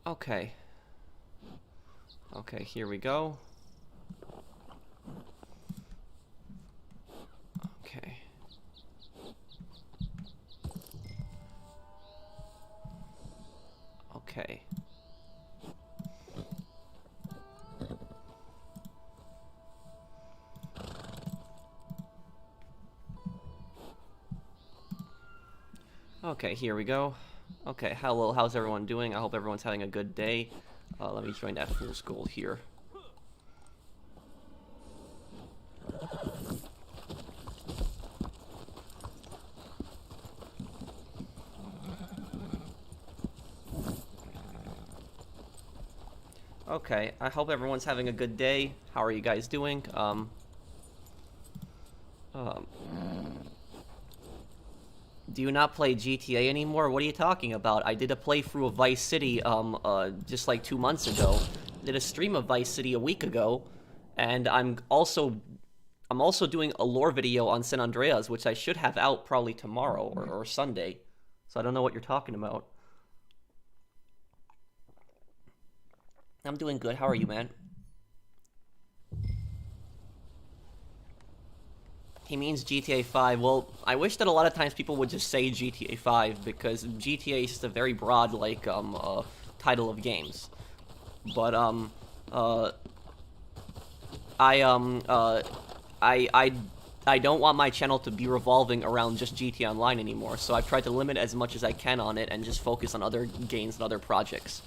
Okay. Okay, here we go. Okay. Okay. Okay, here we go. Okay, hello, how's everyone doing? I hope everyone's having a good day. Let me join that fool's gold here. Okay, I hope everyone's having a good day. How are you guys doing? Do you not play GTA anymore? What are you talking about? I did a playthrough of Vice City, just like 2 months ago. Did a stream of Vice City a week ago, and I'm also doing a lore video on San Andreas, which I should have out probably tomorrow or Sunday. So I don't know what you're talking about. I'm doing good. How are you, man? He means GTA 5. Well, I wish that a lot of times people would just say GTA 5 because GTA is just a very broad, like, title of games. But, I don't want my channel to be revolving around just GTA Online anymore, so I've tried to limit as much as I can on it and just focus on other games and other projects.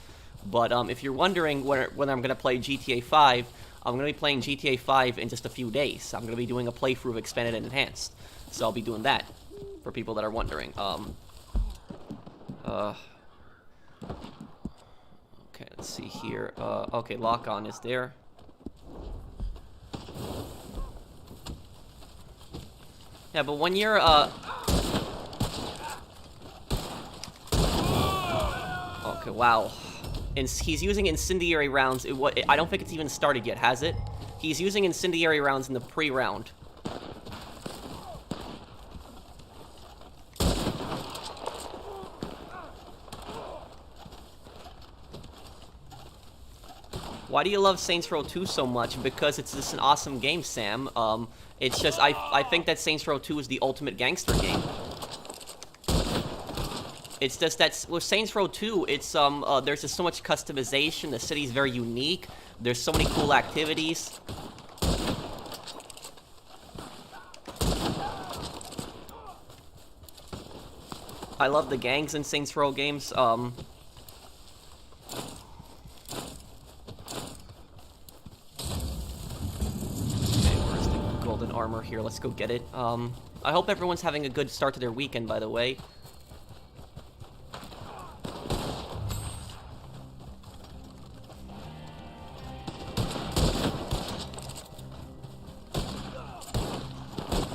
But, if you're wondering when I'm gonna play GTA 5, I'm going to be playing GTA 5 in just a few days. I'm going to be doing a playthrough of Expanded and Enhanced. So I'll be doing that, for people that are wondering. Okay, let's see here. Okay, lock-on is there. Yeah, but when you're, okay, wow. He's using incendiary rounds. I don't think it's even started yet, has it? He's using incendiary rounds in the pre-round. Why do you love Saints Row 2 so much? Because it's just an awesome game, Sam. It's just, I think that Saints Row 2 is the ultimate gangster game. It's just that with Saints Row 2, it's there's just so much customization. The city's very unique. There's so many cool activities. I love the gangs in Saints Row games. Okay, where's the golden armor here? Let's go get it. I hope everyone's having a good start to their weekend, by the way.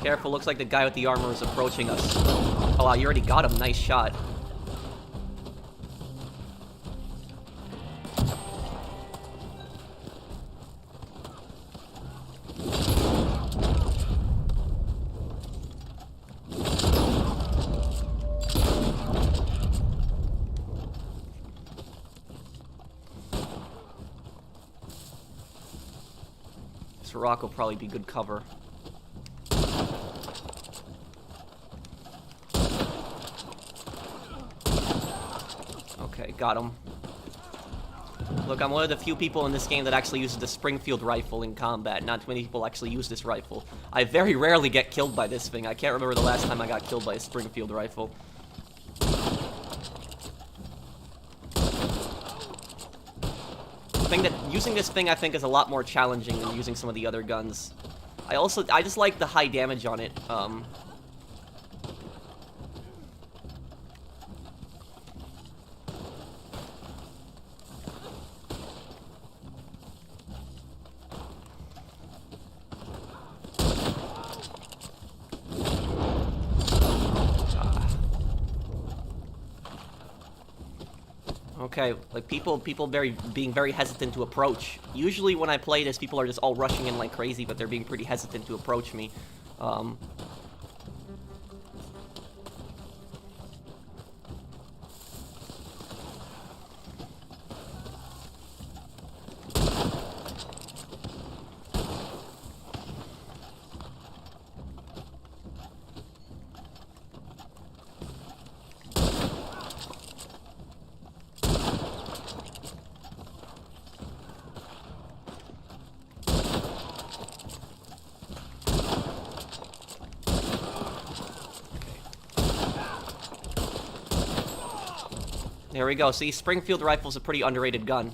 Careful, looks like the guy with the armor is approaching us. Oh wow, you already got him. Nice shot. This rock will probably be good cover. Okay, got him. Look, I'm one of the few people in this game that actually uses the Springfield rifle in combat. Not too many people actually use this rifle. I very rarely get killed by this thing. I can't remember the last time I got killed by a Springfield rifle. Using this thing, I think, is a lot more challenging than using some of the other guns. I just like the high damage on it. Okay, like people being very hesitant to approach. Usually when I play this, people are just all rushing in like crazy, but they're being pretty hesitant to approach me. There we go. See, Springfield rifle's a pretty underrated gun.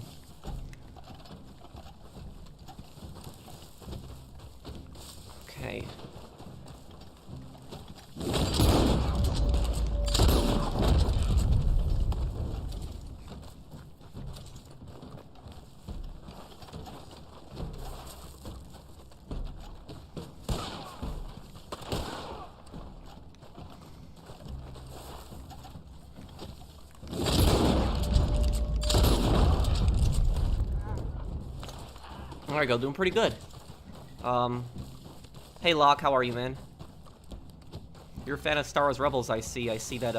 Okay. There we go, doing pretty good. Hey Locke, how are you, man? You're a fan of Star Wars Rebels, I see. I see that,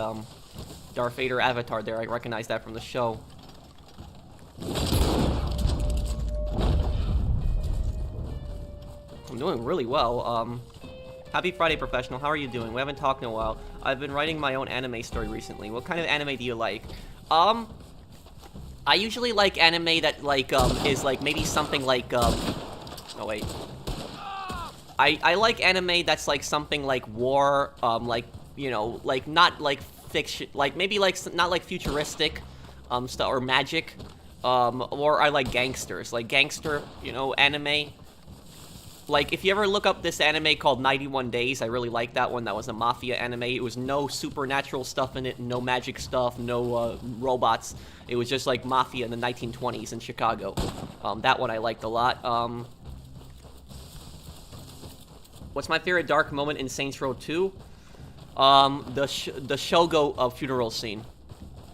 Darth Vader avatar there. I recognize that from the show. I'm doing really well. Happy Friday, Professional. How are you doing? We haven't talked in a while. I've been writing my own anime story recently. What kind of anime do you like? I usually like anime that, like, is, like, maybe something like, oh, wait. I like anime that's, like, something like war, like, you know, like, not, like, fiction, like, maybe, like, not, like, futuristic, stuff, or magic, or I like gangsters, like, gangster, you know, anime. Like, if you ever look up this anime called 91 Days, I really like that one. That was a Mafia anime. It was no supernatural stuff in it, no magic stuff, no robots. It was just like Mafia in the 1920s in Chicago. That one I liked a lot. What's my favorite dark moment in Saints Row 2? The Shogo funeral scene.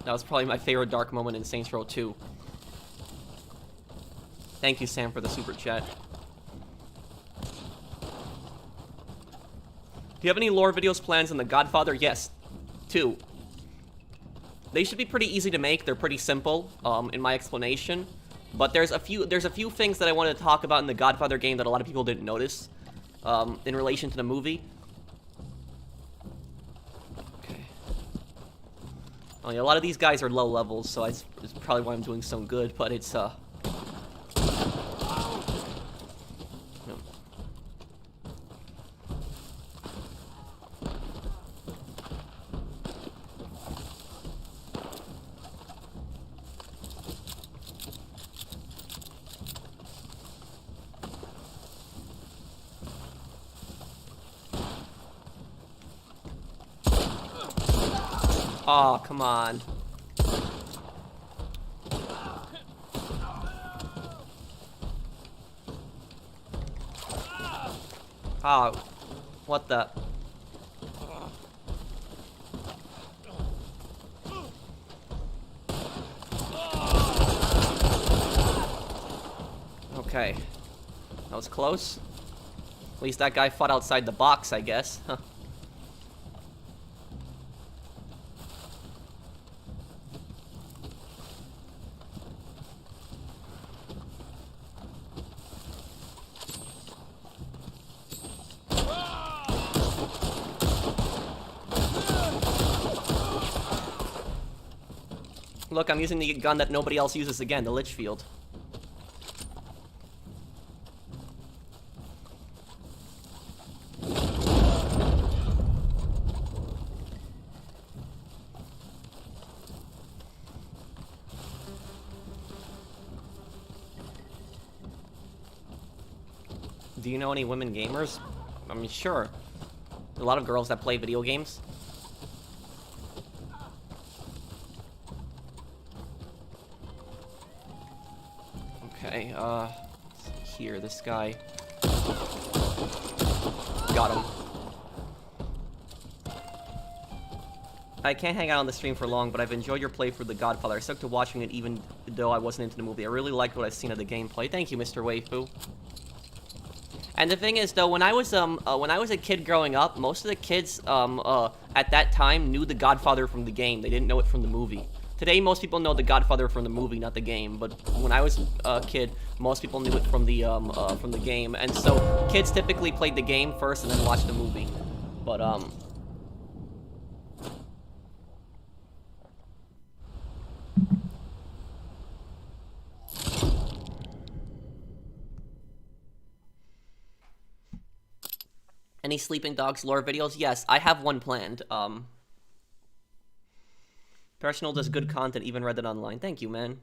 That was probably my favorite dark moment in Saints Row 2. Thank you, Sam, for the super chat. Do you have any lore videos plans on The Godfather? Yes, 2. They should be pretty easy to make. They're pretty simple, in my explanation. But there's a few things that I wanted to talk about in the Godfather game that a lot of people didn't notice, in relation to the movie. Okay. Oh yeah, a lot of these guys are low levels, so it's probably why I'm doing so good. But it's oh, come on. Oh, what the? Okay. That was close. At least that guy fought outside the box, I guess. Huh. Look, I'm using the gun that nobody else uses again, the Litchfield. Do you know any women gamers? I mean, sure. A lot of girls that play video games. Okay, here, this guy. Got him. I can't hang out on the stream for long, but I've enjoyed your playthrough of The Godfather. I stuck to watching it even though I wasn't into the movie. I really liked what I've seen of the gameplay. Thank you, Mr. Waifu. And the thing is, though, when I was a kid growing up, most of the kids, at that time knew The Godfather from the game. They didn't know it from the movie. Today, most people know The Godfather from the movie, not the game. But when I was a kid, most people knew it from the game. And so, kids typically played the game first and then watched the movie. But, Any Sleeping Dogs lore videos? Yes, I have one planned. Personal does good content, even read it online. Thank you, man.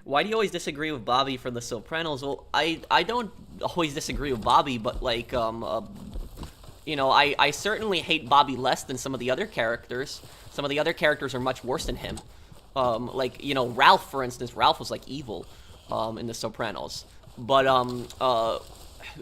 Why do you always disagree with Bobby from The Sopranos? Well, I don't always disagree with Bobby, but like you know, I certainly hate Bobby less than some of the other characters. Some of the other characters are much worse than him. Like, you know, Ralph, for instance. Ralph was like evil in The Sopranos. But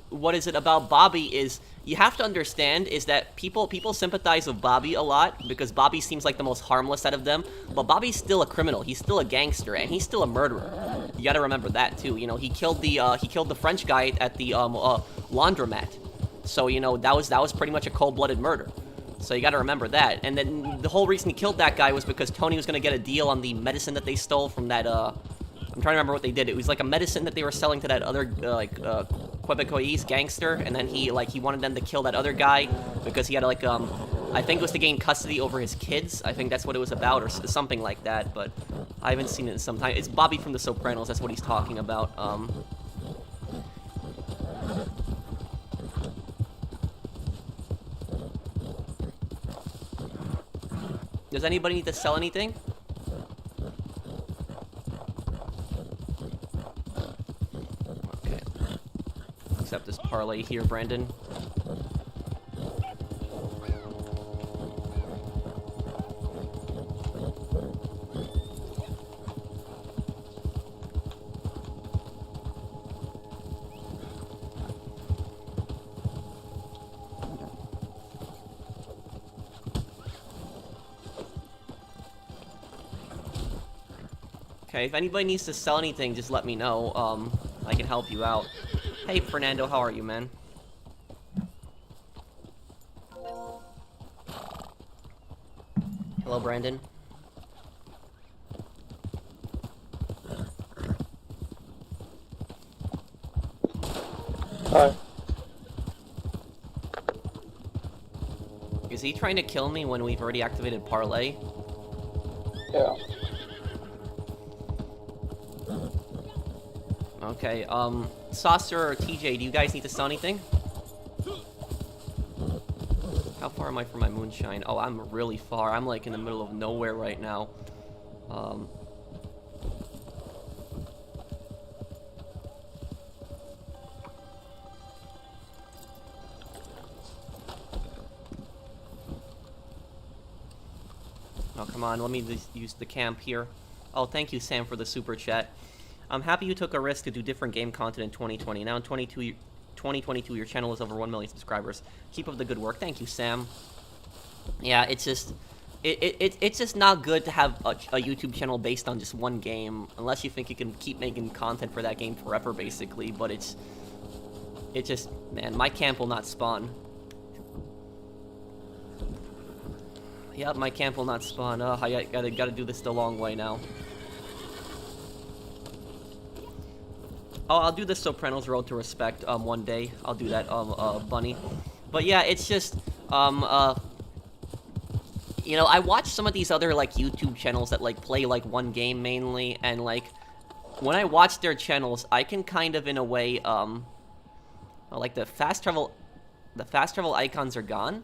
what is it about Bobby is, you have to understand is that people sympathize with Bobby a lot because Bobby seems like the most harmless out of them, but Bobby's still a criminal. He's still a gangster, and he's still a murderer. You gotta remember that too. You know, he killed the French guy at the laundromat. So, you know, that was pretty much a cold-blooded murder. So you gotta remember that. And then the whole reason he killed that guy was because Tony was gonna get a deal on the medicine that they stole from that I'm trying to remember what they did. It was like a medicine that they were selling to that other, Quebecois gangster, and then he wanted them to kill that other guy because he had, like, I think it was to gain custody over his kids. I think that's what it was about, or something like that, but I haven't seen it in some time. It's Bobby from The Sopranos, that's what he's talking about. Does anybody need to sell anything? Accept this parlay here, Brandon. Okay, if anybody needs to sell anything, just let me know. I can help you out. Hey, Fernando, how are you, man? Hello, Brandon. Hi. Is he trying to kill me when we've already activated Parlay? Yeah. Okay, Saucer or TJ, do you guys need to sell anything? How far am I from my moonshine? Oh, I'm really far. I'm like in the middle of nowhere right now. Oh, come on, let me just use the camp here. Oh, thank you, Sam, for the super chat. I'm happy you took a risk to do different game content in 2020. Now in 2022, your channel is over 1 million subscribers. Keep up the good work. Thank you, Sam. Yeah, it's just... It's just not good to have a YouTube channel based on just one game, unless you think you can keep making content for that game forever, basically. But it's just... Man, my camp will not spawn. Yep, my camp will not spawn. I gotta do this the long way now. Oh, I'll do the Sopranos Road to Respect, one day. I'll do that, Bunny. But yeah, it's just, you know, I watch some of these other, like, YouTube channels that, like, play, like, one game mainly, and, like, when I watch their channels, I can kind of, in a way, like, the fast travel icons are gone?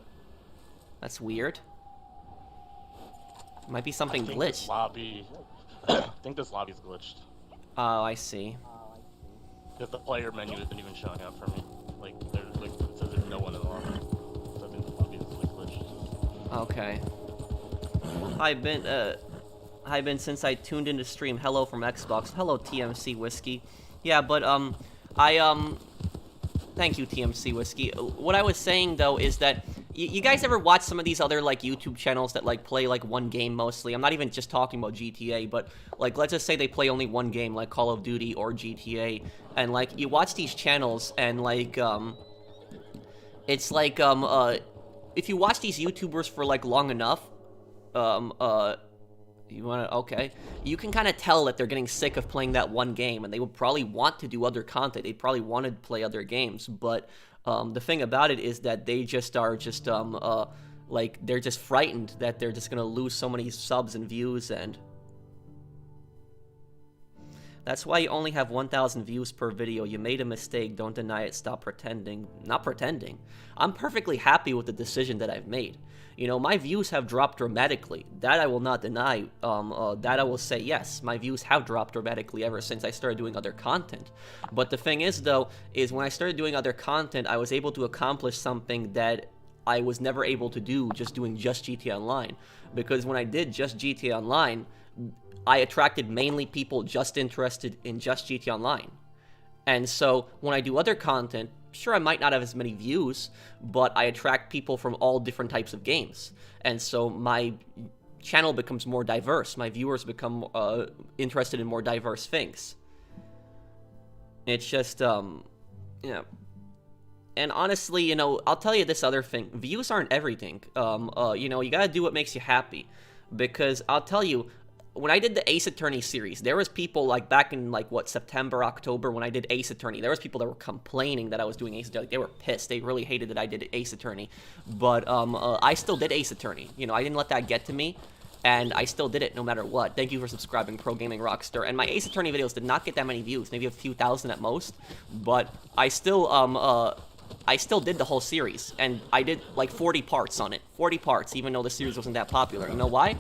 That's weird. Might be something glitched. I think this lobby's glitched. Oh, I see. Because the player menu isn't even showing up for me. Like, there's like, it says there's no one in the lobby. So I think the lobby is like glitched. Okay. Hi Ben, since I tuned into stream. Hello from Xbox. Hello TMC Whiskey. Yeah, but thank you TMC Whiskey. What I was saying though is that you guys ever watch some of these other, like, YouTube channels that, like, play, like, one game mostly? I'm not even just talking about GTA, but, like, let's just say they play only one game, like Call of Duty or GTA, and, like, you watch these channels, and, like, it's like, if you watch these YouTubers for, like, long enough, you wanna, okay, you can kind of tell that they're getting sick of playing that one game, and they would probably want to do other content. They probably want to play other games, but the thing about it is that they just are just, like, they're just frightened that they're just gonna lose so many subs and views, and That's why you only have 1,000 views per video. You made a mistake. Don't deny it. Stop pretending. Not pretending. I'm perfectly happy with the decision that I've made. You know, my views have dropped dramatically. That I will not deny. That I will say, yes, my views have dropped dramatically ever since I started doing other content. But the thing is, though, is when I started doing other content, I was able to accomplish something that I was never able to do just doing just GTA Online. Because when I did just GTA Online, I attracted mainly people just interested in just GTA Online. And so when I do other content, sure, I might not have as many views, but I attract people from all different types of games. And so my channel becomes more diverse. My viewers become interested in more diverse things. It's just, you know. And honestly, you know, I'll tell you this other thing. Views aren't everything. You know, you gotta do what makes you happy. Because I'll tell you, when I did the Ace Attorney series, there was people, like, back in, like, what, September, October, when I did Ace Attorney, there was people that were complaining that I was doing Ace Attorney. Like, they were pissed. They really hated that I did Ace Attorney. But, I still did Ace Attorney. You know, I didn't let that get to me, and I still did it no matter what. Thank you for subscribing, Pro Gaming Rockstar. And my Ace Attorney videos did not get that many views, maybe a few thousand at most, but I still did the whole series, and I did, like, 40 parts on it. 40 parts, even though the series wasn't that popular. You know why?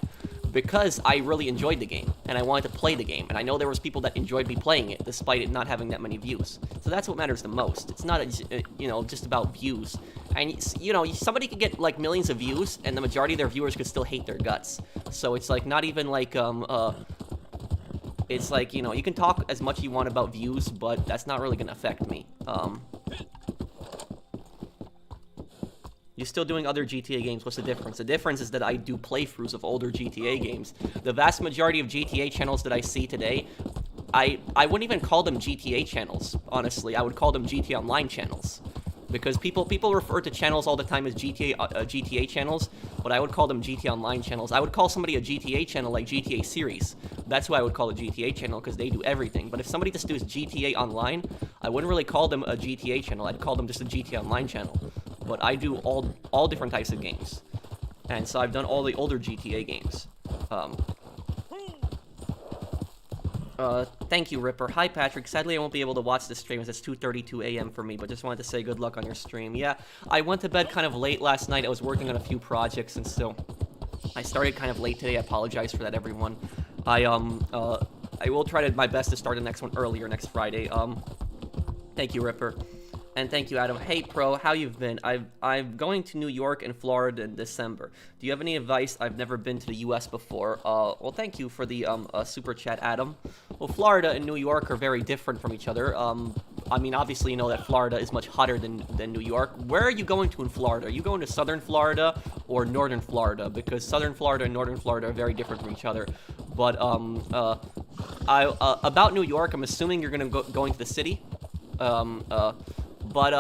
Because I really enjoyed the game, and I wanted to play the game, and I know there was people that enjoyed me playing it, despite it not having that many views. So that's what matters the most. It's not, you know, just about views. And, you know, somebody could get, like, millions of views, and the majority of their viewers could still hate their guts. So it's, like, not even, like, it's like, you know, you can talk as much as you want about views, but that's not really gonna affect me. You're still doing other GTA games. What's the difference? The difference is that I do playthroughs of older GTA games. The vast majority of GTA channels that I see today, I wouldn't even call them GTA channels, honestly. I would call them GTA Online channels. Because people refer to channels all the time as GTA channels, but I would call them GTA Online channels. I would call somebody a GTA channel like GTA Series. That's why I would call a GTA channel, because they do everything. But if somebody just does GTA Online, I wouldn't really call them a GTA channel. I'd call them just a GTA Online channel. But I do all different types of games. And so I've done all the older GTA games. Thank you, Ripper. Hi, Patrick. Sadly, I won't be able to watch this stream as it's 2:32 a.m. for me, but just wanted to say good luck on your stream. Yeah, I went to bed kind of late last night. I was working on a few projects, and so I started kind of late today. I apologize for that, everyone. I will try my best to start the next one earlier next Friday. Thank you, Ripper. And thank you, Adam. Hey, Pro, how you've been? I'm going to New York and Florida in December. Do you have any advice? I've never been to the U.S. before. Well, thank you for the super chat, Adam. Well, Florida and New York are very different from each other. I mean, obviously, you know that Florida is much hotter than New York. Where are you going to in Florida? Are you going to Southern Florida or Northern Florida? Because Southern Florida and Northern Florida are very different from each other. But about New York, I'm assuming you're going to go into the city. But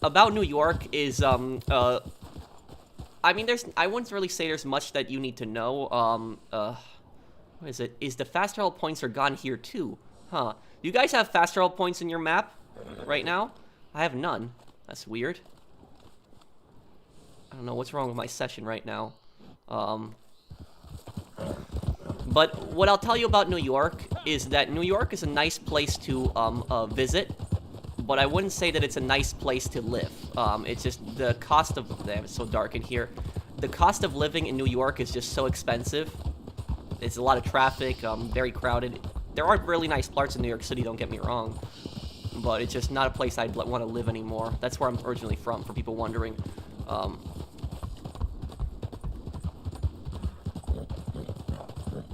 about New York is, I mean, I wouldn't really say there's much that you need to know. What is it? Is the fast travel points are gone here too? Huh. You guys have fast travel points in your map right now? I have none. That's weird. I don't know what's wrong with my session right now. But what I'll tell you about New York is that New York is a nice place to visit. But I wouldn't say that it's a nice place to live. It's just the cost of... Damn, it's so dark in here. The cost of living in New York is just so expensive. It's a lot of traffic, very crowded. There are really nice parts in New York City, don't get me wrong. But it's just not a place I'd want to live anymore. That's where I'm originally from, for people wondering.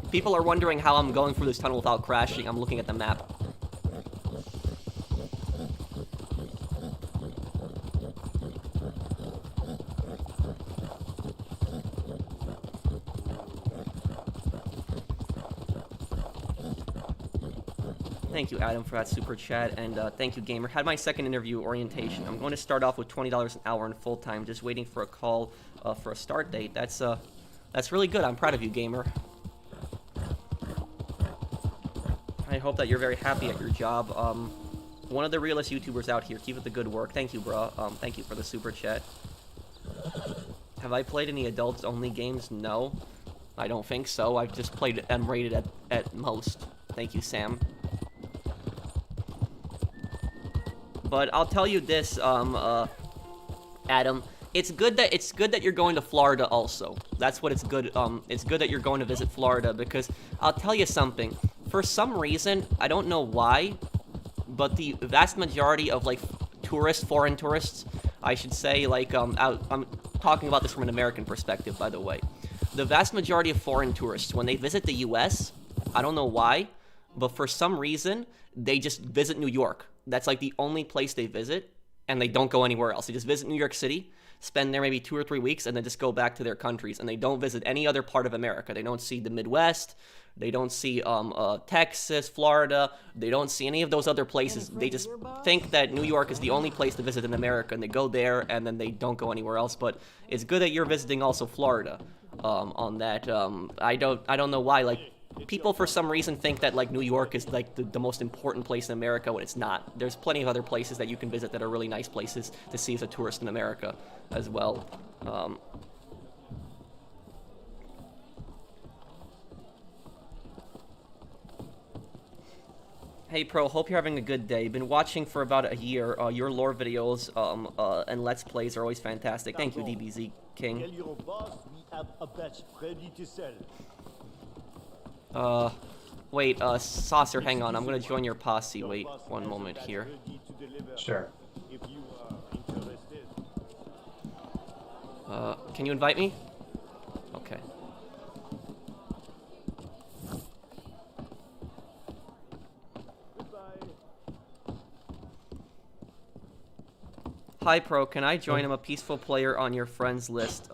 People are wondering how I'm going through this tunnel without crashing. I'm looking at the map. Thank you, Adam, for that super chat, and thank you, Gamer. Had my second interview orientation. I'm going to start off with $20 an hour and full-time, just waiting for a call for a start date. That's really good. I'm proud of you, Gamer. I hope that you're very happy at your job. One of the realest YouTubers out here. Keep up the good work. Thank you, bro. Thank you for the super chat. Have I played any adults-only games? No. I don't think so. I've just played M-rated at most. Thank you, Sam. But I'll tell you this, Adam. It's good that you're going to Florida also. That's what it's good. It's good that you're going to visit Florida because I'll tell you something. For some reason, I don't know why, but the vast majority of like foreign tourists, I should say, like I'm talking about this from an American perspective, by the way. The vast majority of foreign tourists, when they visit the U.S., I don't know why, but for some reason, they just visit New York. That's like the only place they visit, and they don't go anywhere else. They just visit New York City, spend there maybe 2 or 3 weeks, and then just go back to their countries, and they don't visit any other part of America. They don't see the Midwest. They don't see Texas, Florida. They don't see any of those other places. They just think that New York is the only place to visit in America, and they go there, and then they don't go anywhere else. But it's good that you're visiting also Florida. On that, I don't know why. Like, people for some reason think that like New York is like the most important place in America when it's not. There's plenty of other places that you can visit that are really nice places to see as a tourist in America as well. Hey Pro, hope you're having a good day. Been watching for about a year. Your lore videos and Let's Plays are always fantastic. Thank you, DBZ King. Wait, Saucer, hang on. I'm gonna join your posse. Wait one moment here. Sure. Can you invite me? Okay. Hi, Pro. Can I join? I'm a peaceful player on your friends list.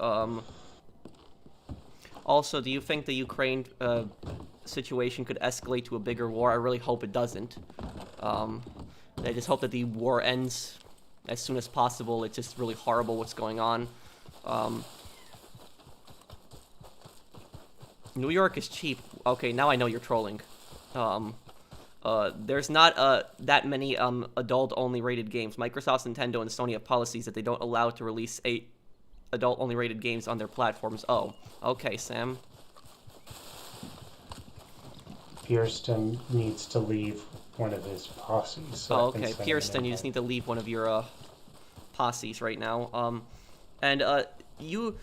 Also, do you think the Ukraine situation could escalate to a bigger war? I really hope it doesn't. I just hope that the war ends as soon as possible. It's just really horrible what's going on. New York is cheap. Okay, now I know you're trolling. There's not that many adult-only rated games. Microsoft, Nintendo, and Sony have policies that they don't allow to release adult-only rated games on their platforms. Oh, okay, Sam. Pierston needs to leave one of his posses. So oh, okay, Pierston, you just need to leave one of your posses right now. And you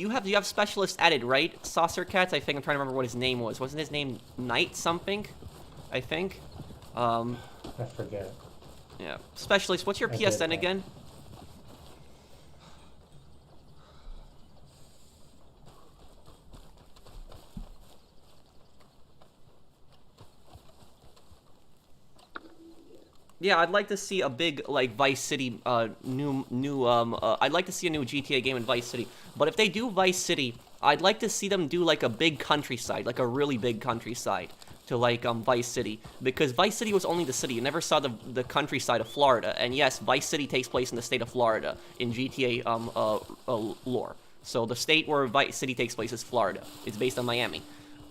have Specialist added, right? Saucer Cats. I think I'm trying to remember what his name was. Wasn't his name Knight something? I think. I forget. Yeah. Specialist, what's your PSN again? Yeah, I'd like to see a big, like, Vice City, I'd like to see a new GTA game in Vice City. But if they do Vice City, I'd like to see them do, like, a big countryside, like a really big countryside to, like, Vice City. Because Vice City was only the city. You never saw the countryside of Florida. And yes, Vice City takes place in the state of Florida in GTA, lore. So the state where Vice City takes place is Florida. It's based on Miami.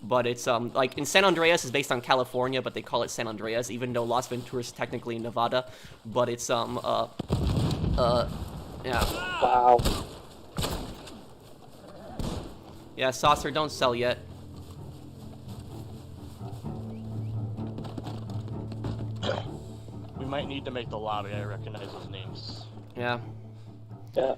But it's, like, in San Andreas is based on California, but they call it San Andreas, even though Las Venturas is technically in Nevada. But it's, yeah. Wow. Yeah, Saucer, don't sell yet. We might need to make the lobby. I recognize those names. Yeah. Yeah.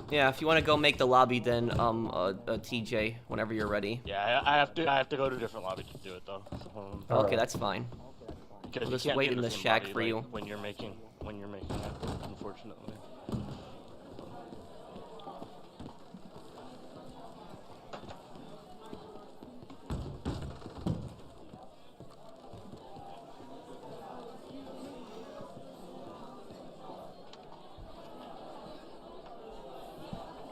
Yeah, if you want to go make the lobby, then TJ, whenever you're ready. Yeah, I have to go to a different lobby to do it though. So, okay, that's fine. because We'll you just can't wait be in the same shack lobby, for like, you. when you're making it, unfortunately.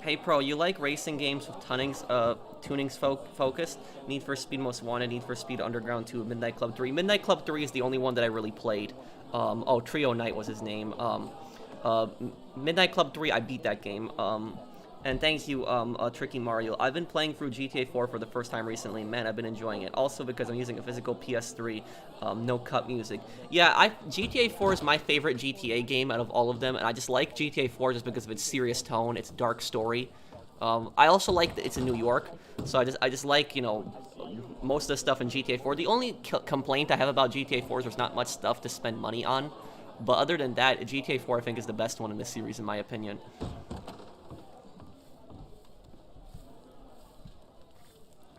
Hey Pro, you like racing games with tunings focused? Need for Speed Most Wanted, Need for Speed Underground 2, Midnight Club 3. Midnight Club 3 is the only one that I really played. Oh, Trio Knight was his name. Midnight Club 3, I beat that game. And thanks you, Tricky Mario. I've been playing through GTA 4 for the first time recently. Man, I've been enjoying it. Also because I'm using a physical PS3, no cut music. Yeah, GTA 4 is my favorite GTA game out of all of them, and I just like GTA 4 just because of its serious tone, its dark story. I also like that it's in New York, so I just like, you know, most of the stuff in GTA 4. The only complaint I have about GTA 4 is there's not much stuff to spend money on. But other than that, GTA 4 I think is the best one in the series in my opinion.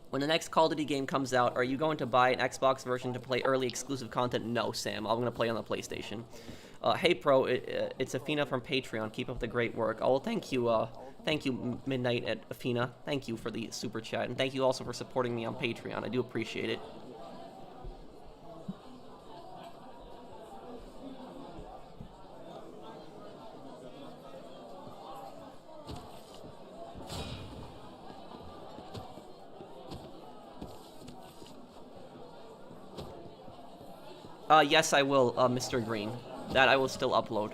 When the next Call of Duty game comes out, are you going to buy an Xbox version to play early exclusive content? No, Sam. I'm going to play on the PlayStation. Hey, Pro, it's Athena from Patreon. Keep up the great work. Oh, well, thank you, Midnight at Athena. Thank you for the super chat, and thank you also for supporting me on Patreon. I do appreciate it. Yes, I will, Mr. Green. That I will still upload.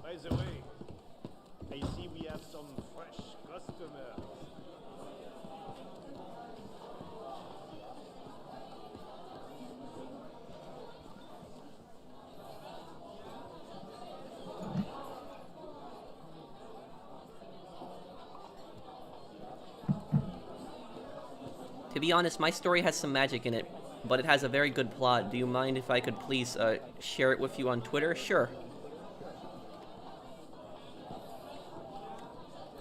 By the way, I see we have some fresh customers. To be honest, my story has some magic in it, but it has a very good plot. Do you mind if I could please share it with you on Twitter? Sure.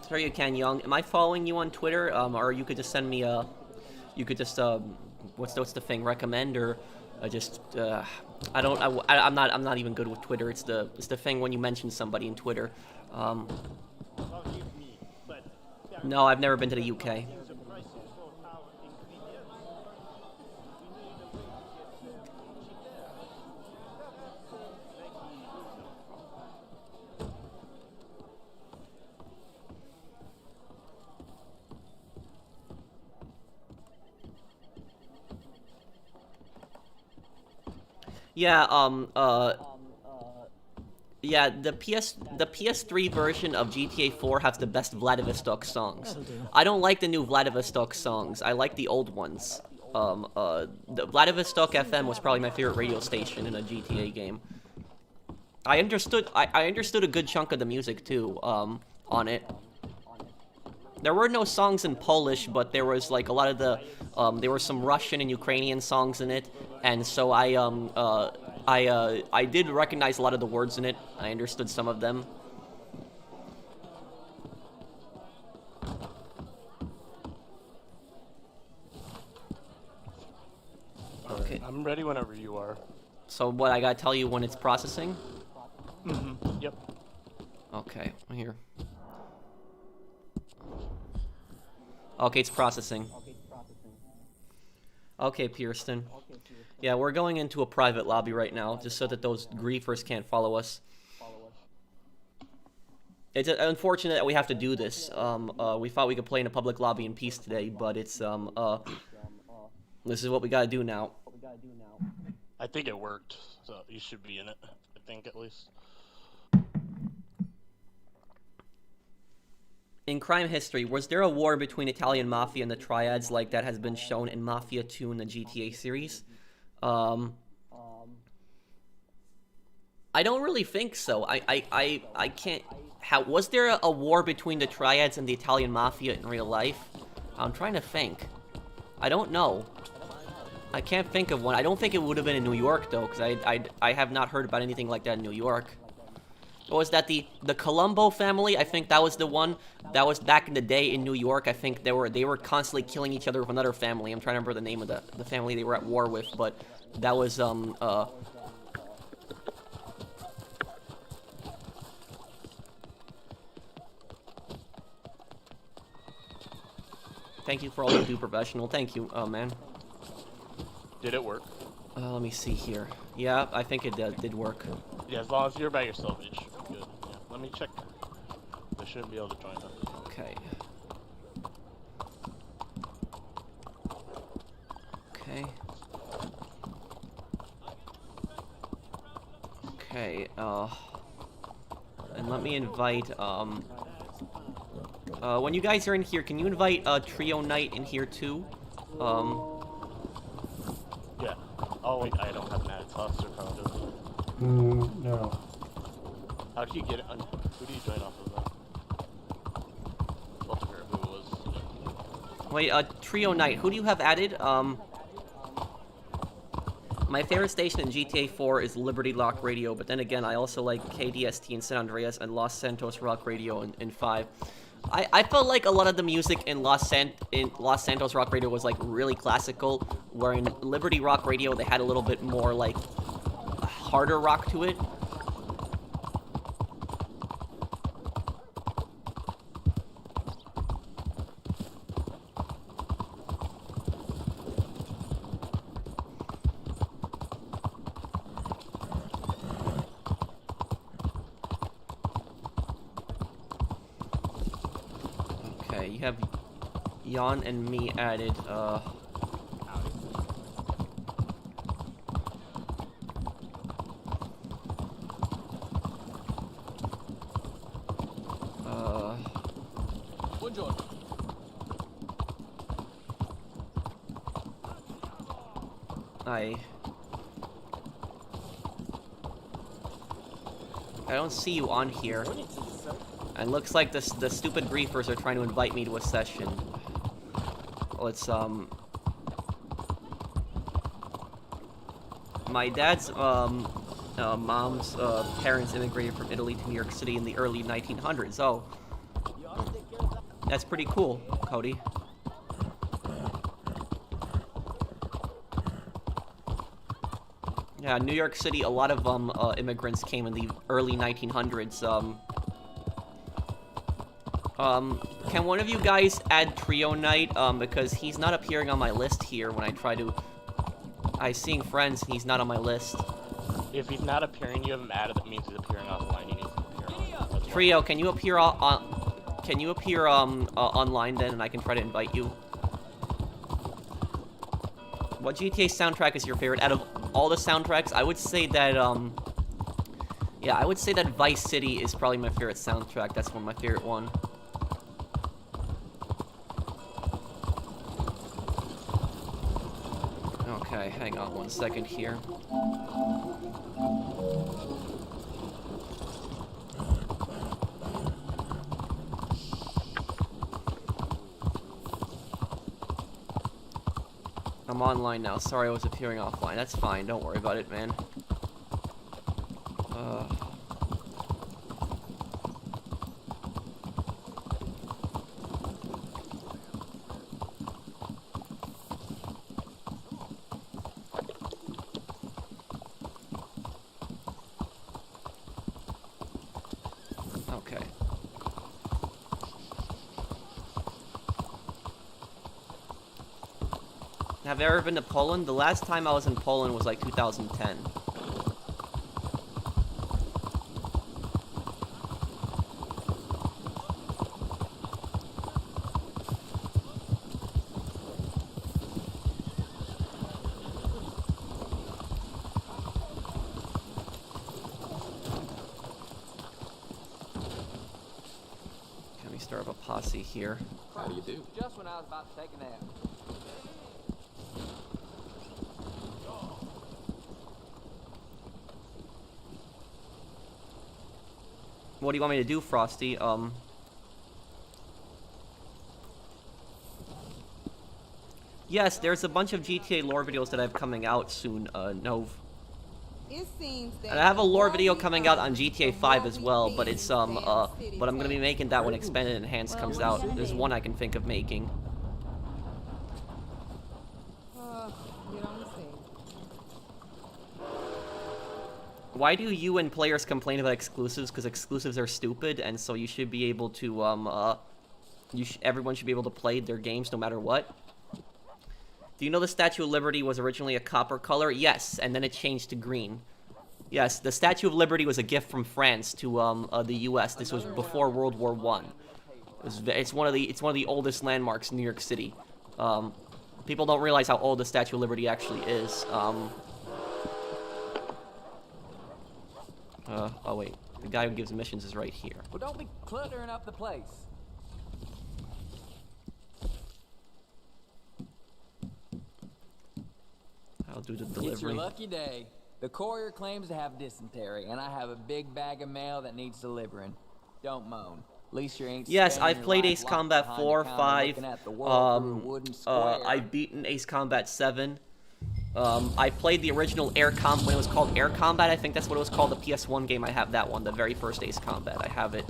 Sure you can, Young. Am I following you on Twitter? Or you could just send me a... You could just, what's the thing? Recommend or I'm not even good with Twitter. It's the thing when you mention somebody in Twitter. Forgive me, but No, I've never been to the UK. the prices for our ingredients. We need a way to get them cheaper. Yeah, yeah, the PS3 version of GTA 4 has the best Vladivostok songs. I don't like the new Vladivostok songs. I like the old ones. The Vladivostok FM was probably my favorite radio station in a GTA game. I understood a good chunk of the music too, on it. There were no songs in Polish, but there was like a lot of the, there were some Russian and Ukrainian songs in it, and so I did recognize a lot of the words in it. I understood some of them. Okay. I'm ready whenever you are. So what, I gotta tell you when it's processing? Mm-hmm. Yep. Okay, here. Okay, it's processing. Okay, Pearson. Yeah, we're going into a private lobby right now, just so that those griefers can't follow us. It's unfortunate that we have to do this. We thought we could play in a public lobby in peace today, but it's, this is what we gotta do now. I think it worked, so you should be in it. I think, at least. In crime history, was there a war between Italian Mafia and the Triads like that has been shown in Mafia 2 in the GTA series? I don't really think so. I can't... was there a war between the Triads and the Italian Mafia in real life? I'm trying to think. I don't know. I can't think of one. I don't think it would have been in New York, though, because I have not heard about anything like that in New York. Or was that the Colombo family? I think that was the one that was back in the day in New York. I think they were constantly killing each other with another family. I'm trying to remember the name of the family they were at war with, but that was Thank you for all you do, professional. Thank you, man. Did it work? Let me see here. Yeah, I think it did work. Yeah, as long as you're by yourself, it should be good. Yeah. Let me check. They shouldn't be able to join us. Okay. Okay. Okay, and let me invite, when you guys are in here, can you invite, Trio Knight in here too? Yeah. Oh wait, I don't have an ad toss or probably. No. How do you get it? Who do you join off of that? Wait, Trio Night, who do you have added? My favorite station in GTA 4 is Liberty Lock Radio, but then again, I also like KDST in San Andreas and Los Santos Rock Radio in 5. I felt like a lot of the music in Los Santos Rock Radio was like really classical, where in Liberty Rock Radio they had a little bit more like harder rock to it. Okay, you have Jan and me added, I don't see you on here. And looks like the stupid griefers are trying to invite me to a session. Well, it's, my dad's, mom's, parents immigrated from Italy to New York City in the early 1900s. Oh. That's pretty cool, Cody. Yeah, New York City, a lot of, immigrants came in the early 1900s, can one of you guys add Trio Night, because he's not appearing on my list here when I try to... I'm seeing friends, and he's not on my list. If he's not appearing, you have him added, that means he's appearing offline, he needs to appear on. Trio, can you appear online then, and I can try to invite you? What GTA soundtrack is your favorite? Out of all the soundtracks, I would say that, yeah, I would say that Vice City is probably my favorite soundtrack. That's one of my favorite one. Okay, hang on one second here. I'm online now. Sorry I was appearing offline. That's fine. Don't worry about it, man. Okay. Have you ever been to Poland? The last time I was in Poland was like 2010. Can we start up a posse here? How do you do? Just when I was about to take a nap. What do you want me to do, Frosty? Yes, there's a bunch of GTA lore videos that I have coming out soon, Nove. It seems that And I have a lore video coming out on GTA 5 as well, but it's, but I'm gonna be making that when Expanded and Enhanced comes out. There's one I can think of making. you don't see. Why do you and players complain about exclusives? Because exclusives are stupid, and so you should be able to, everyone should be able to play their games no matter what. Do you know the Statue of Liberty was originally a copper color? Yes, and then it changed to green. Yes, the Statue of Liberty was a gift from France to the U.S. This was before World War I. It's one of the oldest landmarks in New York City. People don't realize how old the Statue of Liberty actually is. Oh wait, the guy who gives missions is right here. Well, don't be cluttering up the place. I'll do the It's your delivery. lucky day. The courier claims to have dysentery, and I have a big bag of mail that needs delivering. Don't moan. At least you ain't Yes, spending I've your played life Ace locked Combat behind 4, the counter 5. looking at the world through a wooden square. I've beaten Ace Combat 7. I played the original when it was called Air Combat. I think that's what it was called. The PS1 game. I have that one. The very first Ace Combat. I have it.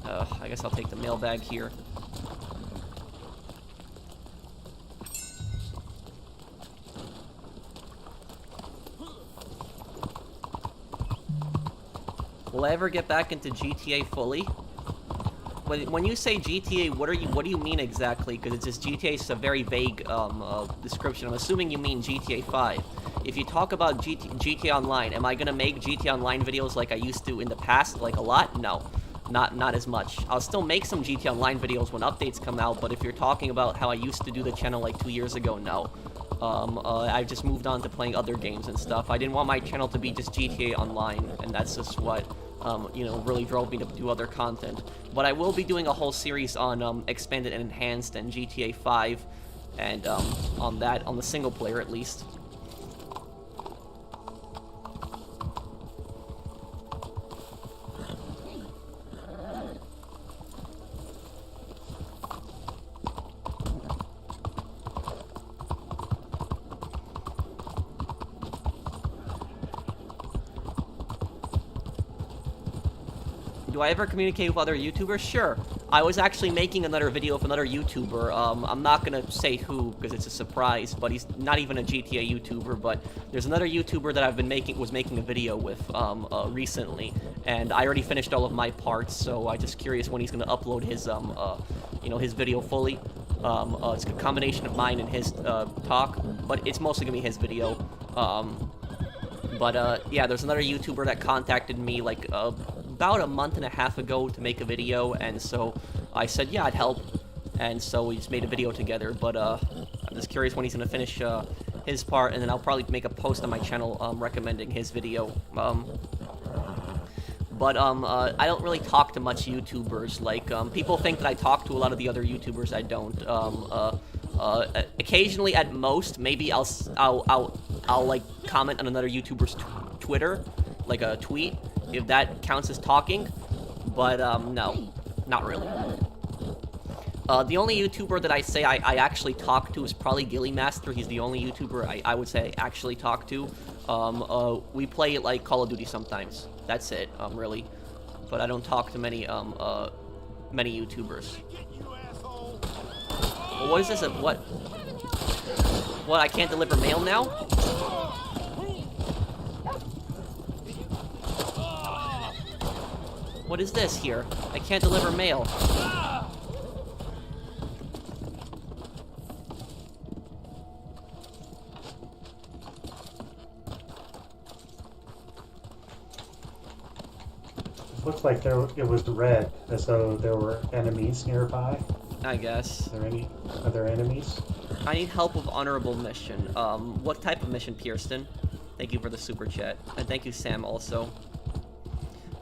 I guess I'll take the mailbag here. Will I ever get back into GTA fully? When you say GTA, what do you mean exactly? Because it's just GTA is a very vague description. I'm assuming you mean GTA 5. If you talk about GTA Online, am I gonna make GTA Online videos like I used to in the past, like a lot? No, not as much. I'll still make some GTA Online videos when updates come out, but if you're talking about how I used to do the channel like 2 years ago, no. I've just moved on to playing other games and stuff. I didn't want my channel to be just GTA Online, and that's just what, you know, really drove me to do other content. But I will be doing a whole series on Expanded and Enhanced and GTA 5, and on the single player at least. Do I ever communicate with other YouTubers? Sure. I was actually making another video with another YouTuber. I'm not gonna say who because it's a surprise, but he's not even a GTA YouTuber. But there's another YouTuber that was making a video with recently, and I already finished all of my parts. So I'm just curious when he's gonna upload his you know, his video fully. It's a combination of mine and his talk, but it's mostly gonna be his video. Yeah, there's another YouTuber that contacted me like about a month and a half ago to make a video, and so I said, yeah, I'd help, and so we just made a video together, but I'm just curious when he's going to finish his part, and then I'll probably make a post on my channel recommending his video. I don't really talk to much YouTubers. Like, people think that I talk to a lot of the other YouTubers. I don't. Occasionally, at most, maybe I'll like comment on another YouTuber's Twitter, like a tweet, if that counts as talking. But no, not really. The only YouTuber that I say I actually talk to is probably Guideline. He's the only YouTuber I would say I actually talk to. We play like Call of Duty sometimes. That's it, really. But I don't talk to many YouTubers. Well, what is this? What? What? I can't deliver mail now? What is this here? I can't deliver mail. Looks like it was red, as though there were enemies nearby. I guess. Are there enemies? I need help with honorable mission. What type of mission, Pierston? Thank you for the super chat. And thank you, Sam, also.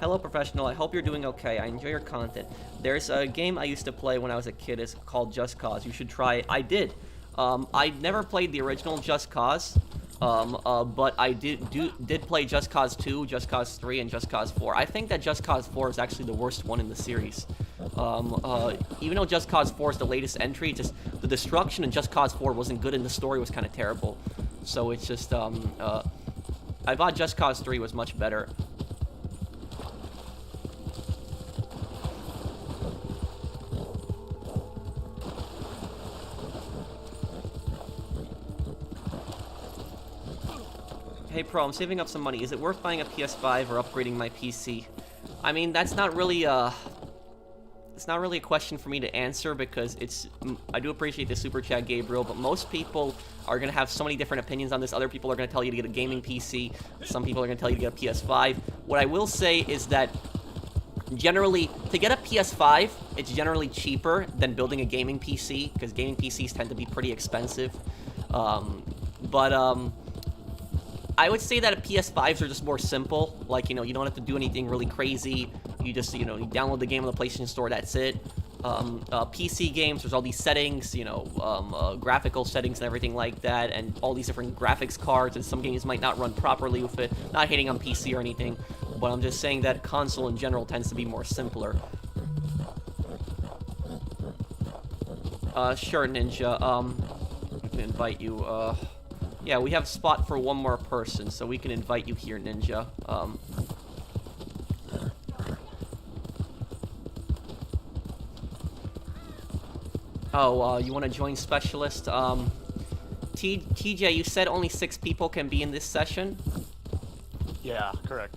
Hello, Professional. I hope you're doing okay. I enjoy your content. There's a game I used to play when I was a kid. It's called Just Cause. You should try it. I did. I never played the original Just Cause. But I did play Just Cause 2, Just Cause 3, and Just Cause 4. I think that Just Cause 4 is actually the worst one in the series. Even though Just Cause 4 is the latest entry, just the destruction in Just Cause 4 wasn't good and the story was kind of terrible. So it's just, I thought Just Cause 3 was much better. Hey Pro, I'm saving up some money. Is it worth buying a PS5 or upgrading my PC? I mean, that's not really it's not really a question for me to answer because I do appreciate the super chat, Gabriel, but most people are gonna have so many different opinions on this. Other people are gonna tell you to get a gaming PC. Some people are gonna tell you to get a PS5. What I will say is that generally, to get a PS5, it's generally cheaper than building a gaming PC because gaming PCs tend to be pretty expensive. I would say that PS5s are just more simple. Like, you know, you don't have to do anything really crazy. You just, you know, you download the game on the PlayStation Store, that's it. PC games, there's all these settings, you know, graphical settings and everything like that, and all these different graphics cards, and some games might not run properly with it. Not hating on PC or anything, but I'm just saying that console in general tends to be more simpler. Sure, Ninja, we can invite you, yeah, we have spot for one more person, so we can invite you here, Ninja. You want to join Specialist? TJ, you said only 6 people can be in this session? Yeah, correct.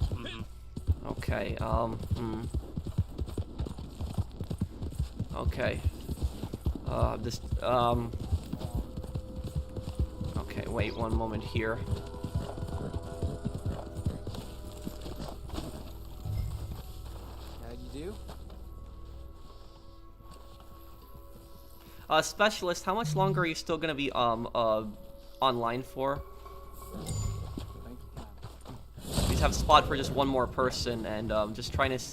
Okay, Okay. Okay, wait one moment here. How'd you do? Specialist, how much longer are you still gonna be, online for? We just have spot for just one more person, and, just trying to...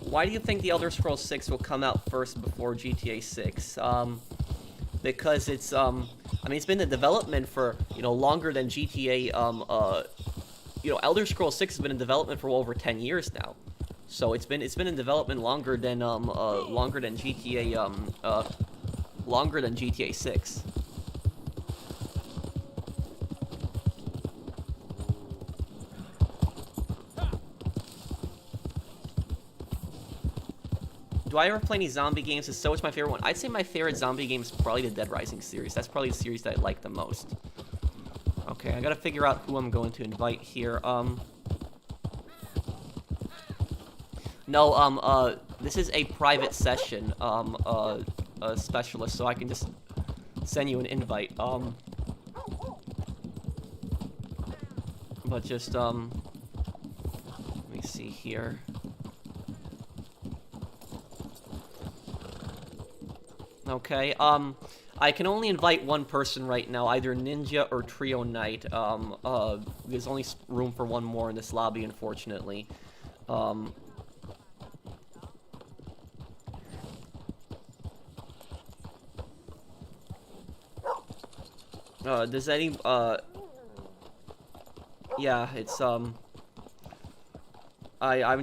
Why do you think The Elder Scrolls 6 will come out first before GTA 6? Because it's, I mean, it's been in development for, you know, longer than GTA, you know, Elder Scrolls 6 has been in development for well over 10 years now. So it's been in development longer than GTA 6. Do I ever play any zombie games? If so, it's my favorite one. I'd say my favorite zombie game is probably the Dead Rising series. That's probably the series that I like the most. Okay, I gotta figure out who I'm going to invite here. No, this is a private session, Specialist, so I can just send you an invite, but just, let me see here. Okay, I can only invite one person right now, either Ninja or Trio Knight. There's only room for one more in this lobby, unfortunately. Does any, yeah, it's, I'm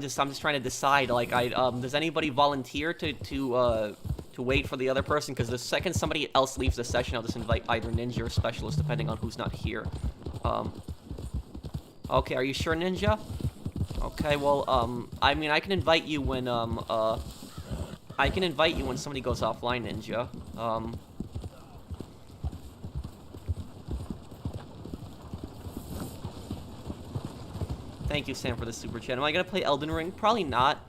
just trying to decide, like, does anybody volunteer to wait for the other person? Because the second somebody else leaves the session, I'll just invite either Ninja or Specialist, depending on who's not here. Okay, are you sure, Ninja? Okay, well, I mean, I can invite you when, somebody goes offline, Ninja. Thank you, Sam, for the super chat. Am I gonna play Elden Ring? Probably not.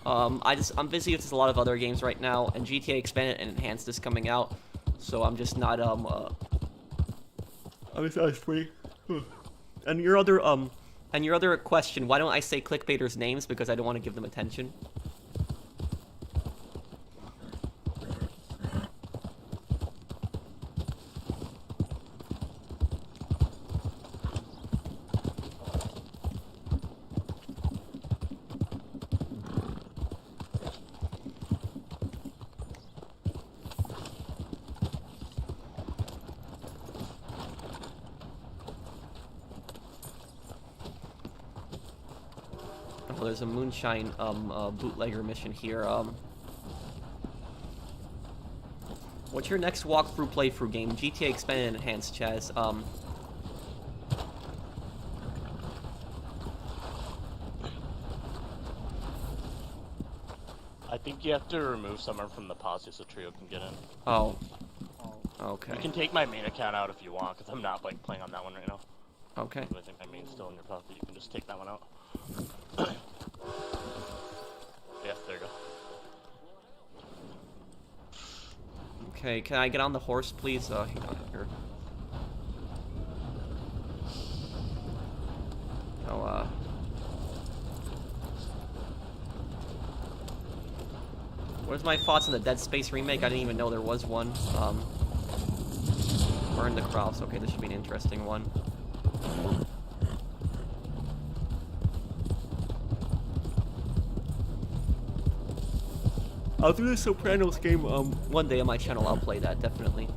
I'm busy with a lot of other games right now, and GTA Expanded and Enhanced is coming out, so I'm just not, I'm just free. And your other question, why don't I say clickbaiters' names? Because I don't want to give them attention. There's a Moonshine bootlegger mission here. What's your next walkthrough playthrough game? GTA Expanded and Enhanced, Chaz. I think you have to remove someone from the posse so Trio can get in. Oh. Okay. You can take my main account out if you want, because I'm not like playing on that one right now. Okay. I think my main's still in your posse. You can just take that one out. Yeah, there you go. Okay, can I get on the horse, please? Hang on here. Oh, What's my thoughts on the Dead Space remake? I didn't even know there was one. Burn the Crops. Okay, this should be an interesting one. I'll do the Sopranos game one day on my channel. I'll play that definitely.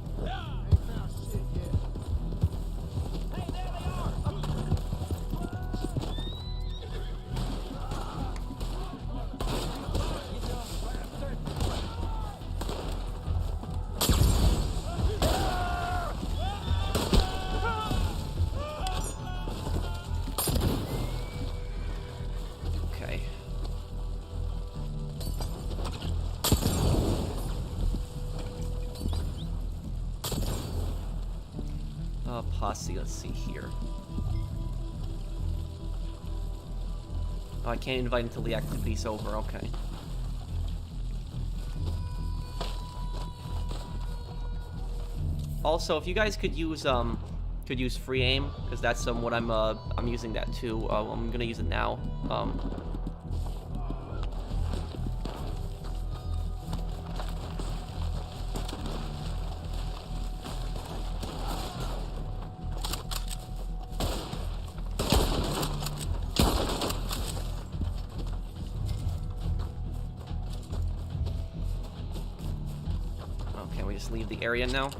Posse, let's see here. Oh, I can't invite until the activity's over, okay. Also, if you guys could use free aim, because that's what I'm using that too. I'm gonna use it now. Leave the area now.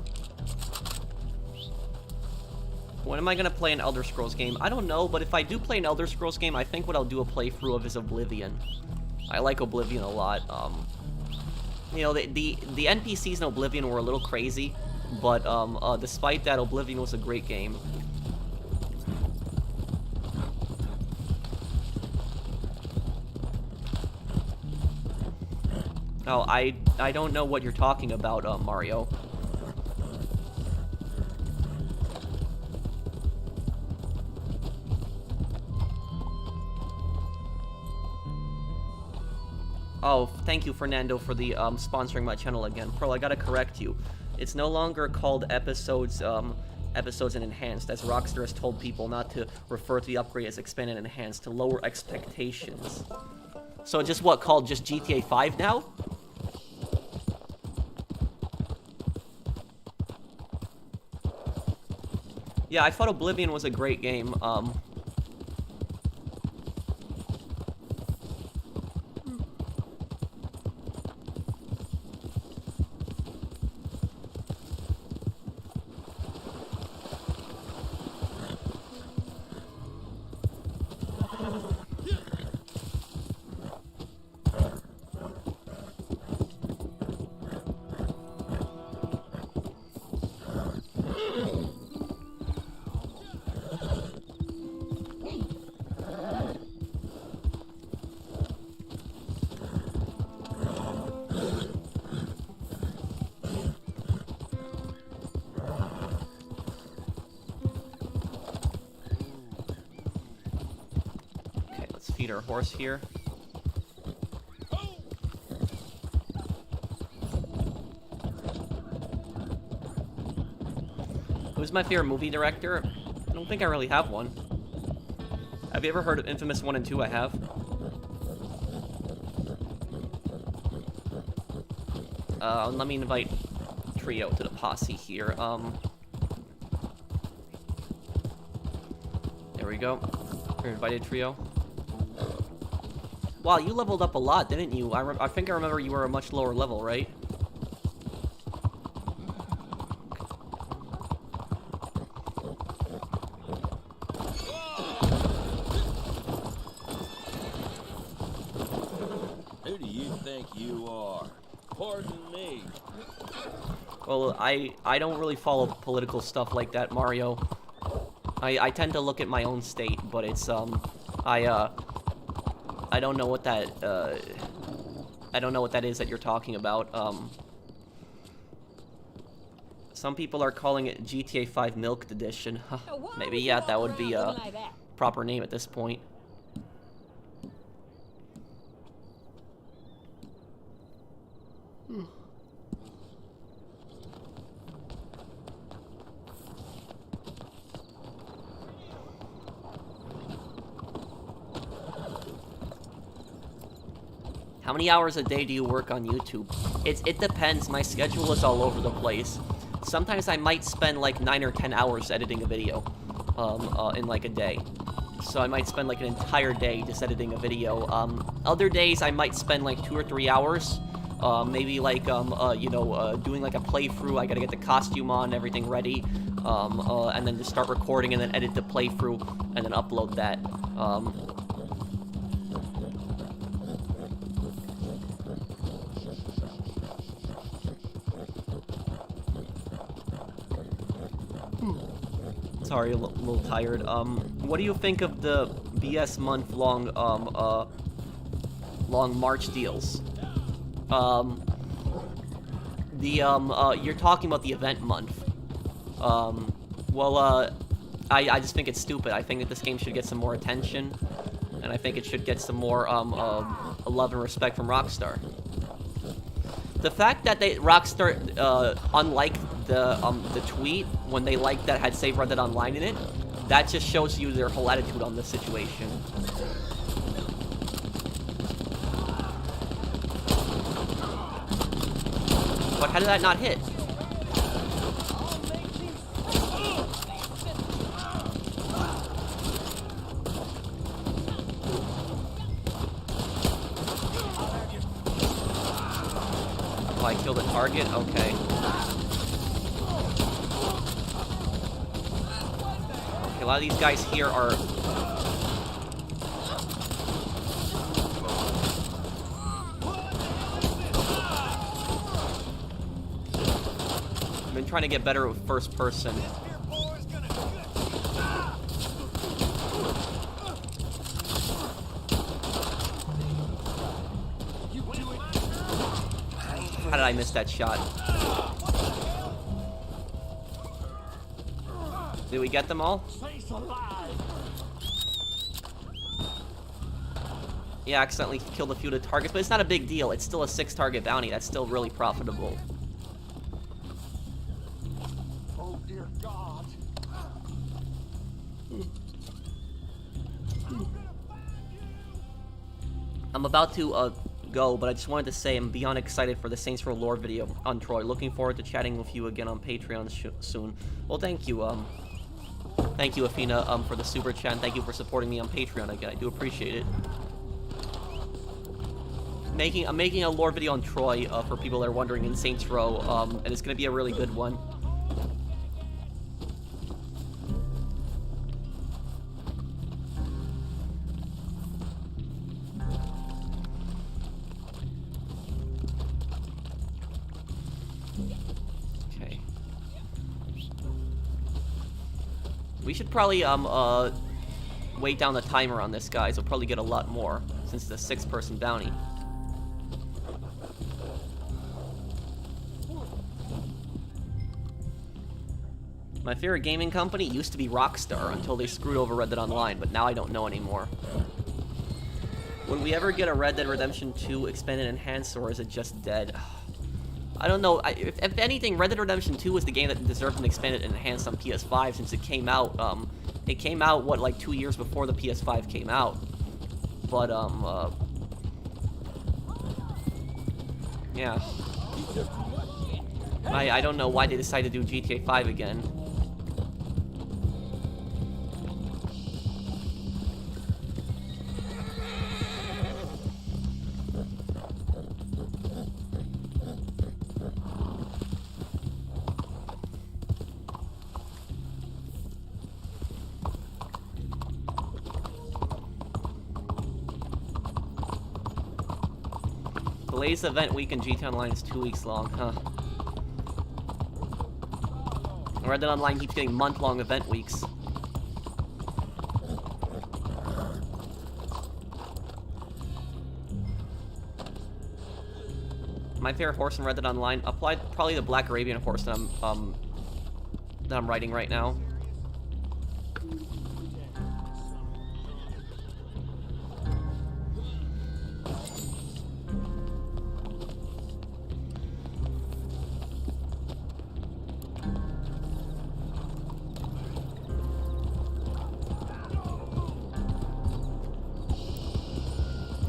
When am I gonna play an Elder Scrolls game? I don't know, but if I do play an Elder Scrolls game, I think what I'll do a playthrough of is Oblivion. I like Oblivion a lot. You know, the NPCs in Oblivion were a little crazy, but despite that, Oblivion was a great game. Oh, I don't know what you're talking about, Mario. Oh, thank you, Fernando, for the sponsoring my channel again. Pearl, I gotta correct you. It's no longer called episodes and enhanced, as Rockstar has told people not to refer to the upgrade as expanded and enhanced to lower expectations. So just what, called just GTA 5 now? Yeah, I thought Oblivion was a great game. Feed our horse here. Who's my favorite movie director? I don't think I really have one. Have you ever heard of Infamous 1 and 2? I have. Let me invite Trio to the posse here. There we go. You're invited, Trio. Wow, you leveled up a lot, didn't you? I think I remember you were a much lower level, right? Who do you think you are? Pardon me. Well, I don't really follow political stuff like that, Mario. I tend to look at my own state, but it's, I don't know what that, I don't know what that is that you're talking about. Some people are calling it GTA 5 Milked Edition. Maybe, yeah, that would be a proper name at this point. How many hours a day do you work on YouTube? It depends. My schedule is all over the place. Sometimes I might spend like 9 or 10 hours editing a video in like a day. So I might spend like an entire day just editing a video. Other days I might spend like 2 or 3 hours Maybe like doing like a playthrough. I gotta get the costume on, everything ready, and then just start recording and then edit the playthrough and then upload that. Sorry, a little tired. What do you think of the BS month-long long March deals? You're talking about the event month. I just think it's stupid. I think that this game should get some more attention, and I think it should get some more love and respect from Rockstar. The fact that Rockstar unliked the tweet when they liked that had Save Red Dead Online in it, that just shows you their whole attitude on this situation. But how did that not hit? Oh, I killed a target? Okay. Okay, a lot of these guys here are... I've been trying to get better with first person. How did I miss that shot? Did we get them all? Yeah, I accidentally killed a few of the targets, but it's not a big deal. It's still a 6-target bounty. That's still really profitable. Oh dear God. I'm about to go, but I just wanted to say I'm beyond excited for the Saints Row lore video on Troy. Looking forward to chatting with you again on Patreon soon. Well, thank you, Athena, for the super chat, and thank you for supporting me on Patreon again. I do appreciate it. I'm making a lore video on Troy, for people that are wondering, in Saints Row, and it's gonna be a really good one. We should probably, wait down the timer on this, guys. We'll probably get a lot more, since it's a 6-person bounty. My favorite gaming company used to be Rockstar, until they screwed over Red Dead Online, but now I don't know anymore. Would we ever get a Red Dead Redemption 2 expanded enhanced, or is it just dead? I don't know. If anything, Red Dead Redemption 2 was the game that deserved an expanded and enhanced on PS5 since it came out. It came out, what, like 2 years before the PS5 came out. But, yeah. I don't know why they decided to do GTA 5 again. The latest event week in GTA Online is 2 weeks long, huh? Red Dead Online keeps getting month-long event weeks. My favorite horse in Red Dead Online, applied probably the Black Arabian horse that I'm riding right now.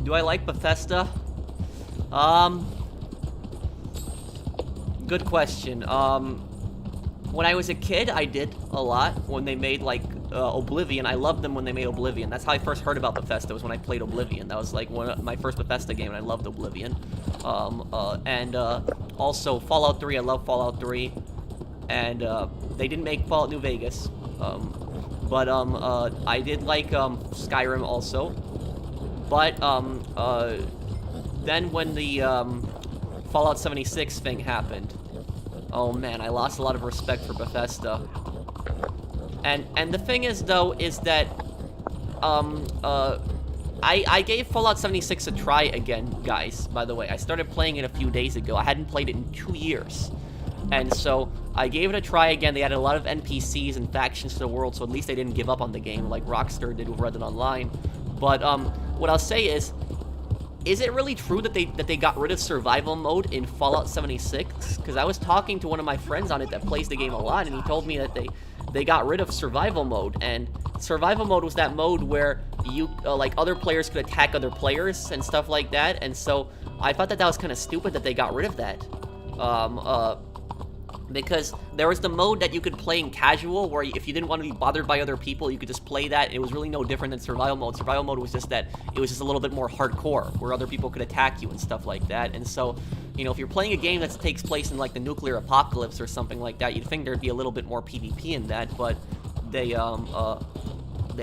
Do I like Bethesda? Good question. When I was a kid, I did a lot when they made, like, Oblivion. I loved them when they made Oblivion. That's how I first heard about Bethesda, was when I played Oblivion. That was, like, my first Bethesda game, and I loved Oblivion. Also, Fallout 3, I love Fallout 3. And, they didn't make Fallout New Vegas. I did like, Skyrim also. But, then when the, Fallout 76 thing happened, oh man, I lost a lot of respect for Bethesda. And the thing is, though, is that, I gave Fallout 76 a try again, guys, by the way. I started playing it a few days ago. I hadn't played it in 2 years. And so, I gave it a try again. They added a lot of NPCs and factions to the world, so at least they didn't give up on the game like Rockstar did with Red Dead Online. But, what I'll say is it really true that they got rid of survival mode in Fallout 76? Because I was talking to one of my friends on it that plays the game a lot, and he told me that they got rid of survival mode. And survival mode was that mode where you, like, other players could attack other players and stuff like that. And so I thought that was kind of stupid that they got rid of that. Because there was the mode that you could play in casual, where if you didn't want to be bothered by other people, you could just play that. It was really no different than survival mode. Survival mode was just that it was just a little bit more hardcore, where other people could attack you and stuff like that. And so, you know, if you're playing a game that takes place in, like, the nuclear apocalypse or something like that, you'd think there'd be a little bit more PvP in that, but they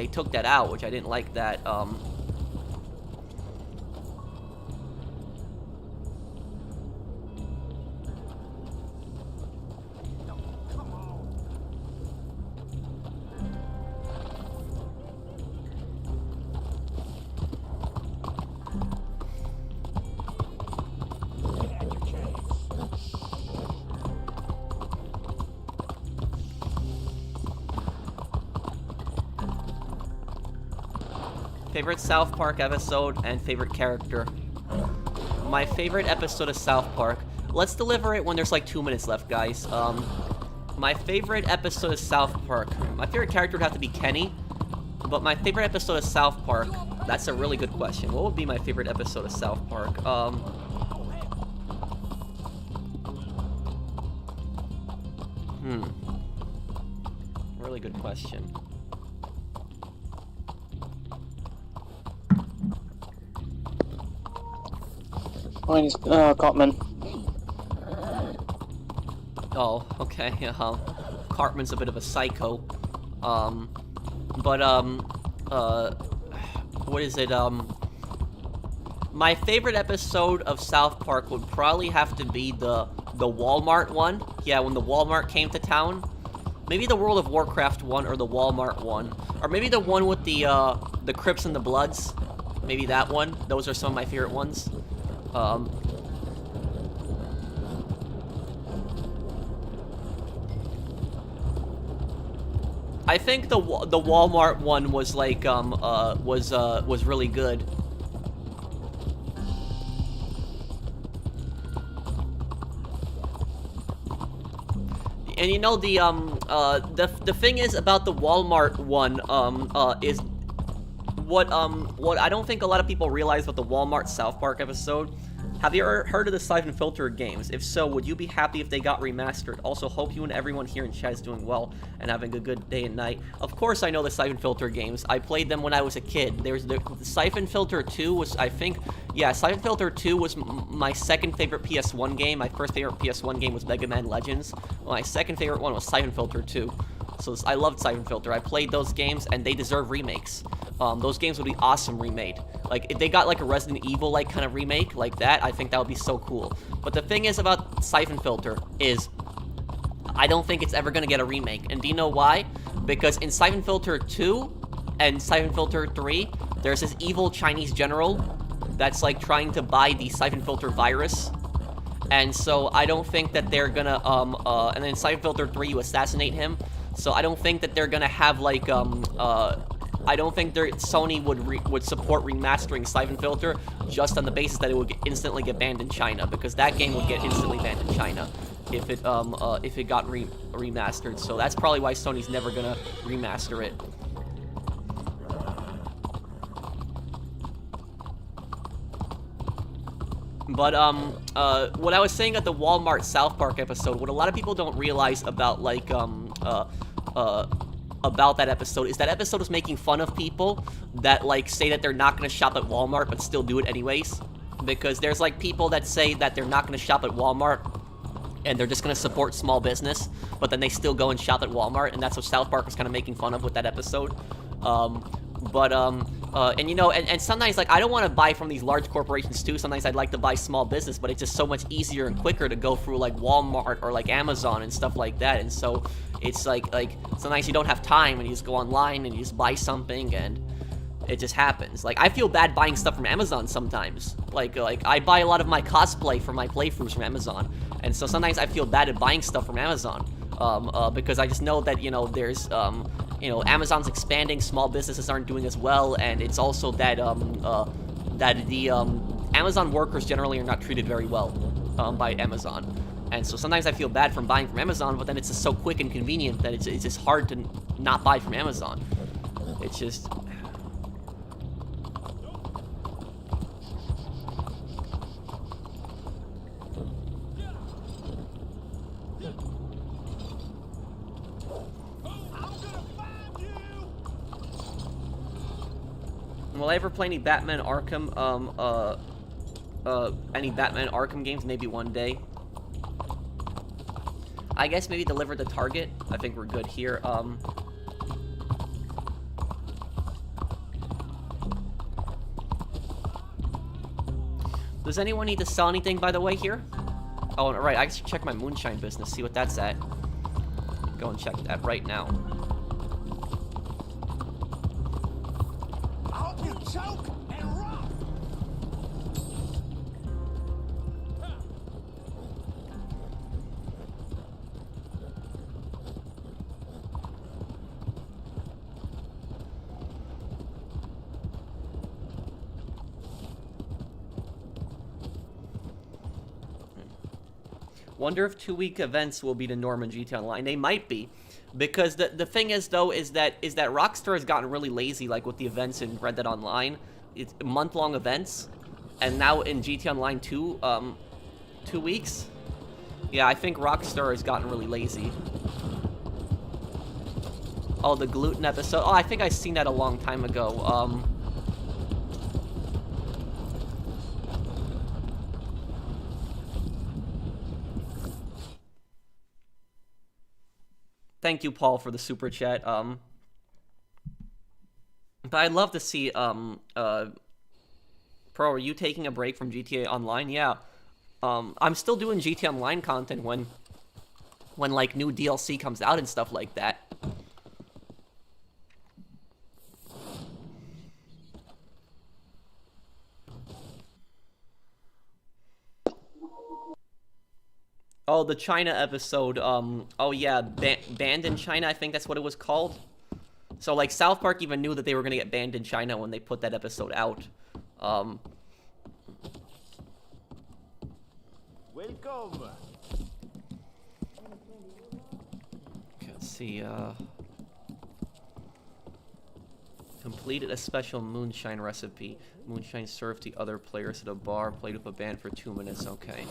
took that out, which I didn't like that. Favorite South Park episode and favorite character. My favorite episode of South Park. Let's deliver it when there's like 2 minutes left, guys. My favorite episode of South Park. My favorite character would have to be Kenny. But my favorite episode of South Park. That's a really good question. What would be my favorite episode of South Park? Really good question. Mine is Cartman. Oh, okay. Cartman's a bit of a psycho. What is it? My favorite episode of South Park would probably have to be the Walmart one. Yeah, when the Walmart came to town. Maybe the World of Warcraft one or the Walmart one. Or maybe the one with the Crips and the Bloods. Maybe that one. Those are some of my favorite ones. I think the Walmart one was like was really good. And you know the thing is about the Walmart one is what I don't think a lot of people realize about the Walmart South Park episode. Have you ever heard of the Siphon Filter games? If so, would you be happy if they got remastered? Also, hope you and everyone here in chat is doing well and having a good day and night. Of course I know the Siphon Filter games. I played them when I was a kid. There's the Siphon Filter 2 was, I think, yeah, Siphon Filter 2 was my second favorite PS1 game. My first favorite PS1 game was Mega Man Legends. My second favorite one was Siphon Filter 2. So I loved Siphon Filter. I played those games, and they deserve remakes. Those games would be awesome remade. Like, if they got, like, a Resident Evil-like kind of remake like that, I think that would be so cool. But the thing is about Siphon Filter is I don't think it's ever going to get a remake. And do you know why? Because in Siphon Filter 2 and Siphon Filter 3, there's this evil Chinese general that's, like, trying to buy the Siphon Filter virus. And so I don't think that they're gonna, and then in Siphon Filter 3, you assassinate him. So I don't think that they're gonna have, like, I don't think Sony would support remastering Siphon Filter just on the basis that it would instantly get banned in China, because that game would get instantly banned in China if it got remastered. So that's probably why Sony's never gonna remaster it. But what I was saying at the Walmart South Park episode, what a lot of people don't realize about like about that episode is that episode was making fun of people that like say that they're not gonna shop at Walmart but still do it anyways. Because there's like people that say that they're not gonna shop at Walmart and they're just gonna support small business, but then they still go and shop at Walmart, and that's what South Park was kind of making fun of with that episode. And you know, and sometimes, like, I don't want to buy from these large corporations too. Sometimes I'd like to buy small business, but it's just so much easier and quicker to go through, like, Walmart or, like, Amazon and stuff like that. And so it's, like sometimes you don't have time and you just go online and you just buy something and it just happens. Like, I feel bad buying stuff from Amazon sometimes. Like I buy a lot of my cosplay for my playthroughs from Amazon. And so sometimes I feel bad at buying stuff from Amazon. Because I just know that, you know, there's, you know, Amazon's expanding, small businesses aren't doing as well, and it's also that, that the, Amazon workers generally are not treated very well, by Amazon. And so sometimes I feel bad from buying from Amazon, but then it's just so quick and convenient that it's just hard to not buy from Amazon. It's just... Will I ever play any Batman Arkham, any Batman Arkham games? Maybe one day. I guess maybe deliver the target. I think we're good here. Does anyone need to sell anything, by the way, here? Oh, right, I should check my moonshine business, see what that's at. Go and check that right now. Choke and rock. Wonder if 2-week events will be the norm in GTA Online. They might be. Because the thing is, though, is that Rockstar has gotten really lazy, like, with the events in Red Dead Online. It's month-long events. And now in GTA Online 2, 2 weeks? Yeah, I think Rockstar has gotten really lazy. Oh, the gluten episode. Oh, I think I've seen that a long time ago. Thank you, Paul, for the super chat. But I'd love to see, Pro, are you taking a break from GTA Online? Yeah. I'm still doing GTA Online content when like, new DLC comes out and stuff like that. Oh, the China episode, oh yeah, banned in China, I think that's what it was called. So, like, South Park even knew that they were gonna get banned in China when they put that episode out. Welcome. Let's see, completed a special moonshine recipe. Moonshine served to other players at a bar, played with a band for 2 minutes, okay.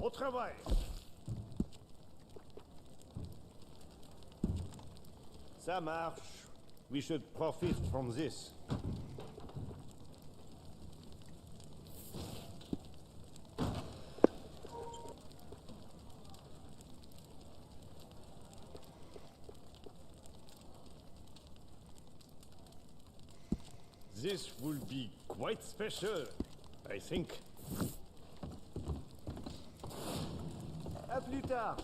Au travail. Ça marche. We should profit from this. This will be quite special, I think. À plus tard.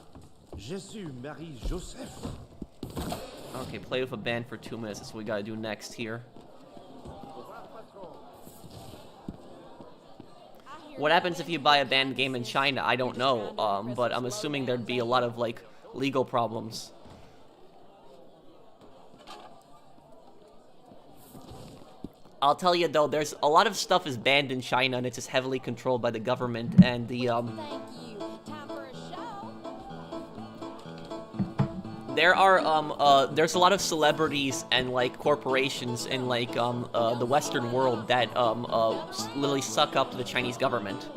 Jésus, Marie, Joseph. Okay, play with a band for 2 minutes. That's what we gotta do next here. What happens if you buy a banned game in China? I don't know, but I'm assuming there'd be a lot of, like, legal problems. I'll tell you, though, there's a lot of stuff is banned in China, and it's just heavily controlled by the government, and the, Thank you. Time for a show. there's a lot of celebrities and like corporations in like the Western world that literally suck up to the Chinese government.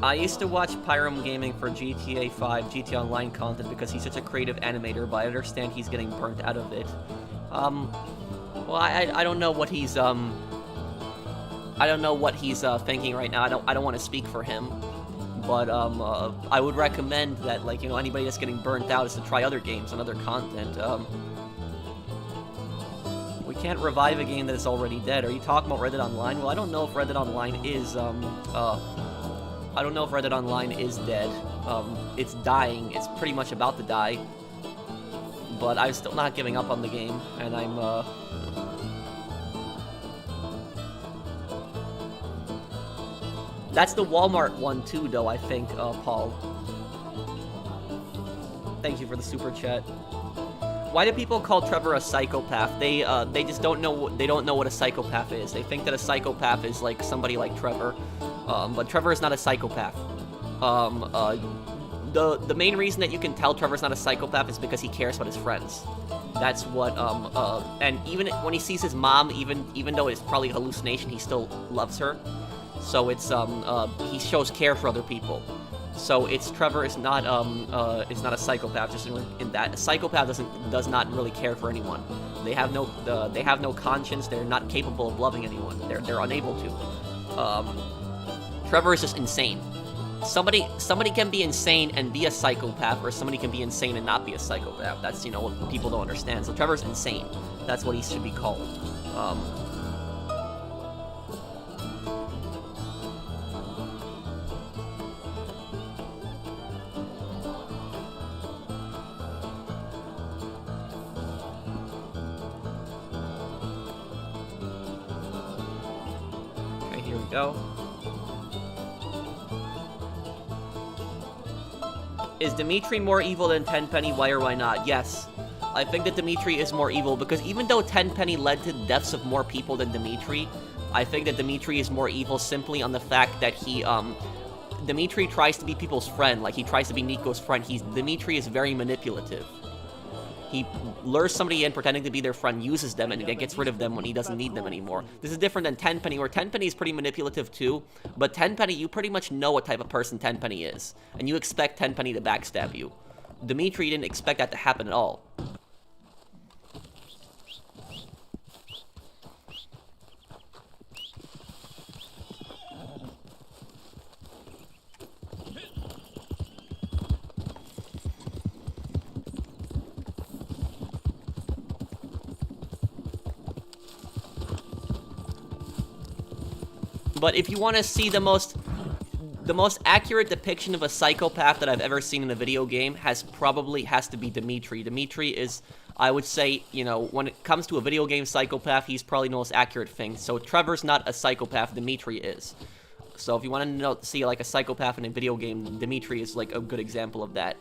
I used to watch Pyram Gaming for GTA 5, GTA Online content because he's such a creative animator, but I understand he's getting burnt out of it. Well, I don't know what he's thinking right now. I don't want to speak for him, but I would recommend that, like, you know, anybody that's getting burnt out is to try other games and other content. We can't revive a game that is already dead. Are you talking about Red Dead Online? Well, I don't know if Red Dead Online is I don't know if Red Dead Online is dead. It's dying. It's pretty much about to die. But I'm still not giving up on the game, and I'm That's the Walmart one too, though, I think, Paul. Thank you for the super chat. Why do people call Trevor a psychopath? They just don't know. They don't know what a psychopath is. They think that a psychopath is like somebody like Trevor, but Trevor is not a psychopath. The main reason that you can tell Trevor's not a psychopath is because he cares about his friends. That's what and even when he sees his mom, even though it's probably a hallucination, he still loves her. So it's he shows care for other people. So it's Trevor is not a psychopath. Just in that a psychopath does not really care for anyone. They have no conscience. They're not capable of loving anyone. They're unable to. Trevor is just insane. Somebody can be insane and be a psychopath, or somebody can be insane and not be a psychopath. That's, you know, what people don't understand. So Trevor's insane. That's what he should be called. Okay, here we go. Is Dimitri more evil than Tenpenny? Why or why not? Yes. I think that Dimitri is more evil because even though Tenpenny led to the deaths of more people than Dimitri, I think that Dimitri is more evil simply on the fact that Dimitri tries to be people's friend, like he tries to be Nico's friend. Dimitri is very manipulative. He lures somebody in pretending to be their friend, uses them, and then gets rid of them when he doesn't need them anymore. This is different than Tenpenny, where Tenpenny is pretty manipulative too, but Tenpenny, you pretty much know what type of person Tenpenny is, and you expect Tenpenny to backstab you. Dimitri didn't expect that to happen at all. But if you want to see the most accurate depiction of a psychopath that I've ever seen in a video game has to be Dimitri. Dimitri is, I would say, you know, when it comes to a video game psychopath, he's probably the most accurate thing. So Trevor's not a psychopath, Dimitri is. So if you want to see like a psychopath in a video game, Dimitri is like a good example of that.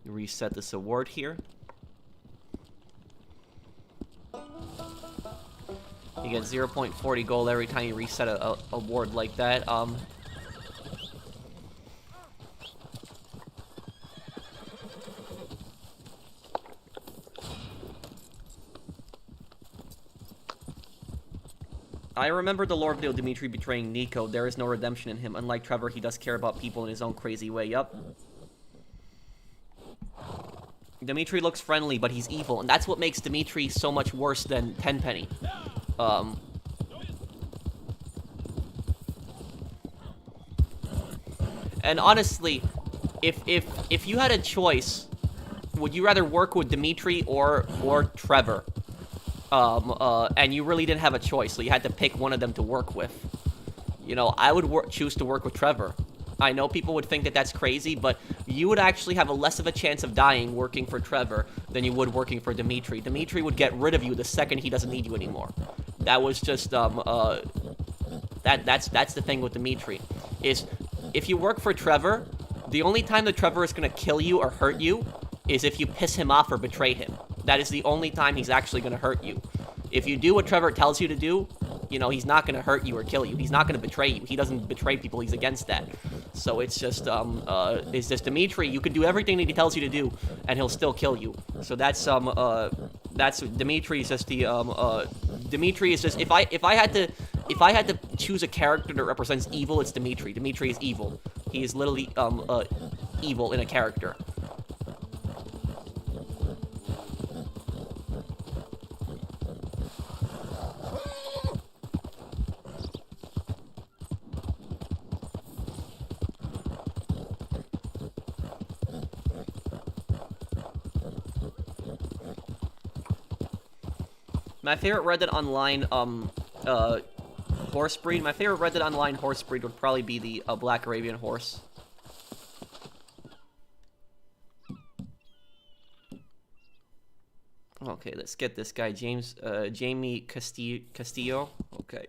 Reset this award here. You get 0.40 gold every time you reset a award like that. I remember the lore video Dimitri betraying Nico. There is no redemption in him. Unlike Trevor, he does care about people in his own crazy way. Yup. Dimitri looks friendly, but he's evil, and that's what makes Dimitri so much worse than Tenpenny. And honestly, if you had a choice, would you rather work with Dimitri or Trevor? And you really didn't have a choice, so you had to pick one of them to work with. You know, I would choose to work with Trevor. I know people would think that that's crazy, but you would actually have a less of a chance of dying working for Trevor than you would working for Dimitri. Dimitri would get rid of you the second he doesn't need you anymore. That was just, that's the thing with Dimitri, is if you work for Trevor, the only time that Trevor is going to kill you or hurt you is if you piss him off or betray him. That is the only time he's actually going to hurt you. If you do what Trevor tells you to do, you know, he's not going to hurt you or kill you. He's not going to betray you. He doesn't betray people. He's against that. So it's just Dimitri. You can do everything that he tells you to do, and he'll still kill you. So that's Dimitri is just the, Dimitri is just, if I had to choose a character that represents evil, it's Dimitri. Dimitri is evil. He is literally, evil in a character. My favorite Reddit Online, horse breed. My favorite Reddit Online horse breed would probably be the Black Arabian horse. Okay, let's get this guy, Jaime Castillo. Okay.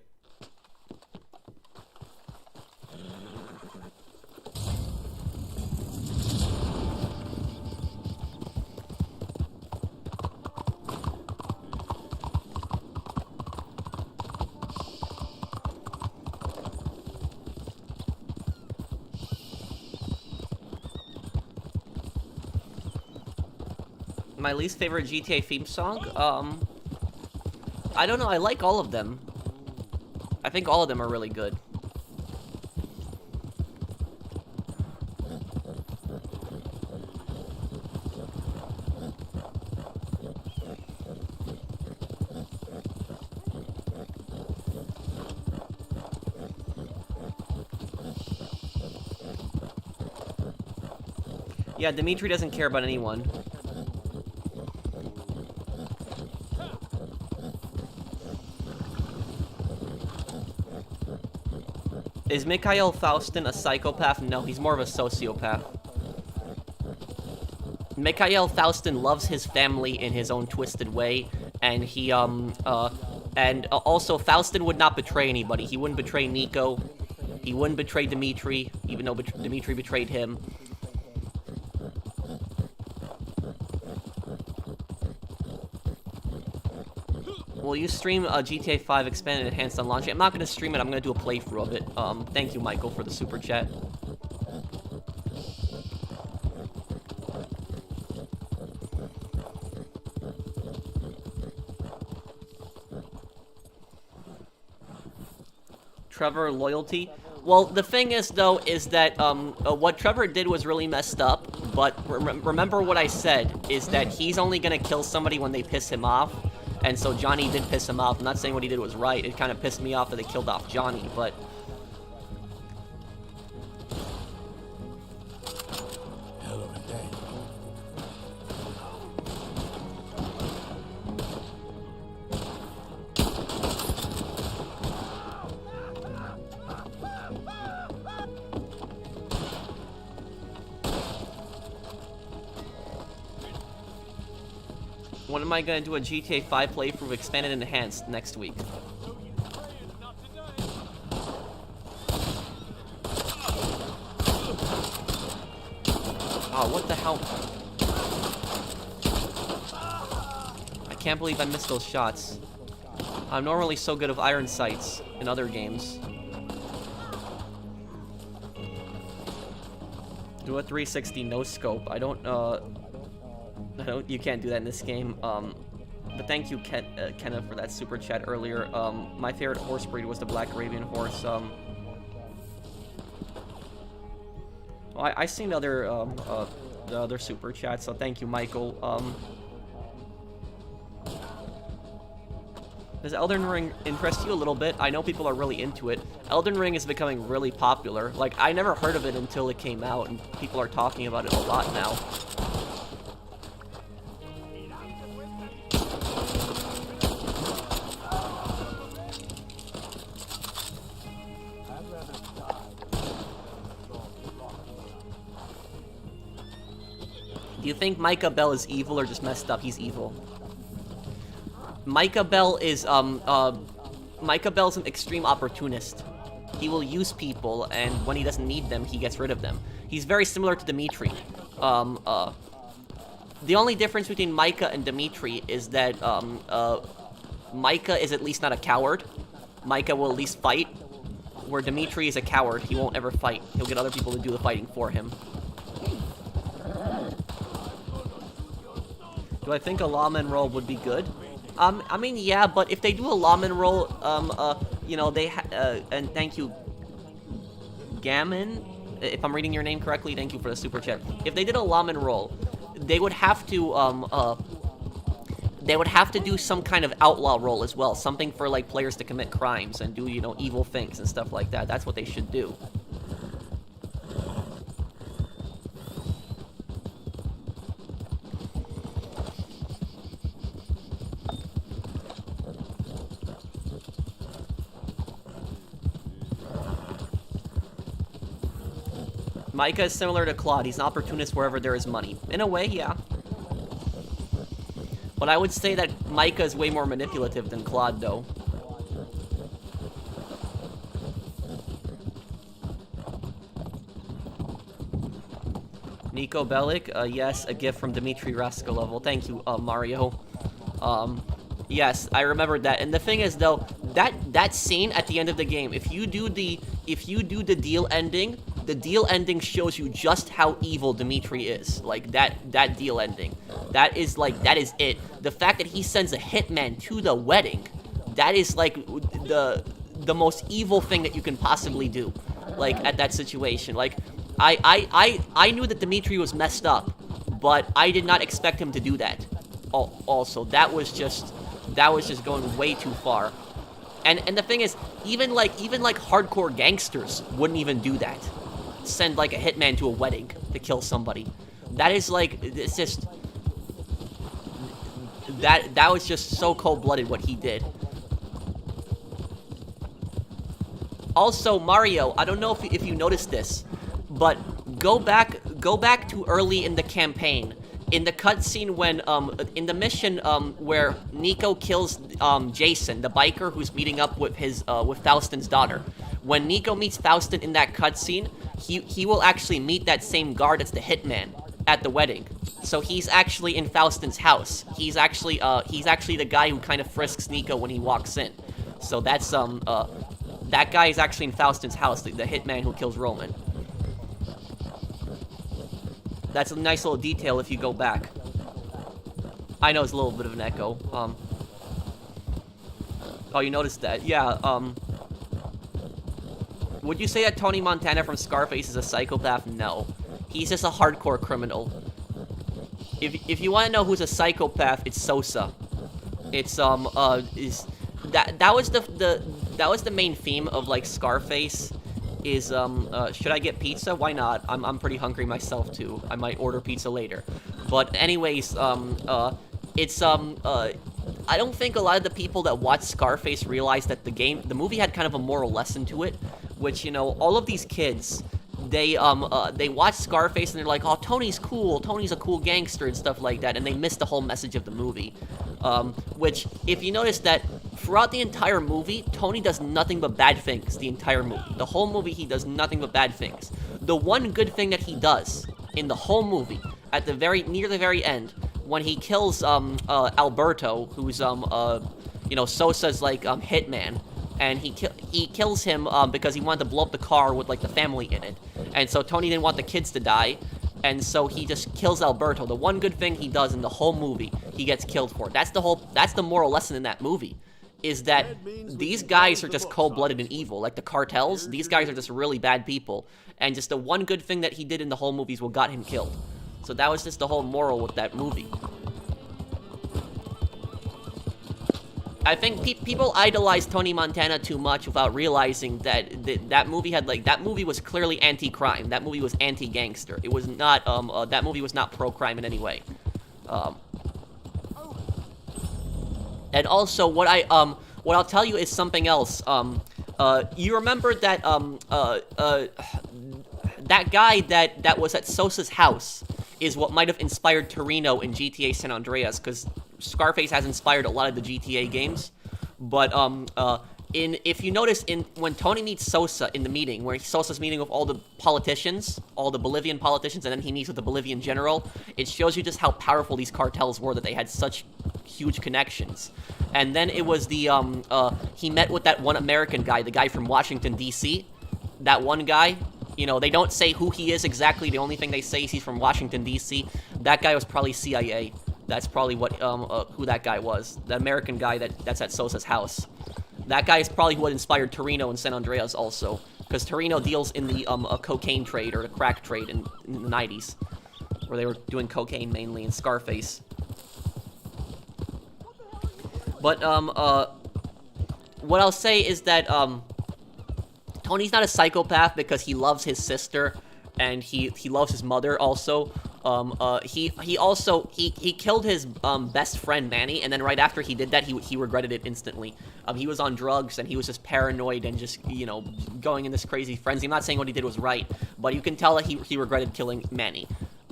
My least favorite GTA theme song? I don't know, I like all of them. I think all of them are really good. Yeah, Dimitri doesn't care about anyone. Is Mikhail Faustin a psychopath? No, he's more of a sociopath. Mikhail Faustin loves his family in his own twisted way, and he, also Faustin would not betray anybody. He wouldn't betray Nico. He wouldn't betray Dimitri, even though Dimitri betrayed him. Will you stream GTA 5 Expanded Enhanced on launch? I'm not going to stream it, I'm going to do a playthrough of it. Thank you, Michael, for the super chat. Trevor loyalty? Well, the thing is, though, is that what Trevor did was really messed up, but remember what I said, is that he's only going to kill somebody when they piss him off. And so Johnny did piss him off. I'm not saying what he did was right. It kind of pissed me off that they killed off Johnny, but... Hell of a day. When am I going to do a GTA 5 playthrough Expanded and Enhanced next week? Oh, what the hell? I can't believe I missed those shots. I'm normally so good of iron sights in other games. Do a 360 no scope. I don't, you can't do that in this game. But thank you, Kenna, for that super chat earlier. My favorite horse breed was the Black Arabian horse. Well, I seen the other super chat, so thank you, Michael. Does Elden Ring interest you a little bit? I know people are really into it. Elden Ring is becoming really popular. Like, I never heard of it until it came out, and people are talking about it a lot now. Do you think Micah Bell is evil or just messed up? He's evil. Micah Bell is, Micah Bell's an extreme opportunist. He will use people, and when he doesn't need them, he gets rid of them. He's very similar to Dimitri. The only difference between Micah and Dimitri is that, Micah is at least not a coward. Micah will at least fight. Where Dimitri is a coward, he won't ever fight. He'll get other people to do the fighting for him. Do I think a lawman role would be good? I mean, yeah, but if they do a lawman role, you know, and thank you, Gammon, if I'm reading your name correctly, thank you for the super chat. If they did a lawman role, they would have to, do some kind of outlaw role as well. Something for, like, players to commit crimes and do, you know, evil things and stuff like that. That's what they should do. Micah is similar to Claude. He's an opportunist wherever there is money. In a way, yeah. But I would say that Micah is way more manipulative than Claude, though. Nico Bellic, yes, a gift from Dmitry Raskolov. Thank you, Mario. Yes, I remembered that. And the thing is, though, that scene at the end of the game, if you do the deal ending, the deal ending shows you just how evil Dmitri is. Like, that deal ending. That is it. The fact that he sends a hitman to the wedding, that is, like, the most evil thing that you can possibly do, like, at that situation. Like, I knew that Dmitri was messed up, but I did not expect him to do that. Also, that was just going way too far. And the thing is, even like hardcore gangsters wouldn't even do that. Send like a hitman to a wedding to kill somebody. That is like, it's just, that was just so cold-blooded what he did. Also, Mario, I don't know if you noticed this, but go back to early in the campaign. In the cutscene when, in the mission, where Nico kills, Jason, the biker who's meeting up with his, with Faustin's daughter. When Nico meets Faustin in that cutscene, he will actually meet that same guard that's the hitman at the wedding. So he's actually in Faustin's house. He's actually the guy who kind of frisks Nico when he walks in. So that's, that guy is actually in Faustin's house, the hitman who kills Roman. That's a nice little detail if you go back. I know it's a little bit of an echo. Oh, you noticed that? Yeah, would you say that Tony Montana from Scarface is a psychopath? No. He's just a hardcore criminal. If you want to know who's a psychopath, it's Sosa. It's, that was the main theme of, like, Scarface. Is, should I get pizza? Why not? I'm pretty hungry myself, too. I might order pizza later. But anyways, it's, I don't think a lot of the people that watch Scarface realize that the movie had kind of a moral lesson to it, which, you know, all of these kids, they watch Scarface and they're like, oh, Tony's cool, Tony's a cool gangster and stuff like that, and they miss the whole message of the movie. Which, if you notice that, throughout the entire movie, Tony does nothing but bad things the entire movie. The whole movie, he does nothing but bad things. The one good thing that he does in the whole movie, at the near the very end, when he kills, Alberto, who's, you know, Sosa's, like, hitman, and he kills him, because he wanted to blow up the car with, like, the family in it. And so Tony didn't want the kids to die, and so he just kills Alberto. The one good thing he does in the whole movie, he gets killed for. That's the moral lesson in that movie, is that these guys are just cold-blooded and evil. Like the cartels, these guys are just really bad people. And just the one good thing that he did in the whole movie is what got him killed. So that was just the whole moral with that movie. I think people idolize Tony Montana too much without realizing that that movie was clearly anti-crime. That movie was anti-gangster. It was not, that movie was not pro-crime in any way. And also, what I'll tell you is something else. You remember that, that guy that was at Sosa's house is what might have inspired Torino in GTA San Andreas, because Scarface has inspired a lot of the GTA games. But if you notice, when Tony meets Sosa in the meeting, where Sosa's meeting with all the politicians, all the Bolivian politicians, and then he meets with the Bolivian general, it shows you just how powerful these cartels were, that they had such huge connections. And then it was the he met with that one American guy, the guy from Washington D.C. That one guy. You know, they don't say who he is exactly. The only thing they say is he's from Washington, D.C. That guy was probably CIA. That's probably what who that guy was. The American guy that's at Sosa's house. That guy is probably who inspired Torino and San Andreas also. Because Torino deals in the cocaine trade, or the crack trade in the 90s. Where they were doing cocaine mainly, in Scarface. But, what I'll say is that, Tony's not a psychopath because he loves his sister, and he loves his mother also. He killed his best friend Manny, and then right after he did that, he regretted it instantly. He was on drugs, and he was just paranoid and just, you know, going in this crazy frenzy. I'm not saying what he did was right, but you can tell that he regretted killing Manny.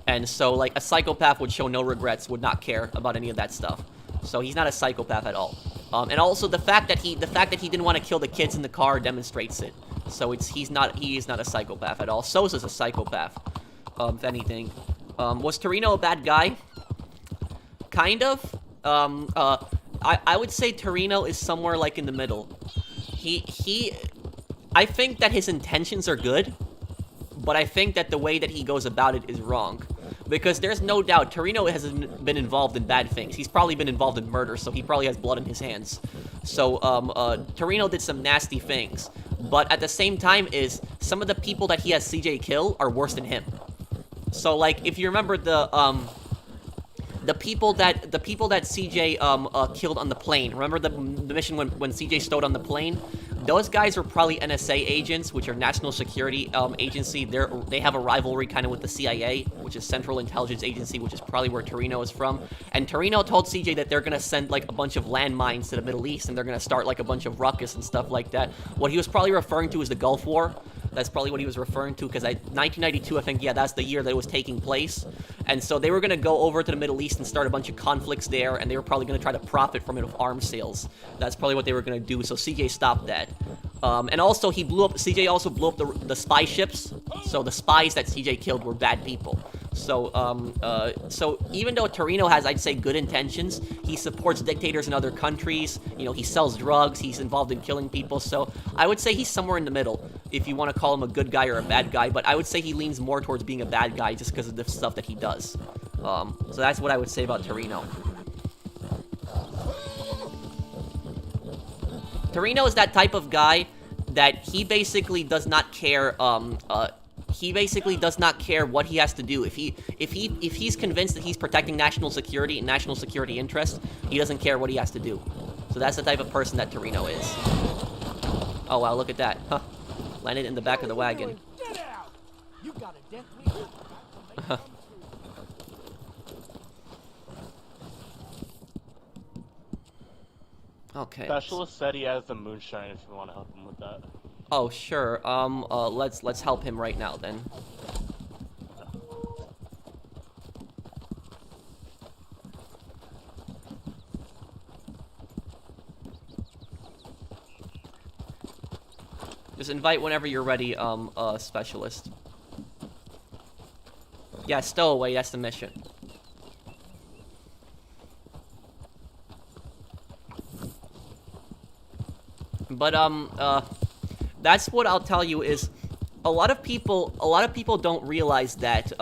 And so, like, a psychopath would show no regrets, would not care about any of that stuff. So he's not a psychopath at all. And also the fact that he didn't want to kill the kids in the car demonstrates it. So he is not a psychopath at all. Sosa's a psychopath, if anything. Was Torino a bad guy? Kind of. I would say Torino is somewhere like in the middle. I think that his intentions are good, but I think that the way that he goes about it is wrong. Because there's no doubt Torino has been involved in bad things. He's probably been involved in murder, so he probably has blood in his hands. So, Torino did some nasty things. But at the same time some of the people that he has CJ kill are worse than him. So, like, if you remember the people that CJ killed on the plane, remember the mission when CJ stowed on the plane? Those guys were probably NSA agents, which are National Security Agency. They have a rivalry kind of with the CIA, which is Central Intelligence Agency, which is probably where Torino is from. And Torino told CJ that they're going to send, like, a bunch of landmines to the Middle East, and they're going to start, like, a bunch of ruckus and stuff like that. What he was probably referring to is the Gulf War. That's probably what he was referring to, because 1992, I think, yeah, that's the year that it was taking place. And so they were going to go over to the Middle East and start a bunch of conflicts there, and they were probably going to try to profit from it with arms sales. That's probably what they were going to do, so CJ stopped that. And also, CJ also blew up the spy ships, so the spies that CJ killed were bad people. So, so even though Torino has, I'd say, good intentions, he supports dictators in other countries, you know, he sells drugs, he's involved in killing people, so I would say he's somewhere in the middle, if you want to call him a good guy or a bad guy, but I would say he leans more towards being a bad guy just because of the stuff that he does. So that's what I would say about Torino. Torino is that type of guy that he basically does not care, he basically does not care what he has to do. If he's convinced that he's protecting national security and national security interests, he doesn't care what he has to do. So that's the type of person that Torino is. Oh wow, look at that. Huh. Landed in the back of the wagon. Get out! You got a death wish. Okay. Specialist said he has the moonshine if you want to help him with that. Oh, sure. Let's help him right now then. Just invite whenever you're ready, Specialist. Yeah, stowaway, that's the mission. But, that's what I'll tell you is, a lot of people don't realize that,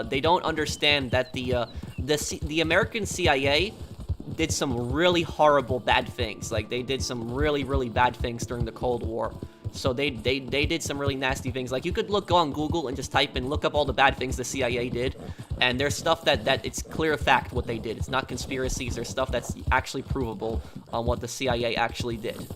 they don't understand that the American CIA did some really horrible bad things. Like, they did some really, really bad things during the Cold War. So they did some really nasty things. Like, you could go on Google and just type in, look up all the bad things the CIA did, and there's stuff that it's clear fact what they did. It's not conspiracies. There's stuff that's actually provable on what the CIA actually did.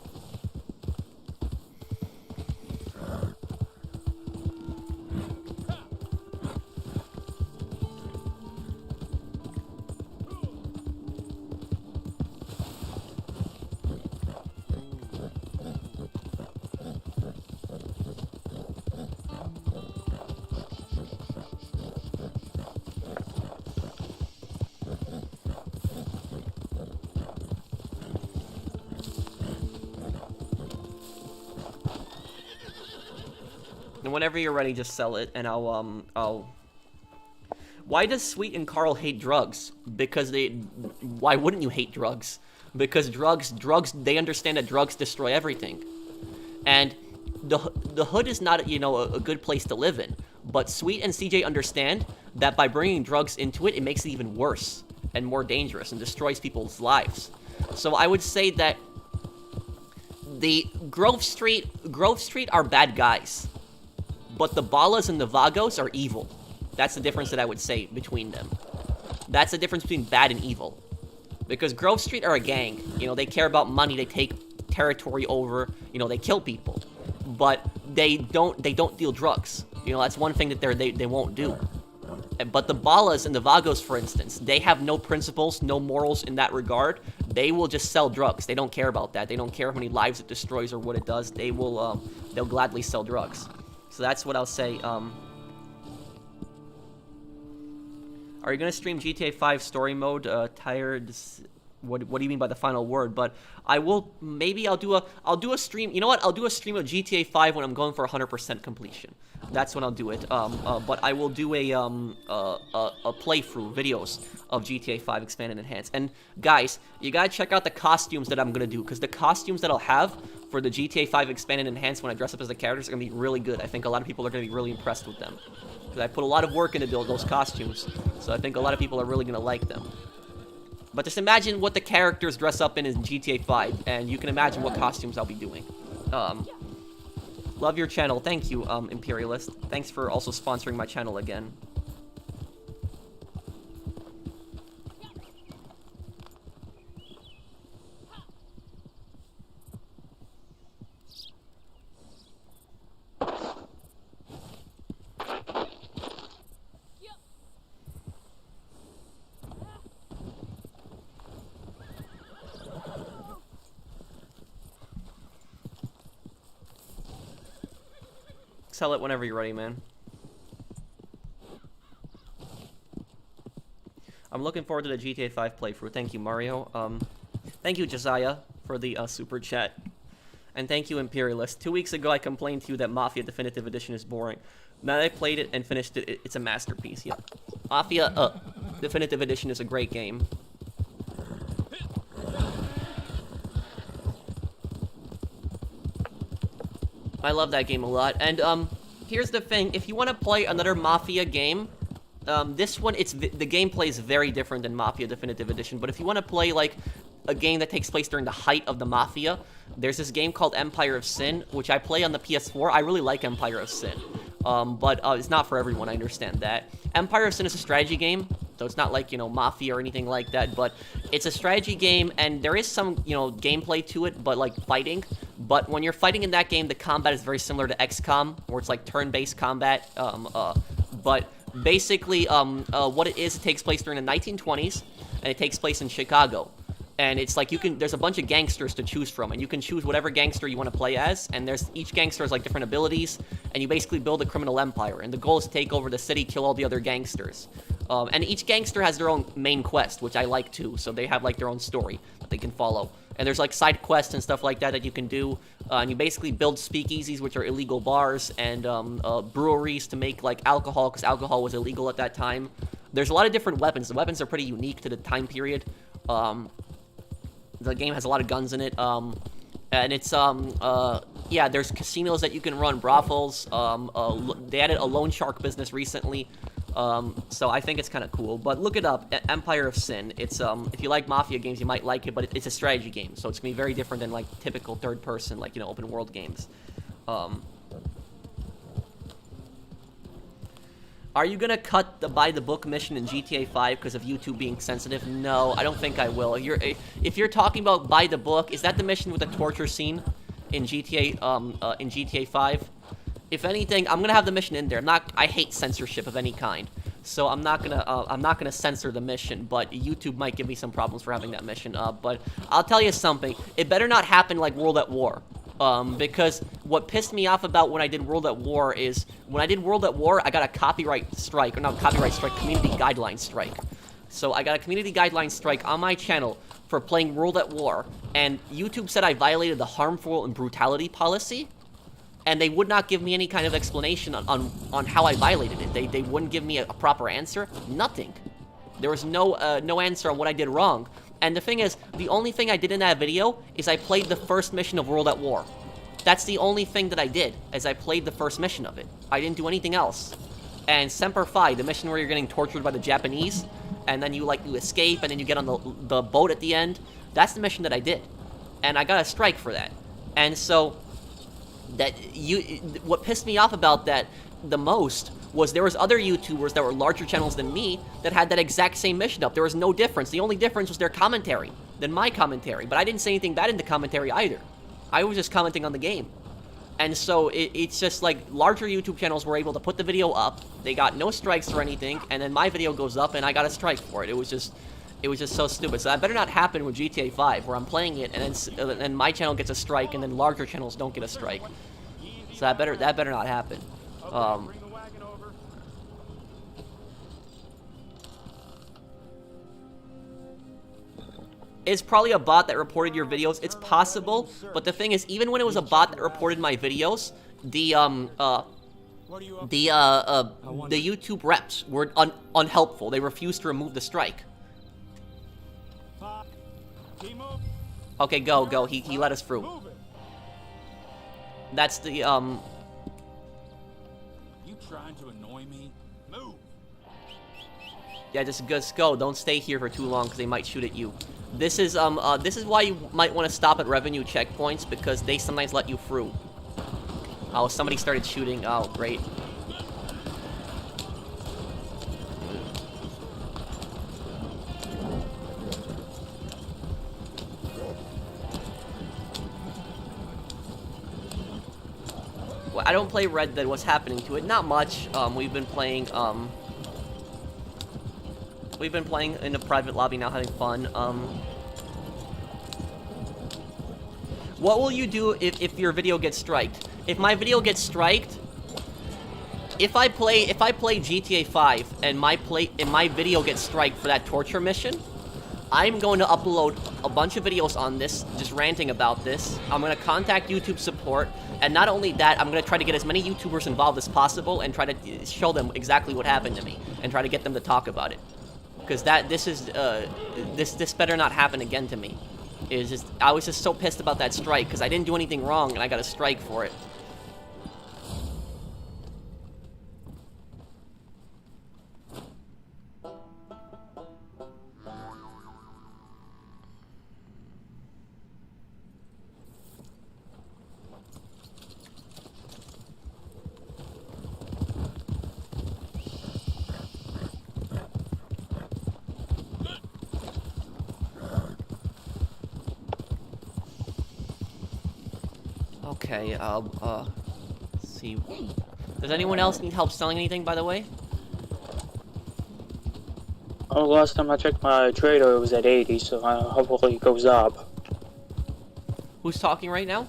And whenever you're ready, just sell it, and I'll... Why does Sweet and Carl hate drugs? Because they... Why wouldn't you hate drugs? Because drugs, they understand that drugs destroy everything. And the hood is not, you know, a good place to live in. But Sweet and CJ understand that by bringing drugs into it, it makes it even worse and more dangerous and destroys people's lives. So I would say that the Grove Street are bad guys. But the Ballas and the Vagos are evil. That's the difference that I would say between them. That's the difference between bad and evil. Because Grove Street are a gang. You know, they care about money, they take territory over, you know, they kill people. But they don't deal drugs. You know, that's one thing that they won't do. But the Ballas and the Vagos, for instance, they have no principles, no morals in that regard. They will just sell drugs. They don't care about that. They don't care how many lives it destroys or what it does. They will, they'll gladly sell drugs. So that's what I'll say. Are you gonna stream GTA 5 story mode? Tired? What do you mean by the final word? But I will. Maybe I'll do a stream. You know what? I'll do a stream of GTA 5 when I'm going for 100% completion. That's when I'll do it. But I will do a playthrough videos of GTA 5 Expand and Enhance. And guys, you gotta check out the costumes that I'm gonna do, because the costumes that I'll have for the GTA 5 Expand and Enhance when I dress up as the characters are gonna be really good. I think a lot of people are gonna be really impressed with them. Because I put a lot of work into build those costumes, so I think a lot of people are really gonna like them. But just imagine what the characters dress up in GTA 5, and you can imagine what costumes I'll be doing. Love your channel. Thank you, Imperialist. Thanks for also sponsoring my channel again. Sell it whenever you're ready, man. I'm looking forward to the GTA 5 playthrough. Thank you, Mario. Thank you, Josiah, for the super chat. And thank you, Imperialist. 2 weeks ago, I complained to you that Mafia Definitive Edition is boring. Now that I played it and finished it, it's a masterpiece. Yeah. Mafia Definitive Edition is a great game. I love that game a lot. And here's the thing: if you want to play another Mafia game, this one, the gameplay is very different than Mafia Definitive Edition. But if you want to play like a game that takes place during the height of the Mafia, there's this game called Empire of Sin, which I play on the PS4. I really like Empire of Sin, but it's not for everyone. I understand that. Empire of Sin is a strategy game, so it's not like, you know, Mafia or anything like that. But it's a strategy game, and there is some, you know, gameplay to it, but like fighting. But when you're fighting in that game, the combat is very similar to XCOM, where it's like turn-based combat. But basically, what it is, it takes place during the 1920s, and it takes place in Chicago. And it's like there's a bunch of gangsters to choose from, and you can choose whatever gangster you want to play as, and each gangster has like different abilities, and you basically build a criminal empire, and the goal is to take over the city, kill all the other gangsters. And each gangster has their own main quest, which I like too, so they have like their own story that they can follow. And there's like side quests and stuff like that you can do, and you basically build speakeasies, which are illegal bars, and breweries to make like alcohol, because alcohol was illegal at that time. There's a lot of different weapons. The weapons are pretty unique to the time period. The game has a lot of guns in it, and it's, yeah, there's casinos that you can run, brothels. They added a loan shark business recently, so I think it's kind of cool. But look it up, Empire of Sin. It's, if you like Mafia games, you might like it, but it's a strategy game, so it's gonna be very different than like typical third-person, like, you know, open world games. Are you gonna cut the buy-the-book mission in GTA 5 because of YouTube being sensitive? No, I don't think I will. If you're talking about buy the book, is that the mission with the torture scene in GTA 5? If anything, I'm gonna have the mission in there. I hate censorship of any kind, so I'm not gonna censor the mission. But YouTube might give me some problems for having that mission. But I'll tell you something. It better not happen like World at War. Because what pissed me off about when I did World at War is, when I did World at War, I got a copyright strike, or not copyright strike, community guideline strike. So I got a community guideline strike on my channel for playing World at War, and YouTube said I violated the harmful and brutality policy. and they would not give me any kind of explanation on how I violated it. They wouldn't give me a proper answer. Nothing. There was no answer on what I did wrong. And the thing is, the only thing I did in that video is I played the first mission of World at War. That's the only thing that I did, is I played the first mission of it. I didn't do anything else. And Semper Fi, the mission where you're getting tortured by the Japanese, and then you escape, and then you get on the boat at the end, that's the mission that I did. And I got a strike for that. And so, what pissed me off about that the most was there was other YouTubers that were larger channels than me that had that exact same mission up. There was no difference. The only difference was their commentary than my commentary. But I didn't say anything bad in the commentary either. I was just commenting on the game. And so it's just like larger YouTube channels were able to put the video up. They got no strikes or anything, and then my video goes up and I got a strike for it. It was just so stupid. So that better not happen with GTA 5, where I'm playing it and then my channel gets a strike and then larger channels don't get a strike. So that better not happen. Bring the wagon over. It's probably a bot that reported your videos. It's possible, but the thing is, even when it was a bot that reported my videos, the YouTube reps were unhelpful. They refused to remove the strike. Team up. Okay, go. He let us through. Move it. That's the You trying to annoy me? Move. Yeah, just go. Don't stay here for too long because they might shoot at you. This is why you might want to stop at revenue checkpoints, because they sometimes let you through. Oh, somebody started shooting. Oh, great. Well, I don't play Red Dead. What's happening to it? Not much. We've been playing in a private lobby now, having fun. What will you do if your video gets striked? If my video gets striked, if I play GTA 5 and my video gets striked for that torture mission, I'm going to upload a bunch of videos on this, just ranting about this. I'm going to contact YouTube support, and not only that, I'm going to try to get as many YouTubers involved as possible and try to show them exactly what happened to me and try to get them to talk about it. Because this better not happen again to me. I was just so pissed about that strike because I didn't do anything wrong and I got a strike for it. Okay, let's see. Does anyone else need help selling anything, by the way? Oh, last time I checked my trader, it was at 80, so hopefully it goes up. Who's talking right now?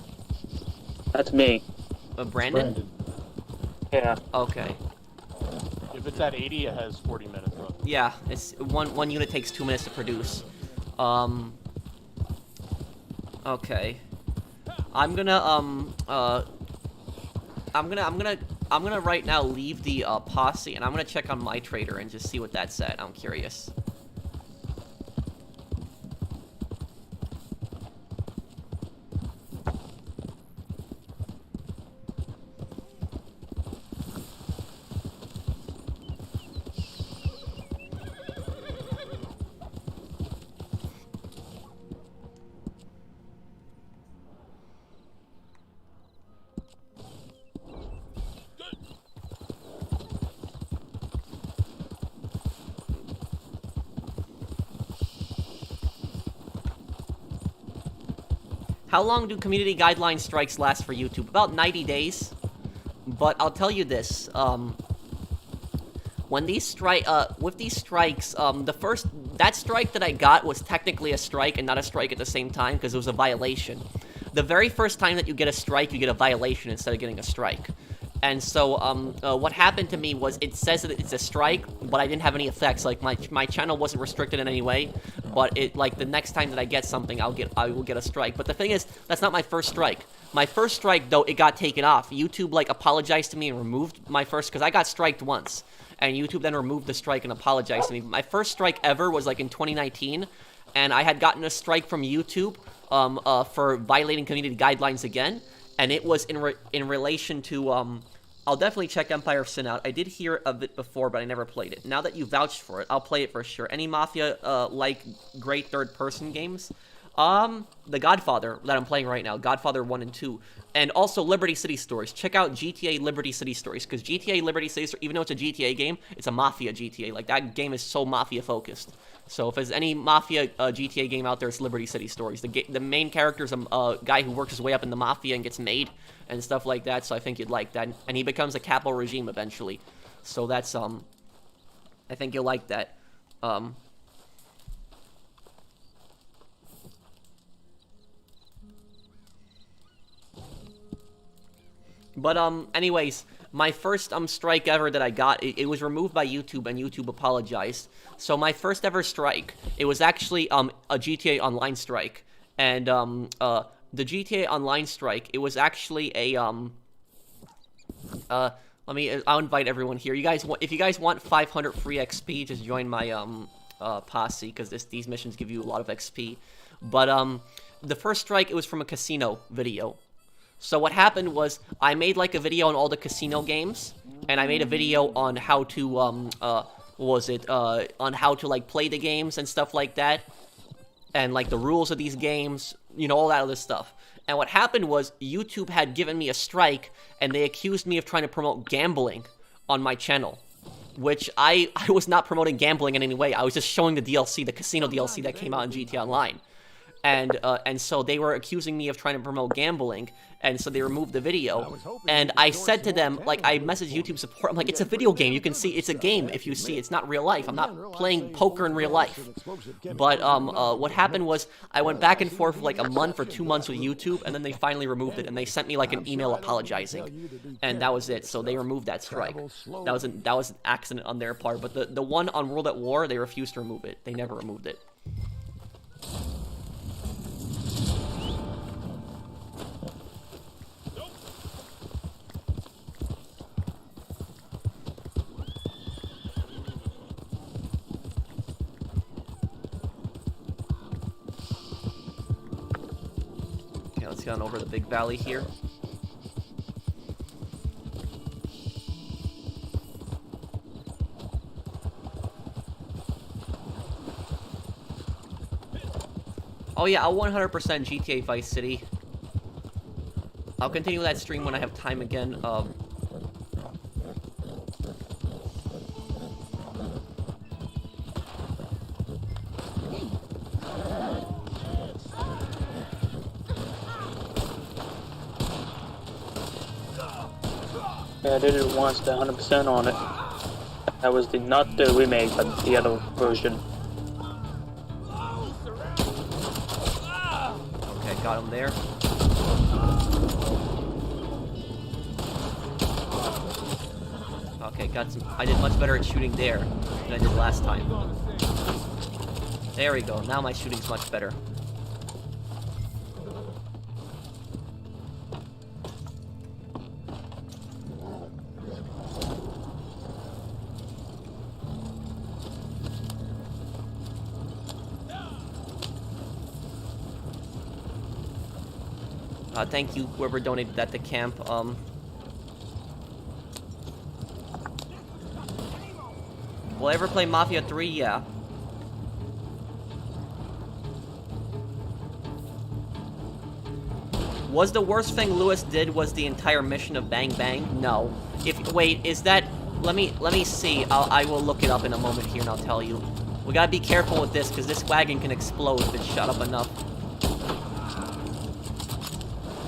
That's me. Brandon? Yeah. Okay. If it's at 80, it has 40 minutes left. Yeah, it's one unit takes 2 minutes to produce. Okay. I'm gonna right now leave the posse, and I'm gonna check on my trader and just see what that said. I'm curious. How long do community guideline strikes last for YouTube? About 90 days. But I'll tell you this, when these with these strikes, that strike that I got was technically a strike and not a strike at the same time because it was a violation. The very first time that you get a strike, you get a violation instead of getting a strike. And so, what happened to me was it says that it's a strike, but I didn't have any effects. Like, my channel wasn't restricted in any way, but it like the next time that I get something, I will get a strike. But the thing is, that's not my first strike. My first strike, though, it got taken off. YouTube like apologized to me and removed my first, because I got striked once, and YouTube then removed the strike and apologized to me. My first strike ever was like in 2019, and I had gotten a strike from YouTube for violating community guidelines again, and it was in relation to I'll definitely check Empire of Sin out. I did hear of it before, but I never played it. Now that you vouched for it, I'll play it for sure. Any Mafia, like, great third-person games? The Godfather that I'm playing right now, Godfather 1 and 2. And also Liberty City Stories. Check out GTA Liberty City Stories, because GTA Liberty City Stories, even though it's a GTA game, it's a Mafia GTA. Like, that game is so Mafia-focused. So if there's any Mafia GTA game out there, it's Liberty City Stories. The main character is a guy who works his way up in the Mafia and gets made and stuff like that, so I think you'd like that. And he becomes a capo regime eventually. So that's, I think you'll like that. But, anyways, my first, strike ever that I got, it was removed by YouTube, and YouTube apologized. So my first ever strike, it was actually, a GTA Online strike. And, the GTA Online strike, it was actually a, I'll invite everyone here. You guys, if you guys want 500 free XP, just join my, posse, because these missions give you a lot of XP. But, the first strike, it was from a casino video. So what happened was, I made like a video on all the casino games, and I made a video on how to, on how to like play the games and stuff like that, and like the rules of these games, you know, all that other stuff. And what happened was, YouTube had given me a strike, and they accused me of trying to promote gambling on my channel, which I was not promoting gambling in any way. I was just showing the DLC, the casino DLC that came out in GTA Online. And so they were accusing me of trying to promote gambling, and so they removed the video. And I said to them, like, I messaged YouTube support, I'm like, it's a video game, you can see, it's a game if you see, it's not real life, I'm not playing poker in real life. But, what happened was, I went back and forth for like a month or 2 months with YouTube, and then they finally removed it, and they sent me like an email apologizing. And that was it, so they removed that strike. That was an accident on their part, but the one on World at War, they refused to remove it. They never removed it. Let's get on over the big valley here. Oh yeah, I'll 100% GTA Vice City. I'll continue that stream when I have time again. Yeah, I did it once, the 100% on it. That was not the remake, but the other version. Okay, got him there. Okay, got some. I did much better at shooting there than I did last time. There we go. Now my shooting's much better. Thank you, whoever donated that to camp. Will I ever play Mafia 3? Yeah. Was the worst thing Lewis did was the entire mission of Bang Bang? No. Wait, is that... Let me see. I will look it up in a moment here and I'll tell you. We gotta be careful with this, because this wagon can explode if it's shot up enough.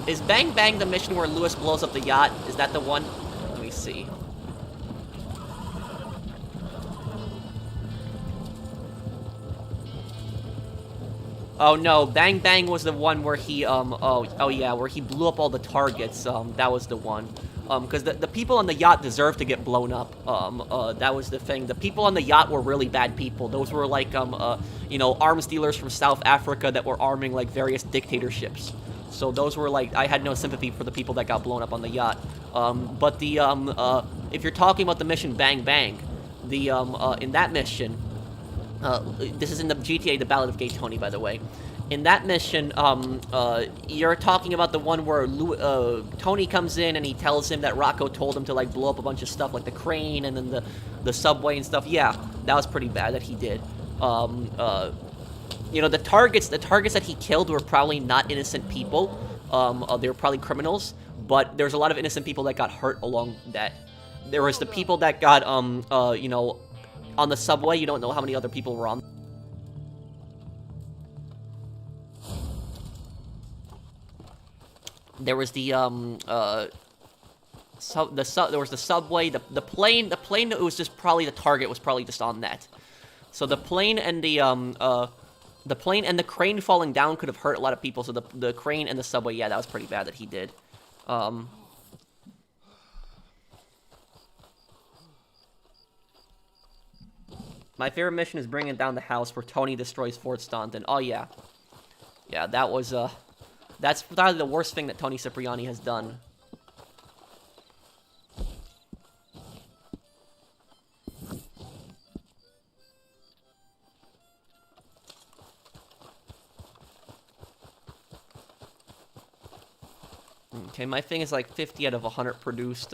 Is Bang Bang the mission where Lewis blows up the yacht? Is that the one? Let me see. Oh no, Bang Bang was the one where he oh yeah, where he blew up all the targets. That was the one. Because the people on the yacht deserved to get blown up. That was the thing. The people on the yacht were really bad people. Those were like you know, arms dealers from South Africa that were arming like various dictatorships. So those were like, I had no sympathy for the people that got blown up on the yacht. But the if you're talking about the mission Bang Bang, the in that mission, this is in the GTA, The Ballad of Gay Tony, by the way. In that mission, you're talking about the one where Tony comes in and he tells him that Rocco told him to like blow up a bunch of stuff, like the crane and then the subway and stuff. Yeah, that was pretty bad that he did. You know, the targets that he killed were probably not innocent people. They were probably criminals, but there's a lot of innocent people that got hurt along that. There was the people that got, you know, on the subway. You don't know how many other people were on. There was the, there was the subway, the plane that was just probably, the target was probably just on that. So the plane and the plane and the crane falling down could have hurt a lot of people, so the crane and the subway, yeah, that was pretty bad that he did. My favorite mission is bringing down the house where Tony destroys Fort Staunton. Oh, yeah. Yeah, that was, that's probably the worst thing that Tony Cipriani has done. Okay, my thing is like 50 out of 100 produced.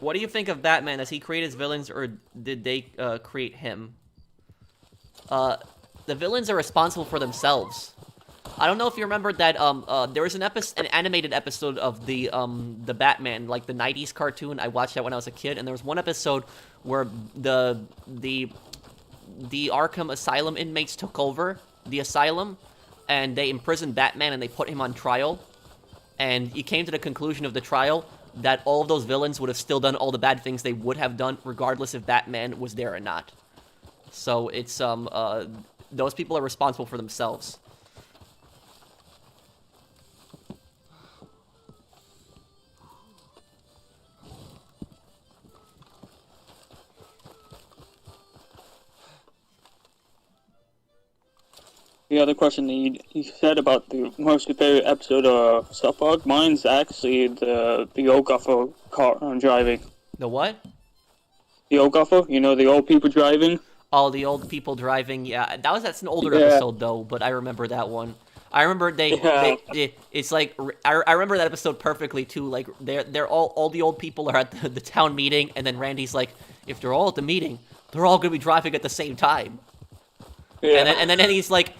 What do you think of Batman? Does he create his villains, or did they create him? The villains are responsible for themselves. I don't know if you remember that there was an animated episode of the Batman, like the 90s cartoon. I watched that when I was a kid, and there was one episode where the Arkham Asylum inmates took over the asylum, and they imprisoned Batman and they put him on trial. And he came to the conclusion of the trial that all of those villains would have still done all the bad things they would have done, regardless if Batman was there or not. So it's, those people are responsible for themselves. The other question that you said about the most favorite episode of South Park, mine's actually the old guffer car driving. The what? The old guffer, you know, the old people driving. Oh, the old people driving. Yeah, that's an older episode though, but I remember that one. I remember it's like I remember that episode perfectly too. Like they're all the old people are at the town meeting, and then Randy's like, if they're all at the meeting, they're all gonna be driving at the same time. Yeah. And then he's like,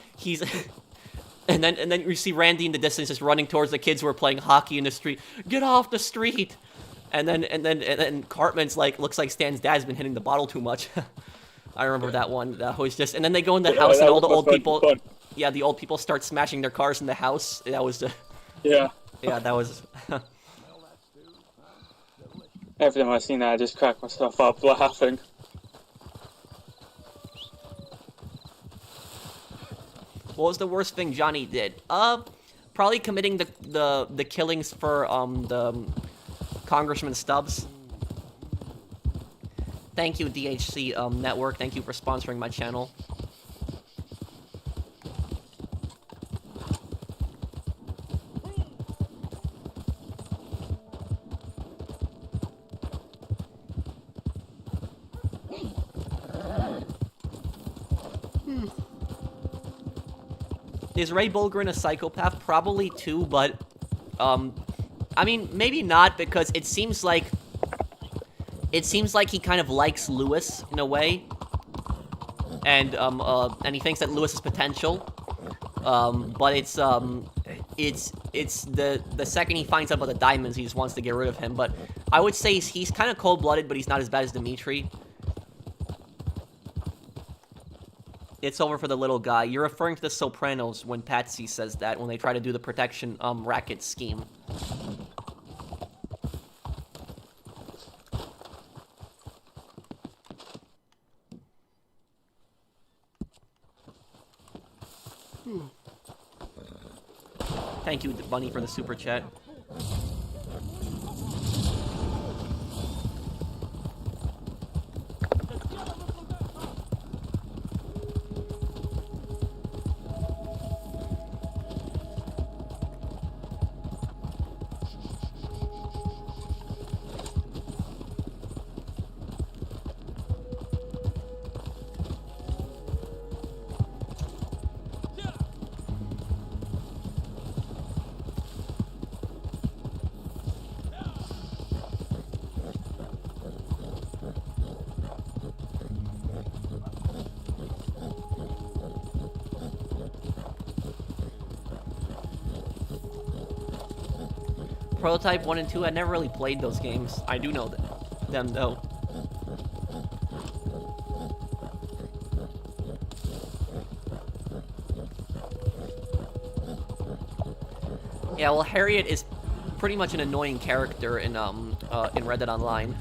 and then you see Randy in the distance just running towards the kids who are playing hockey in the street. Get off the street! And then Cartman's like, looks like Stan's dad's been hitting the bottle too much. I remember that one. That was just, and then they go in the house and all the old people. Yeah, the old people start smashing their cars in the house. That was the. Yeah, that was. Every time I seen that, I just crack myself up laughing. What was the worst thing Johnny did? Probably committing the killings for the Congressman Stubbs. Thank you, DHC Network. Thank you for sponsoring my channel. Is Ray Bulgren a psychopath? Probably too, but, I mean, maybe not, because it seems like he kind of likes Lewis, in a way, and he thinks that Lewis has potential, but it's the second he finds out about the diamonds, he just wants to get rid of him, but I would say he's kind of cold-blooded, but he's not as bad as Dimitri. It's over for the little guy. You're referring to the Sopranos when Patsy says that, when they try to do the protection racket scheme. Thank you, Bunny, for the super chat. Prototype 1 and 2, I never really played those games. I do know them, though. Yeah, well, Harriet is pretty much an annoying character in Red Dead Online.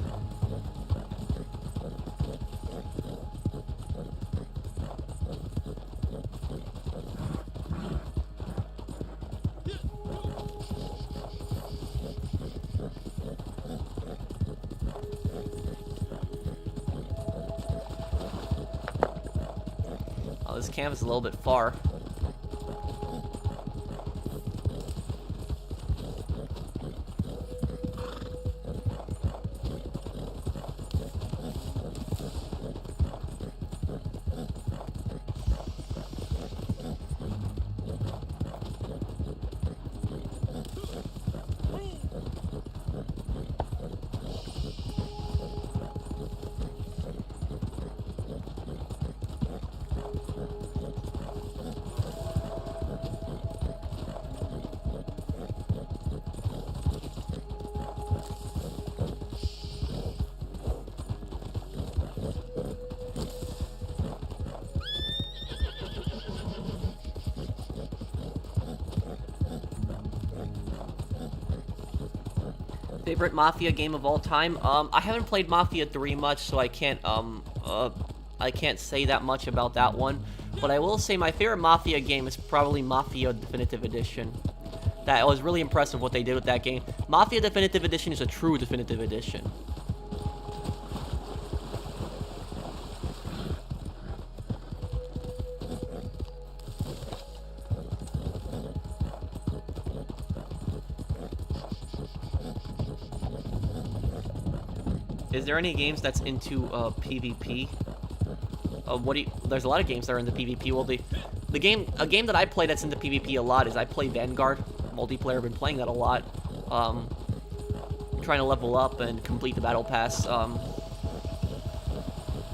This camp is a little bit far. Favorite Mafia game of all time? I haven't played Mafia 3 much, so I can't say that much about that one. But I will say my favorite Mafia game is probably Mafia Definitive Edition. That was really impressive what they did with that game. Mafia Definitive Edition is a true Definitive Edition. Is there any games that's into PvP? There's a lot of games that are into PvP. Well, a game that I play that's into PvP a lot is I play Vanguard multiplayer. I've been playing that a lot. Trying to level up and complete the battle pass.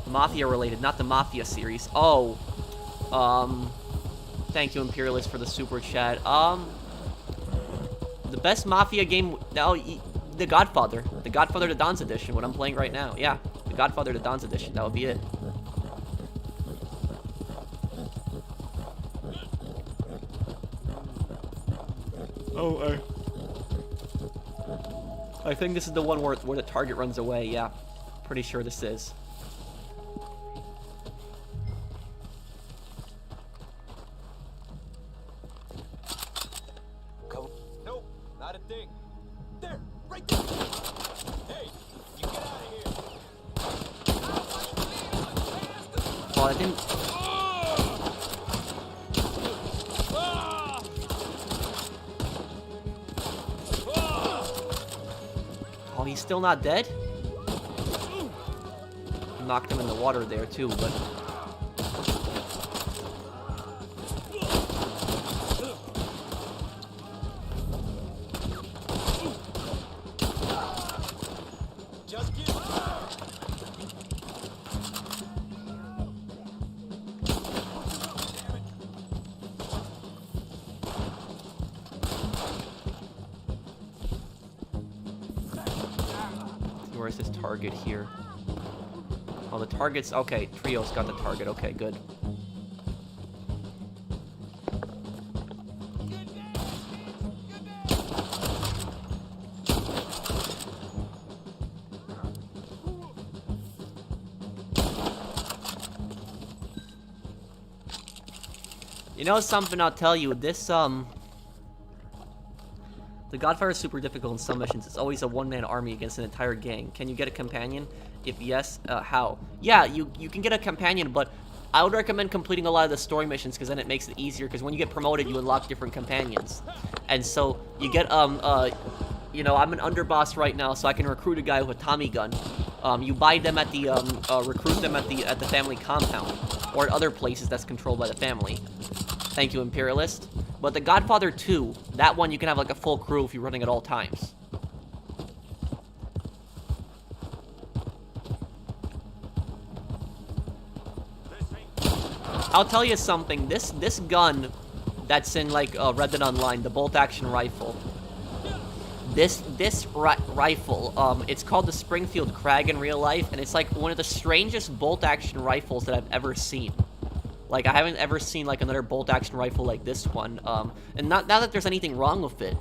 Mafia related, not the Mafia series. Oh, thank you, Imperialist, for the super chat. The best Mafia game. No. The Godfather. The Godfather to Don's Edition, what I'm playing right now. Yeah, the Godfather to Don's Edition, that would be it. Oh, I think this is the one where the target runs away, yeah. Pretty sure this is. Nope, not a thing. There, right there. Hey, you get out of here. Oh, I didn't. Oh, he's still not dead? Knocked him in the water there too, but. Where's his target here? Oh, the target's... Okay, Trio's got the target. Okay, good. You know something? I'll tell you. This the Godfather is super difficult in some missions. It's always a one-man army against an entire gang. Can you get a companion? If yes, how? Yeah, you can get a companion, but I would recommend completing a lot of the story missions because then it makes it easier. Because when you get promoted, you unlock different companions, and so you get you know, I'm an underboss right now, so I can recruit a guy with a Tommy gun. You buy them at the recruit them at the family compound or at other places that's controlled by the family. Thank you, Imperialist. But the Godfather 2, that one you can have like a full crew if you're running at all times. I'll tell you something. This gun that's in like Red Dead Online, the bolt-action rifle. This rifle, it's called the Springfield Krag in real life, and it's like one of the strangest bolt-action rifles that I've ever seen. Like, I haven't ever seen like another bolt-action rifle like this one. And not that there's anything wrong with it,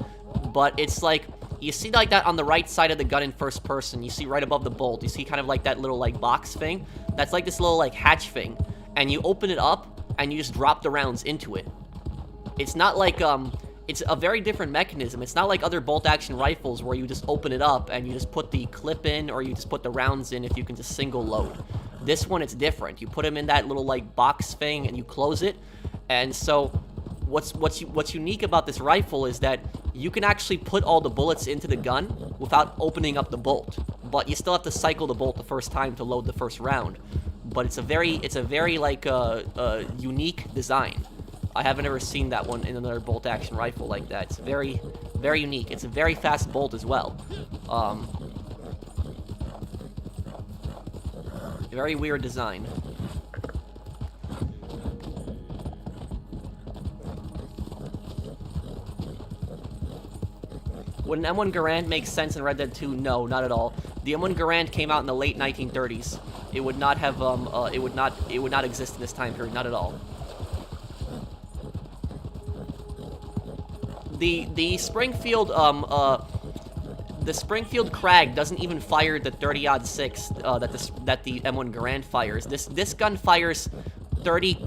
but it's like, you see like that on the right side of the gun in first person. You see right above the bolt, you see kind of like that little like box thing. That's like this little like hatch thing. And you open it up, and you just drop the rounds into it. It's not like, it's a very different mechanism. It's not like other bolt-action rifles where you just open it up and you just put the clip in, or you just put the rounds in if you can just single load. This one, it's different. You put them in that little like box thing and you close it. And so what's unique about this rifle is that you can actually put all the bullets into the gun without opening up the bolt. But you still have to cycle the bolt the first time to load the first round. But it's a very like unique design. I haven't ever seen that one in another bolt-action rifle like that. It's very, very unique. It's a very fast bolt as well. Very weird design. Would an M1 Garand make sense in Red Dead 2? No, not at all. The M1 Garand came out in the late 1930s. It would not have it would not exist in this time period, not at all. The Springfield the Springfield Krag doesn't even fire the 30-06 that the M1 Garand fires. This gun fires 30,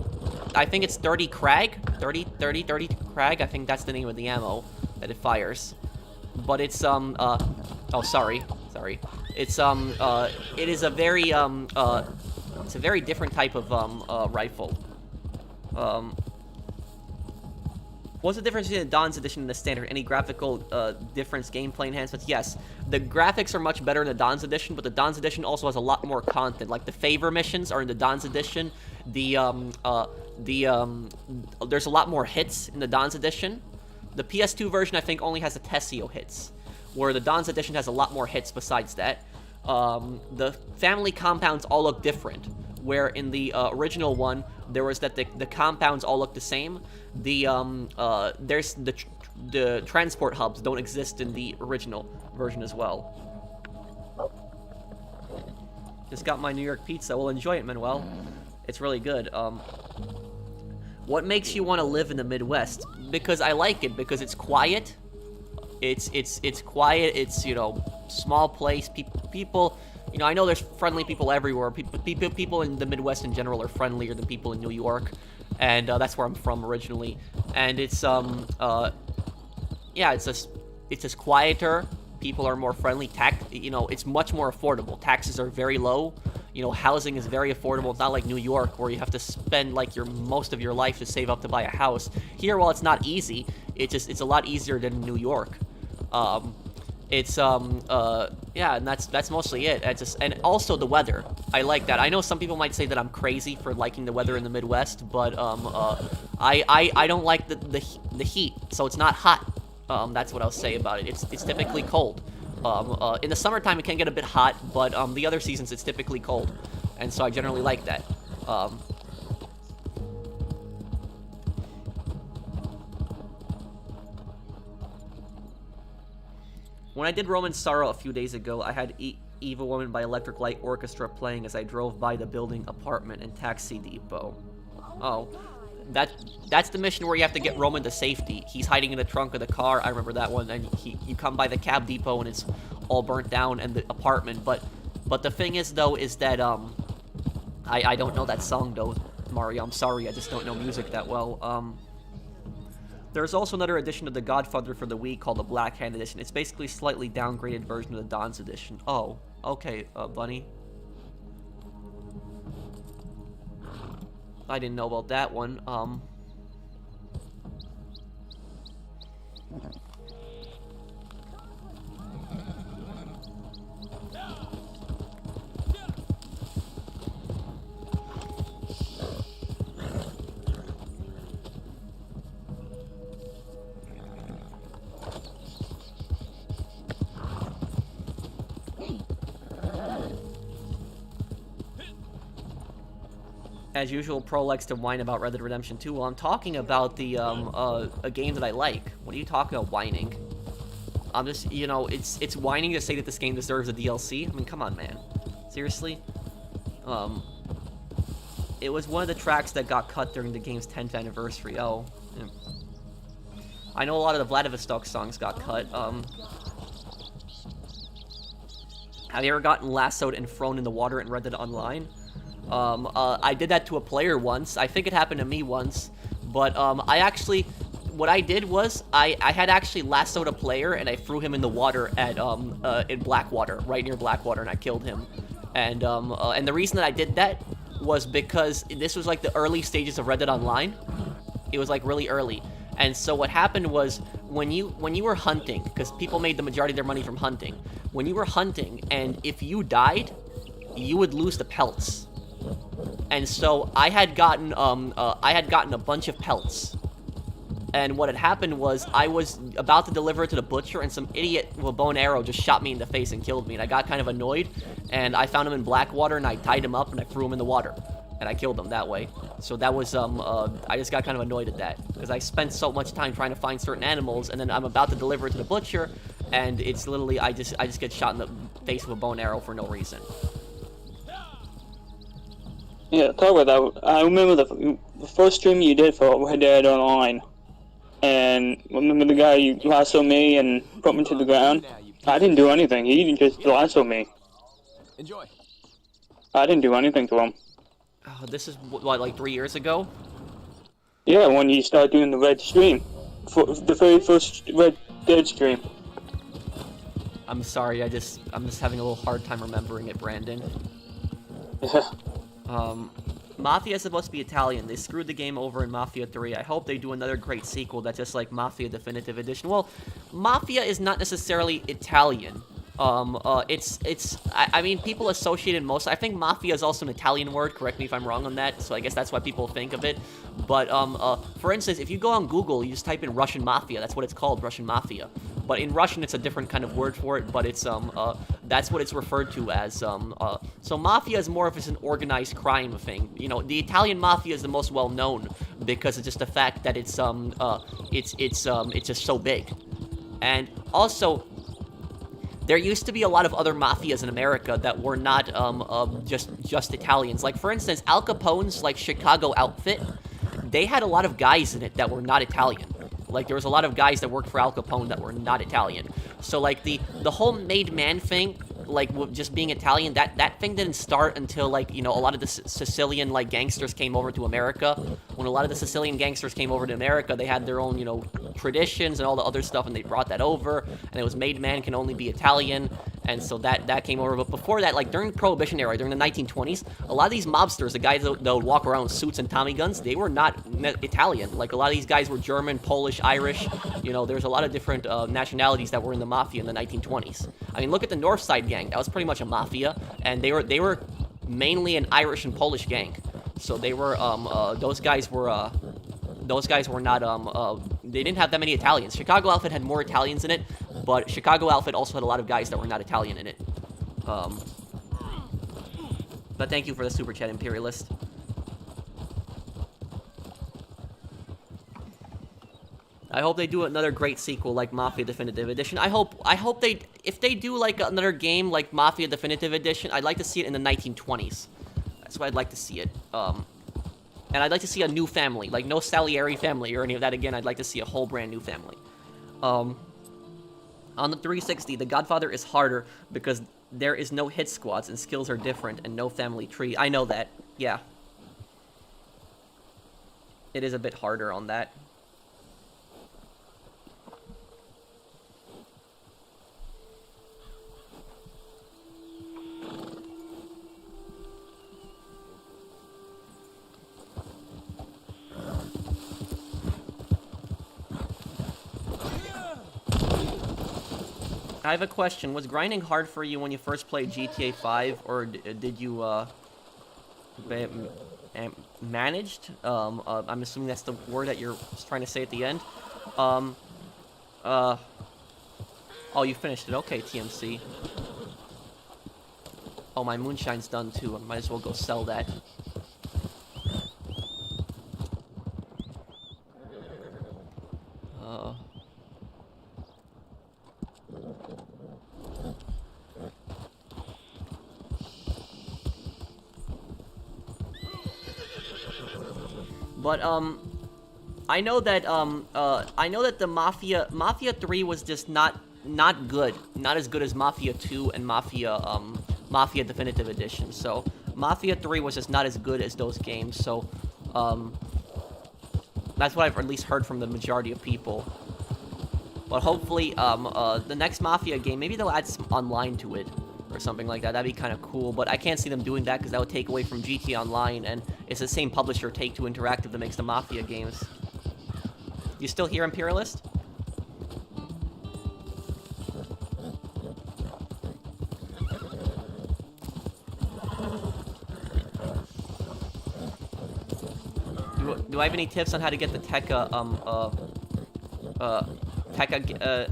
I think it's 30 Krag, 30 Krag. I think that's the name of the ammo that it fires. But it's oh sorry. It's it is a very it's a very different type of rifle. What's the difference between the Dawn's Edition and the Standard? Any graphical difference, gameplay enhancements? Yes. The graphics are much better in the Dawn's Edition, but the Dawn's Edition also has a lot more content. Like, the favor missions are in the Dawn's Edition. There's a lot more hits in the Dawn's Edition. The PS2 version, I think, only has the Tessio hits, where the Dawn's Edition has a lot more hits besides that. The family compounds all look different, where in the original one, there was that the compounds all look the same. There's the transport hubs don't exist in the original version as well. Just got my New York pizza. Well, enjoy it, Manuel. It's really good. What makes you want to live in the Midwest? Because I like it. Because it's quiet. It's quiet. It's, you know, small place. People. You know, I know there's friendly people everywhere. People in the Midwest in general are friendlier than people in New York, and that's where I'm from originally. And it's yeah, it's just quieter. People are more friendly. You know, it's much more affordable. Taxes are very low. You know, housing is very affordable. It's not like New York where you have to spend like most of your life to save up to buy a house. Here, while it's not easy, it's a lot easier than New York. Yeah, and that's mostly it. And also the weather. I like that. I know some people might say that I'm crazy for liking the weather in the Midwest, but I don't like the heat, so it's not hot. That's what I'll say about it. It's typically cold. In the summertime, it can get a bit hot, but the other seasons it's typically cold, and so I generally like that. When I did Roman's Sorrow a few days ago, I had Evil Woman by Electric Light Orchestra playing as I drove by the building, apartment, and taxi depot. Oh, that's the mission where you have to get Roman to safety. He's hiding in the trunk of the car. I remember that one. And you come by the cab depot and it's all burnt down, and the apartment. But the thing is though is that I don't know that song though. Mario. I'm sorry, I just don't know music that well. There's also another edition of The Godfather for the Wii called the Black Hand Edition. It's basically a slightly downgraded version of the Don's Edition. Oh, okay, Bunny. I didn't know about that one. As usual, Pro likes to whine about Red Dead Redemption 2. Well, I'm talking about the, a game that I like. What are you talking about whining? I'm just, you know, it's whining to say that this game deserves a DLC. I mean, come on, man. Seriously? It was one of the tracks that got cut during the game's 10th anniversary. Oh. Yeah. I know a lot of the Vladivostok songs got cut. Have you ever gotten lassoed and thrown in the water in Red Dead Online? I did that to a player once. I think it happened to me once. But, I actually... What I did was, I had actually lassoed a player, and I threw him in the water at, in Blackwater, right near Blackwater, and I killed him. And the reason that I did that was because this was, like, the early stages of Red Dead Online. It was, like, really early. And so what happened was, when you were hunting, because people made the majority of their money from hunting, when you were hunting, and if you died, you would lose the pelts. And so I had gotten a bunch of pelts. And what had happened was I was about to deliver it to the butcher, and some idiot with a bow and arrow just shot me in the face and killed me. And I got kind of annoyed, and I found him in Blackwater, and I tied him up, and I threw him in the water. And I killed him that way. So that was, I just got kind of annoyed at that. Because I spent so much time trying to find certain animals, and then I'm about to deliver it to the butcher, and it's literally, I just get shot in the face with a bow and arrow for no reason. Yeah, talk about that. I remember the first stream you did for Red Dead Online. And remember the guy you lassoed me and put me to the ground? I didn't do anything. He just lassoed me. Enjoy. I didn't do anything to him. Oh, this is, what, like 3 years ago? Yeah, when you started doing the Red stream. For the very first Red Dead stream. I'm sorry, I'm just having a little hard time remembering it, Brandon. Yeah. Mafia is supposed to be Italian. They screwed the game over in Mafia 3. I hope they do another great sequel that's just like Mafia Definitive Edition. Well, Mafia is not necessarily Italian. I mean, people associate it most... I think Mafia is also an Italian word. Correct me if I'm wrong on that. So I guess that's why people think of it. But, for instance, if you go on Google, you just type in Russian Mafia. That's what it's called, Russian Mafia. But in Russian, it's a different kind of word for it. But it's, that's what it's referred to as, So Mafia is more of an organized crime thing. You know, the Italian Mafia is the most well-known because of just the fact that it's just so big. And also... There used to be a lot of other mafias in America that were not just Italians. Like, for instance, Al Capone's, like, Chicago outfit, they had a lot of guys in it that were not Italian. Like, there was a lot of guys that worked for Al Capone that were not Italian. So, like, the whole made man thing, like, just being Italian, that thing didn't start until, like, you know, a lot of the Sicilian, like, gangsters came over to America. When a lot of the Sicilian gangsters came over to America, they had their own, you know, traditions and all the other stuff, and they brought that over, and it was made man can only be Italian, and so that came over. But before that, like, during the Prohibition era, during the 1920s, a lot of these mobsters, the guys that would walk around with suits and Tommy guns, they were not Italian. Like, a lot of these guys were German, Polish, Irish. You know, there's a lot of different nationalities that were in the Mafia in the 1920s. I mean, look at the North Side Gang. That was pretty much a Mafia, and they were mainly an Irish and Polish gang. So they were, those guys were not, they didn't have that many Italians. Chicago Outfit had more Italians in it, but Chicago Outfit also had a lot of guys that were not Italian in it. But thank you for the super chat, Imperialist. I hope they do another great sequel like Mafia Definitive Edition. I hope they, if they do like another game like Mafia Definitive Edition, I'd like to see it in the 1920s. That's why I'd like to see it. And I'd like to see a new family, like no Salieri family or any of that again. I'd like to see a whole brand new family. On the 360, The Godfather is harder because there is no hit squads and skills are different and no family tree. I know that, yeah. it is a bit harder on that. I have a question. Was grinding hard for you when you first played GTA 5, or did you managed? I'm assuming that's the word that you're trying to say at the end. Oh, you finished it. Okay, TMC. Oh, my moonshine's done too. I might as well go sell that. But I know that the Mafia 3 was just not good, not as good as Mafia 2 and Mafia Definitive Edition. So Mafia 3 was just not as good as those games. So that's what I've at least heard from the majority of people. But hopefully the next Mafia game, maybe they'll add some online to it or something like that. That'd be kind of cool, but I can't see them doing that because that would take away from GTA Online, and it's the same publisher, Take-Two Interactive, that makes the Mafia games. You still here, Imperialist? Do I have any tips on how to get the Tekka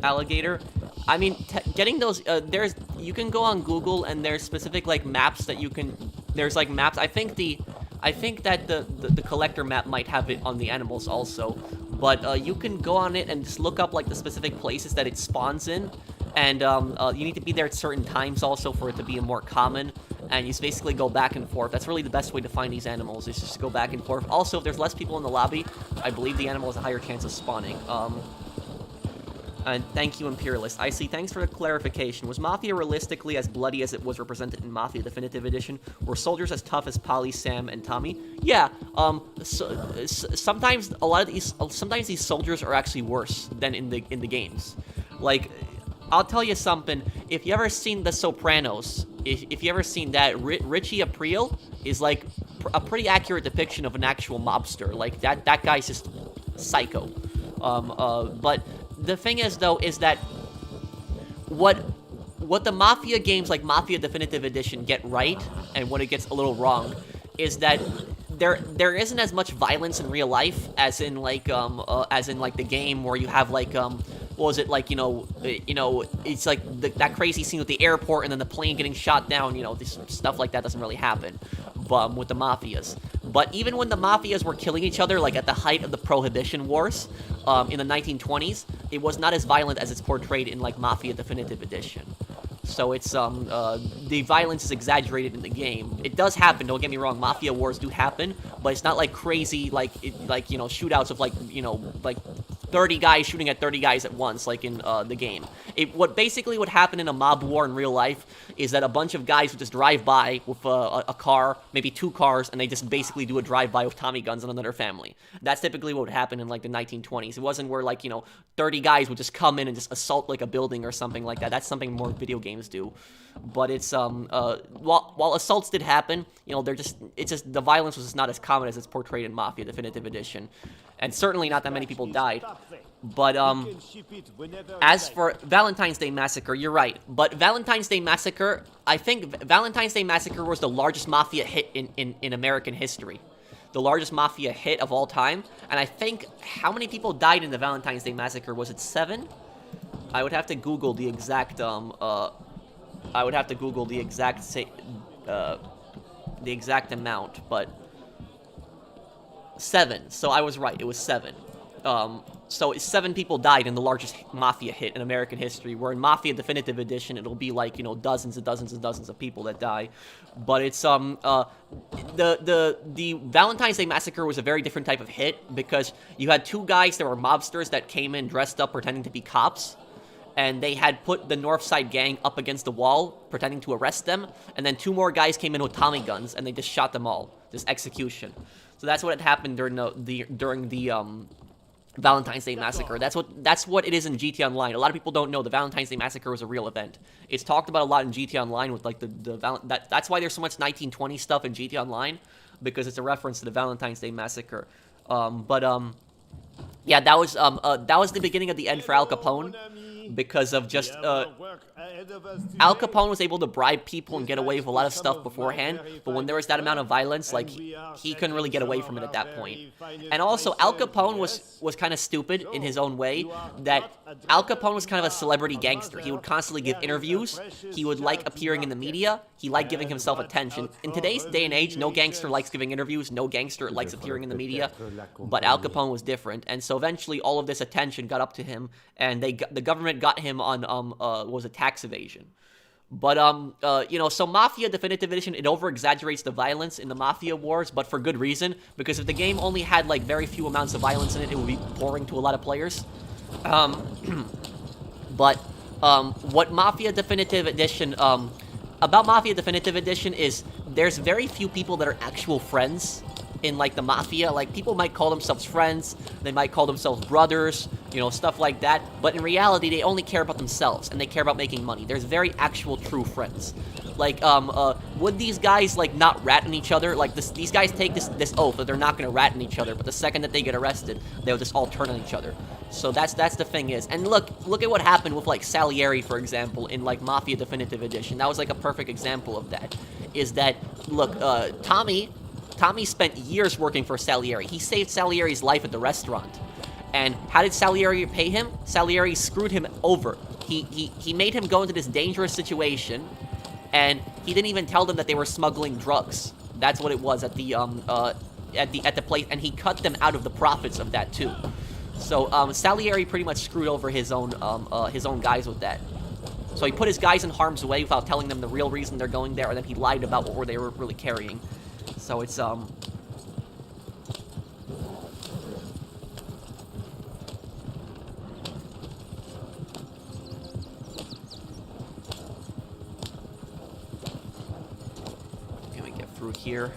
alligator? I mean, getting those, you can go on Google and there's specific, like, maps that you can, there's, like, maps, I think that the collector map might have it on the animals also, but, you can go on it and just look up, like, the specific places that it spawns in, and, you need to be there at certain times also for it to be more common, and you just basically go back and forth. That's really the best way to find these animals, is just to go back and forth. Also, if there's less people in the lobby, I believe the animal has a higher chance of spawning. And thank you, Imperialist. I see, thanks for the clarification. Was Mafia realistically as bloody as it was represented in Mafia Definitive Edition? Were soldiers as tough as Polly, Sam, and Tommy? Yeah, sometimes sometimes these soldiers are actually worse than in the games. Like, I'll tell you something, if you ever seen The Sopranos, if you ever seen that, Richie Aprile is like a pretty accurate depiction of an actual mobster. Like, that guy's just psycho. But the thing is, though, is that what the Mafia games like Mafia Definitive Edition get right, and what it gets a little wrong, is that there isn't as much violence in real life as in like the game where you have like what was it, like, you know, it's like that crazy scene with the airport and then the plane getting shot down, you know, this stuff like that doesn't really happen with the Mafias. But even when the Mafias were killing each other, like at the height of the Prohibition Wars in the 1920s, it was not as violent as it's portrayed in like Mafia Definitive Edition. So it's the violence is exaggerated in the game. It does happen, don't get me wrong, Mafia wars do happen, but it's not like crazy, like you know, shootouts of like, you know, like 30 guys shooting at 30 guys at once, like in the game. What basically would happen in a mob war in real life is that a bunch of guys would just drive by with a car, maybe two cars, and they just basically do a drive-by with Tommy guns on another family. That's typically what would happen in like the 1920s. It wasn't where like, you know, 30 guys would just come in and just assault like a building or something like that. That's something more video games do. But it's while assaults did happen, you know, the violence was just not as common as it's portrayed in Mafia Definitive Edition, and certainly not that many people died. But as for Valentine's Day Massacre, you're right. But Valentine's Day Massacre, I think Valentine's Day Massacre was the largest Mafia hit in American history. The largest Mafia hit of all time. And I think, how many people died in the Valentine's Day Massacre? Was it 7? I would have to Google the exact, the exact amount, but 7. So I was right, it was 7. So 7 people died in the largest Mafia hit in American history, where in Mafia Definitive Edition, it'll be like, you know, dozens and dozens and dozens of people that die. But it's, the Valentine's Day Massacre was a very different type of hit, because you had 2 guys that were mobsters that came in dressed up pretending to be cops, and they had put the Northside gang up against the wall, pretending to arrest them, and then 2 more guys came in with Tommy guns, and they just shot them all. this execution. So that's what had happened during the Valentine's Day Massacre. That's what it is in GTA Online. A lot of people don't know the Valentine's Day Massacre was a real event. It's talked about a lot in GTA Online with like that's why there's so much 1920 stuff in GTA Online, because it's a reference to the Valentine's Day Massacre. Yeah, that was the beginning of the end for Al Capone, because of just Al Capone was able to bribe people and get away with a lot of stuff beforehand, but when there was that amount of violence, like, he couldn't really get away from it at that point. And also, Al Capone was kind of stupid in his own way, that Al Capone was kind of a celebrity gangster. He would constantly give interviews, he would like appearing in the media, he liked giving himself attention. In today's day and age, no gangster likes giving interviews, no gangster likes appearing in the media, but Al Capone was different, and so eventually all of this attention got up to him, and the government got him on, was a tax evasion. But, you know, so Mafia Definitive Edition, it over-exaggerates the violence in the Mafia wars, but for good reason, because if the game only had, like, very few amounts of violence in it, it would be boring to a lot of players. But, what Mafia Definitive Edition, about Mafia Definitive Edition is there's very few people that are actual friends in, like, the Mafia. Like, people might call themselves friends, they might call themselves brothers, you know, stuff like that, but in reality, they only care about themselves, and they care about making money. There's very actual, true friends. Like, would these guys, like, not rat on each other? Like, these guys take this oath that they're not gonna rat on each other, but the second that they get arrested, they'll just all turn on each other. So that's the thing is. And look at what happened with, like, Salieri, for example, in, like, Mafia Definitive Edition. That was, like, a perfect example of that. Is that, look, Tommy spent years working for Salieri. He saved Salieri's life at the restaurant. And how did Salieri pay him? Salieri screwed him over. He made him go into this dangerous situation, and he didn't even tell them that they were smuggling drugs. That's what it was at the place, and he cut them out of the profits of that too. So Salieri pretty much screwed over his own guys with that. So he put his guys in harm's way without telling them the real reason they're going there, and then he lied about what they were really carrying. So it's can we get through here?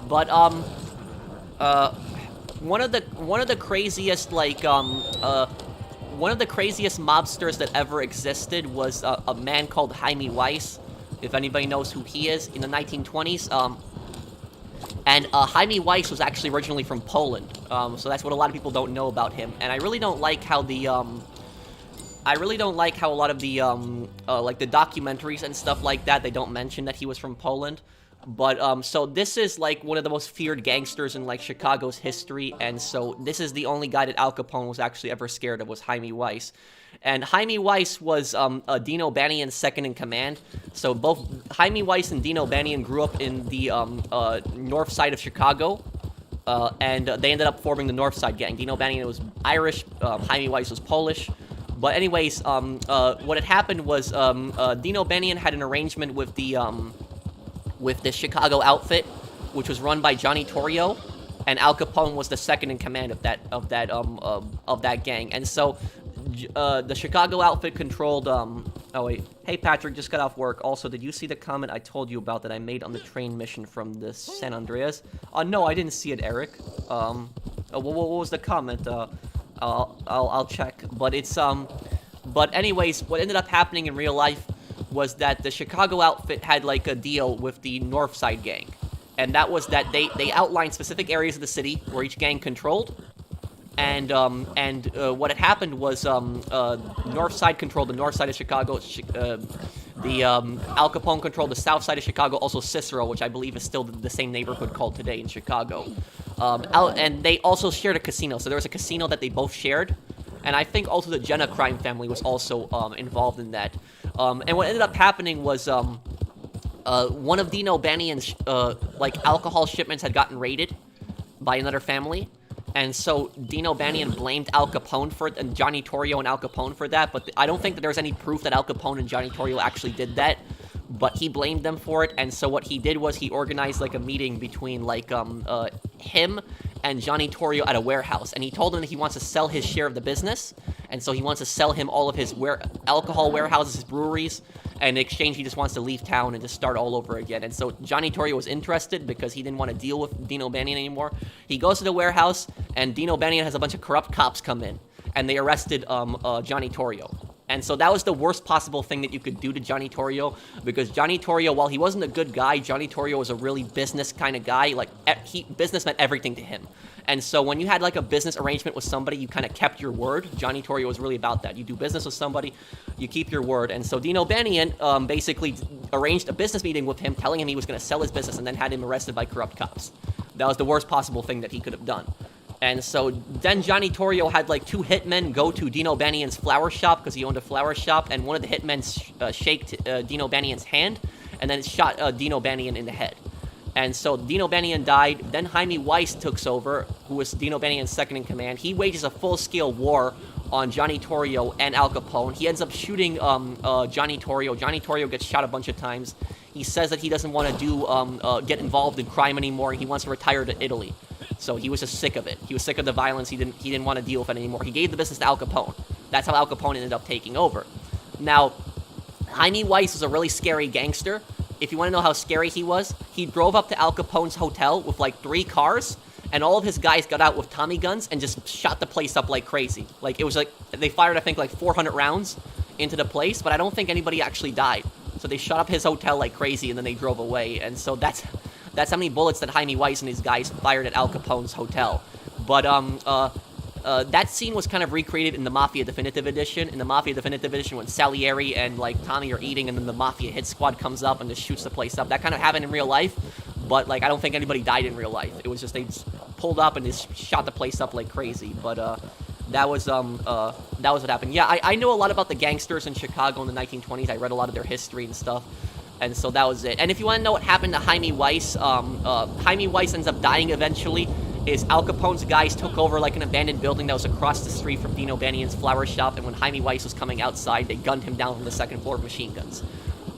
But one of the craziest mobsters that ever existed was a man called Jaime Weiss, if anybody knows who he is, in the 1920s. And Jaime Weiss was actually originally from Poland, so that's what a lot of people don't know about him. And I really don't like how a lot of the like the documentaries and stuff like that, they don't mention that he was from Poland. But, so this is, like, one of the most feared gangsters in, like, Chicago's history, and so this is the only guy that Al Capone was actually ever scared of, was Jaime Weiss. And Jaime Weiss was, Dino Banion's second-in-command, so both Jaime Weiss and Dino Banion grew up in the, north side of Chicago, and they ended up forming the North Side Gang. Dino Banion was Irish, Jaime Weiss was Polish. But anyways, what had happened was, Dino Banion had an arrangement with the Chicago outfit, which was run by Johnny Torrio, and Al Capone was the second in command of that gang. And so the Chicago outfit controlled oh wait, hey Patrick, just got off work. Also, did you see the comment I told you about that I made on the train mission from the San Andreas? No, I didn't see it, Eric. What was the comment? I'll check. But it's but anyways, what ended up happening in real life was that the Chicago outfit had, like, a deal with the North Side Gang. And that was that they outlined specific areas of the city where each gang controlled. And what had happened was, North Side controlled the north side of Chicago. Al Capone controlled the south side of Chicago, also Cicero, which I believe is still the same neighborhood called today in Chicago. And they also shared a casino. So there was a casino that they both shared. And I think also the Jenna crime family was also involved in that. And what ended up happening was one of Dino Banion's like alcohol shipments had gotten raided by another family, And so Dino Bannion blamed Al Capone for it, and Johnny Torrio and Al Capone for that, but I don't think that there's any proof that Al Capone and Johnny Torrio actually did that, but he blamed them for it, and so what he did was he organized, like, a meeting between, like, him and Johnny Torrio at a warehouse, and he told him that he wants to sell his share of the business, and so he wants to sell him all of his alcohol warehouses, his breweries, and in exchange he just wants to leave town and just start all over again. And so Johnny Torrio was interested because he didn't want to deal with Dino Bannion anymore. He goes to the warehouse, and Dino Bannion has a bunch of corrupt cops come in, and they arrested Johnny Torrio. And so that was the worst possible thing that you could do to Johnny Torrio, because Johnny Torrio, while he wasn't a good guy, Johnny Torrio was a really business kind of guy. Like, business meant everything to him. And so when you had, like, a business arrangement with somebody, you kind of kept your word. Johnny Torrio was really about that. You do business with somebody, you keep your word. And so Dino Bannion basically arranged a business meeting with him, telling him he was going to sell his business, and then had him arrested by corrupt cops. That was the worst possible thing that he could have done. And so then Johnny Torrio had, like, 2 hitmen go to Dino Bannion's flower shop, because he owned a flower shop, and one of the hitmen shaked Dino Bannion's hand, and then shot Dino Bannion in the head. And so Dino Bannion died. Then Jaime Weiss took over, who was Dino Bannion's second in command. He wages a full-scale war on Johnny Torrio and Al Capone. He ends up shooting Johnny Torrio. Johnny Torrio gets shot a bunch of times. He says that he doesn't want to get involved in crime anymore, and he wants to retire to Italy. So he was just sick of it. He was sick of the violence. He didn't want to deal with it anymore. He gave the business to Al Capone. That's how Al Capone ended up taking over. Now, Jaime Weiss was a really scary gangster. If you want to know how scary he was, he drove up to Al Capone's hotel with, like, 3 cars, and all of his guys got out with Tommy guns and just shot the place up like crazy. Like, it was like, they fired, I think, like 400 rounds into the place, but I don't think anybody actually died. So they shot up his hotel like crazy, and then they drove away. And so that's how many bullets that Jaime Weiss and his guys fired at Al Capone's hotel. But that scene was kind of recreated in the Mafia Definitive Edition. In the Mafia Definitive Edition, when Salieri and, like, Tommy are eating, and then the Mafia hit squad comes up and just shoots the place up. That kind of happened in real life, but, like, I don't think anybody died in real life. It was just they just pulled up and just shot the place up like crazy. But that was what happened. Yeah, I know a lot about the gangsters in Chicago in the 1920s. I read a lot of their history and stuff. And so that was it. And if you want to know what happened to Jaime Weiss, Jaime Weiss ends up dying eventually. Is Al Capone's guys took over, like, an abandoned building that was across the street from Dino Bannion's flower shop, and when Jaime Weiss was coming outside, they gunned him down from the 2nd floor with machine guns.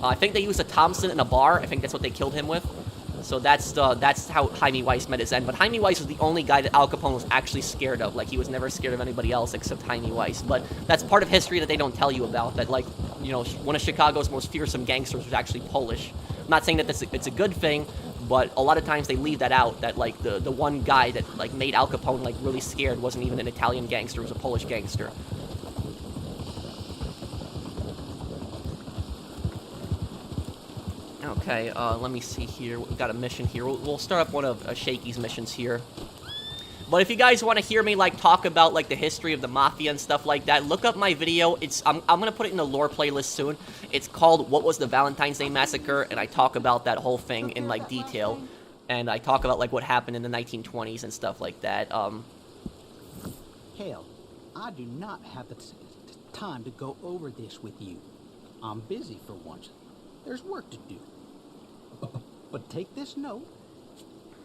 I think they used a Thompson in a bar. I think that's what they killed him with. So that's how Jaime Weiss met his end. But Jaime Weiss was the only guy that Al Capone was actually scared of. Like, he was never scared of anybody else except Jaime Weiss. But that's part of history that they don't tell you about, that, like, you know, one of Chicago's most fearsome gangsters was actually Polish. I'm not saying that it's a good thing, but a lot of times they leave that out, that, like, the one guy that, like, made Al Capone, like, really scared wasn't even an Italian gangster, it was a Polish gangster. Okay, let me see here. We've got a mission here. We'll start up one of Shaky's missions here. But if you guys want to hear me, like, talk about, like, the history of the Mafia and stuff like that, look up my video. I'm going to put it in the lore playlist soon. It's called What Was the Valentine's Day Massacre? And I talk about that whole thing in, like, detail. And I talk about, like, what happened in the 1920s and stuff like that. Hell, I do not have the time to go over this with you. I'm busy for once. There's work to do. But take this note,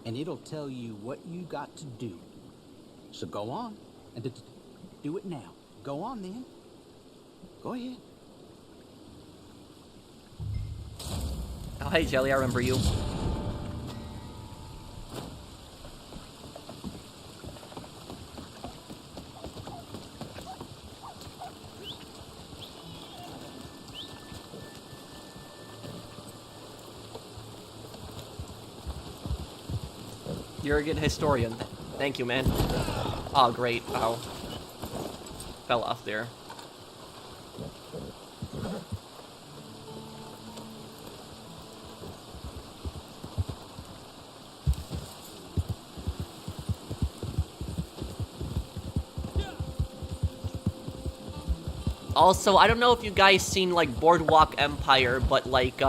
and it'll tell you what you got to do. So go on, and do it now. Go on, then. Go ahead. Oh, hey, Jelly, I remember you. You're a good historian. Thank you, man. Oh, great. Ow. Fell off there. Also, I don't know if you guys seen, like, Boardwalk Empire, but, like,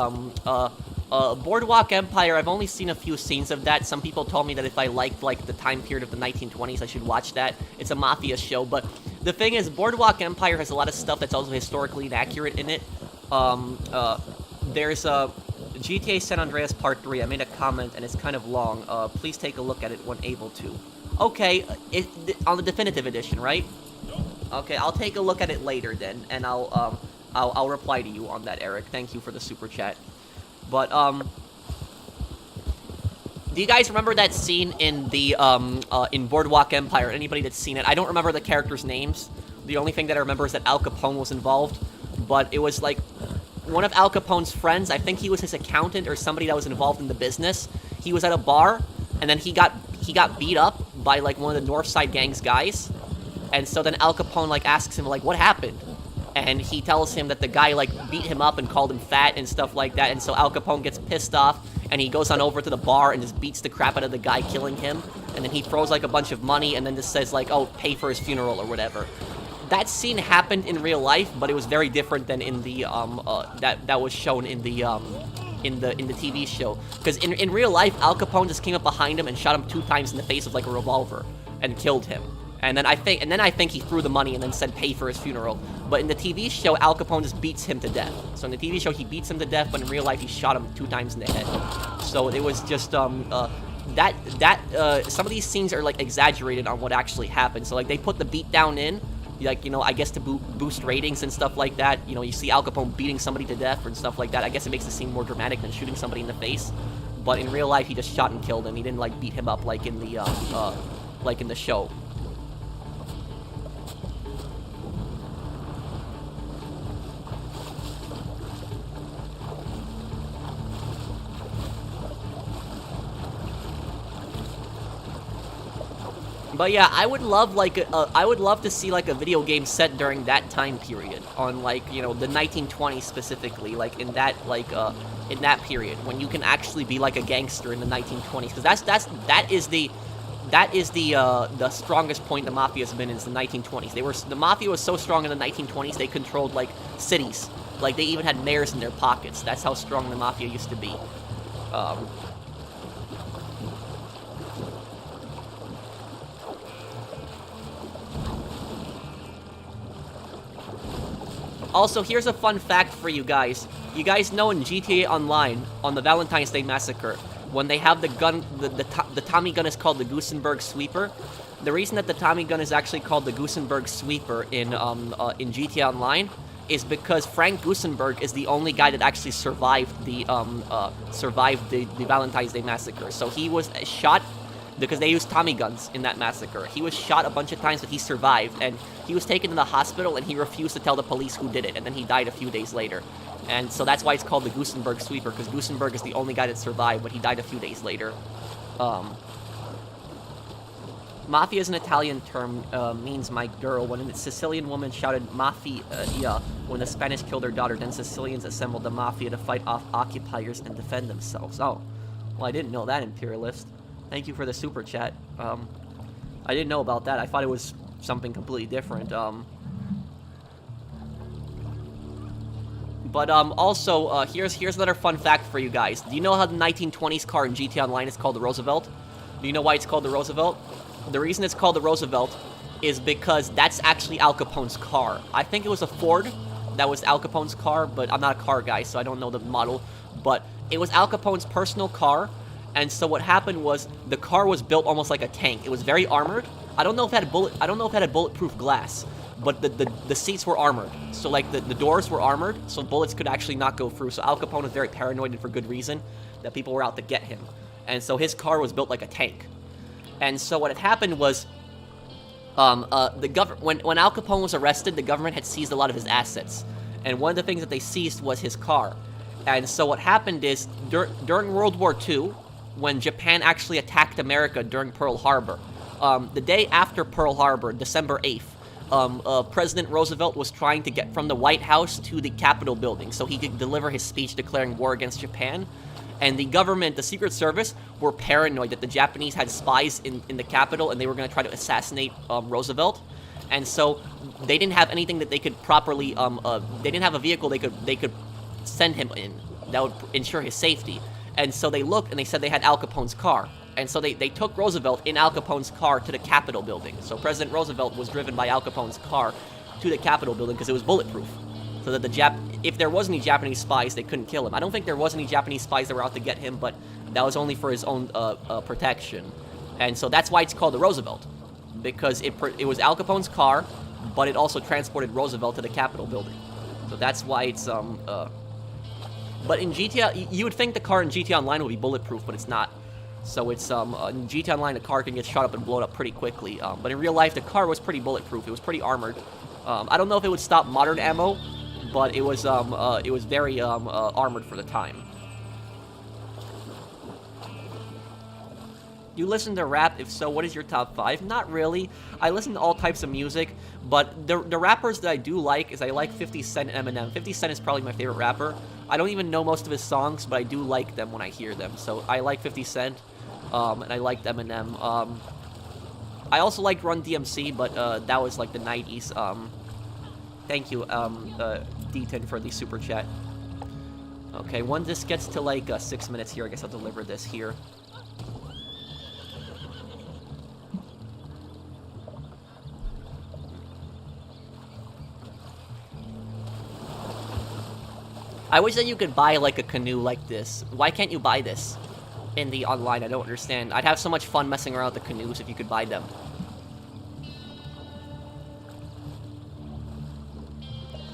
Boardwalk Empire, I've only seen a few scenes of that. Some people told me that if I liked, like, the time period of the 1920s, I should watch that. It's a Mafia show, but the thing is, Boardwalk Empire has a lot of stuff that's also historically inaccurate in it. There's GTA San Andreas Part 3. I made a comment, and it's kind of long. Please take a look at it when able to. Okay, on the definitive edition, right? Okay, I'll take a look at it later then, and I'll reply to you on that, Eric. Thank you for the super chat. But do you guys remember that scene in the in Boardwalk Empire? Anybody that's seen it? I don't remember the characters' names. The only thing that I remember is that Al Capone was involved, but it was like one of Al Capone's friends. I think he was his accountant or somebody that was involved in the business. He was at a bar, and then he got beat up by like one of the Northside Gang's guys, and so then Al Capone like asks him like, what happened? And he tells him that the guy like beat him up and called him fat and stuff like that, and so Al Capone gets pissed off, and he goes on over to the bar and just beats the crap out of the guy, killing him, and then he throws like a bunch of money and then just says like, oh, pay for his funeral or whatever. That scene happened in real life, but it was very different than in the that was shown in the TV show. Because in real life, Al Capone just came up behind him and shot him 2 times in the face with like a revolver and killed him. And then I think he threw the money and then said pay for his funeral. But in the TV show, Al Capone just beats him to death. So in the TV show, he beats him to death, but in real life, he shot him 2 times in the head. So it was just some of these scenes are like exaggerated on what actually happened. So like they put the beat down in, like, you know, I guess to boost ratings and stuff like that. You know, you see Al Capone beating somebody to death and stuff like that. I guess it makes the scene more dramatic than shooting somebody in the face. But in real life, he just shot and killed him. He didn't like beat him up like in the show. But yeah, I would love to see like a video game set during that time period, on like, you know, the 1920s specifically, like in that period when you can actually be like a gangster in the 1920s, because that is the strongest point the Mafia has been in, is the 1920s. The Mafia was so strong in the 1920s they controlled like cities, like they even had mayors in their pockets. That's how strong the Mafia used to be. Also, here's a fun fact for you guys. You guys know in GTA Online, on the Valentine's Day Massacre, when they have the gun, the Tommy gun is called the Gusenberg Sweeper. The reason that the Tommy gun is actually called the Gusenberg Sweeper in GTA Online is because Frank Gusenberg is the only guy that actually survived the Valentine's Day Massacre. So he was shot, because they used Tommy guns in that massacre. He was shot a bunch of times, but he survived, and he was taken to the hospital, and he refused to tell the police who did it, and then he died a few days later. And so that's why it's called the Gusenberg Sweeper, because Gusenberg is the only guy that survived, but he died a few days later. Mafia is an Italian term, means my girl. When a Sicilian woman shouted Mafia when the Spanish killed her daughter, then Sicilians assembled the Mafia to fight off occupiers and defend themselves. Oh, well, I didn't know that, imperialist. Thank you for the super chat. I didn't know about that. I thought it was something completely different. Also, here's another fun fact for you guys. Do you know how the 1920s car in GTA Online is called the Roosevelt? Do you know why it's called the Roosevelt? The reason it's called the Roosevelt is because that's actually Al Capone's car. I think it was a Ford that was Al Capone's car, but I'm not a car guy, so I don't know the model. But it was Al Capone's personal car. And so what happened was the car was built almost like a tank. It was very armored. I don't know if it had bulletproof glass, but the seats were armored. So like the doors were armored, so bullets could actually not go through. So Al Capone was very paranoid, and for good reason, that people were out to get him. And so his car was built like a tank. And so what had happened was, when Al Capone was arrested, the government had seized a lot of his assets. And one of the things that they seized was his car. And so what happened is, during World War II, when Japan actually attacked America during Pearl Harbor. The day after Pearl Harbor, December 8th, President Roosevelt was trying to get from the White House to the Capitol building so he could deliver his speech declaring war against Japan. And the government, the Secret Service, were paranoid that the Japanese had spies in the Capitol and they were going to try to assassinate Roosevelt. And so they didn't have anything that they could properly, they didn't have a vehicle they could send him in that would ensure his safety. And so they looked and they said they had Al Capone's car. And so they took Roosevelt in Al Capone's car to the Capitol building. So President Roosevelt was driven by Al Capone's car to the Capitol building because it was bulletproof. So that if there was any Japanese spies, they couldn't kill him. I don't think there was any Japanese spies that were out to get him, but that was only for his own protection. And so that's why it's called the Roosevelt, because it was Al Capone's car, but it also transported Roosevelt to the Capitol building. So that's why it's But in GTA, you would think the car in GTA Online would be bulletproof, but it's not. So it's in GTA Online, the car can get shot up and blown up pretty quickly. But in real life, the car was pretty bulletproof. It was pretty armored. I don't know if it would stop modern ammo, but it was very armored for the time. You listen to rap? If so, what is your top 5? Not really. I listen to all types of music, but the rappers that I do like is I like 50 Cent and Eminem. 50 Cent is probably my favorite rapper. I don't even know most of his songs, but I do like them when I hear them. So I like 50 Cent, and I liked Eminem. I also liked Run DMC, but that was like the 90s. Thank you, D10 for the super chat. Okay, when this gets to like 6 minutes here, I guess I'll deliver this here. I wish that you could buy, like, a canoe like this. Why can't you buy this in the online? I don't understand. I'd have so much fun messing around with the canoes if you could buy them.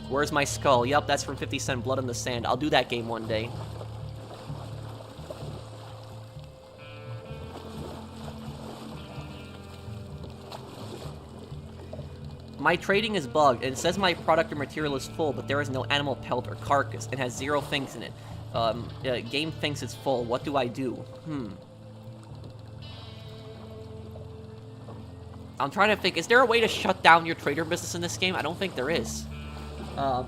Where's my skull? Yup, that's from 50 Cent Blood on the Sand. I'll do that game one day. My trading is bugged, and it says my product or material is full, but there is no animal pelt or carcass, and has 0 things in it. Game thinks it's full. What do I do? I'm trying to think, is there a way to shut down your trader business in this game? I don't think there is. Your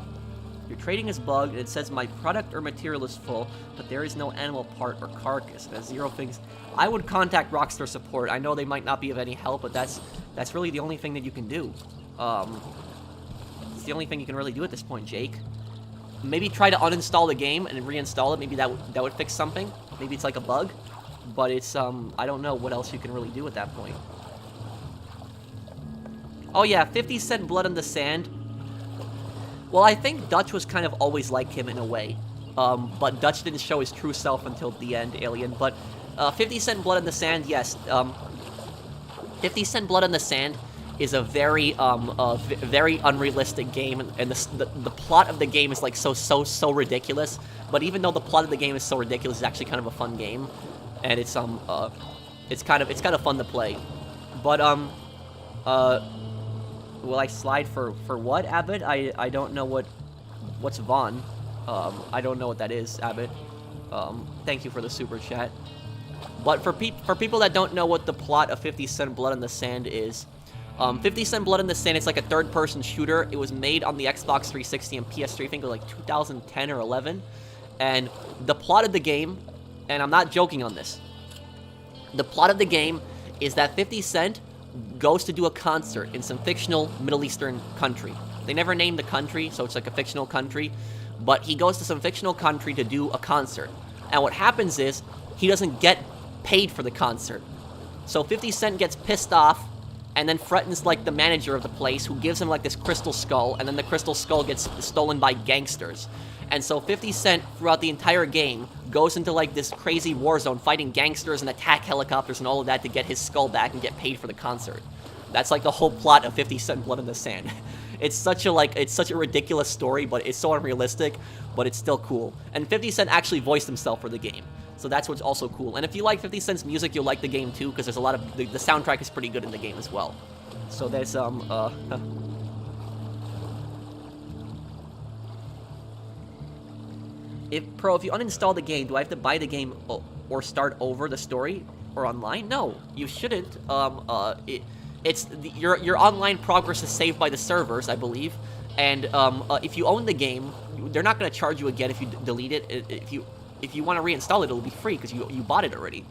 trading is bugged, and it says my product or material is full, but there is no animal part or carcass, and has 0 things. I would contact Rockstar support. I know they might not be of any help, but that's really the only thing that you can do. It's the only thing you can really do at this point, Jake. Maybe try to uninstall the game and reinstall it. Maybe that would fix something. Maybe it's like a bug. But it's, I don't know what else you can really do at that point. Oh yeah, 50 Cent Blood on the Sand. Well, I think Dutch was kind of always like him in a way. But Dutch didn't show his true self until the end, Alien. But 50 Cent Blood on the Sand, yes. 50 Cent Blood on the Sand is a very very unrealistic game, and the plot of the game is like so ridiculous. But even though the plot of the game is so ridiculous, it's actually kind of a fun game, and it's kind of fun to play. But will I slide for what, Abbott? I don't know what's Vaughn. I don't know what that is, Abbott. Thank you for the super chat. But for people that don't know what the plot of 50 Cent Blood on the Sand is. 50 Cent Blood in the Sand, it's like a third-person shooter. It was made on the Xbox 360 and PS3, I think it was like 2010 or 11. And the plot of the game, and I'm not joking on this, the plot of the game is that 50 Cent goes to do a concert in some fictional Middle Eastern country. They never name the country, so it's like a fictional country. But he goes to some fictional country to do a concert. And what happens is, he doesn't get paid for the concert. So 50 Cent gets pissed off, and then threatens, like, the manager of the place, who gives him, like, this crystal skull, and then the crystal skull gets stolen by gangsters. And so 50 Cent, throughout the entire game, goes into, like, this crazy war zone, fighting gangsters and attack helicopters and all of that to get his skull back and get paid for the concert. That's, like, the whole plot of 50 Cent Blood on the Sand. It's such a ridiculous story, but it's so unrealistic, but it's still cool. And 50 Cent actually voiced himself for the game. So that's what's also cool. And if you like 50 Cent's music, you'll like the game too, because there's a lot of... The soundtrack is pretty good in the game as well. So there's, If you uninstall the game, do I have to buy the game or start over the story? Or online? No, you shouldn't. Your online progress is saved by the servers, I believe. And, if you own the game, they're not going to charge you again if you delete it. If you want to reinstall it, it'll be free because you bought it already.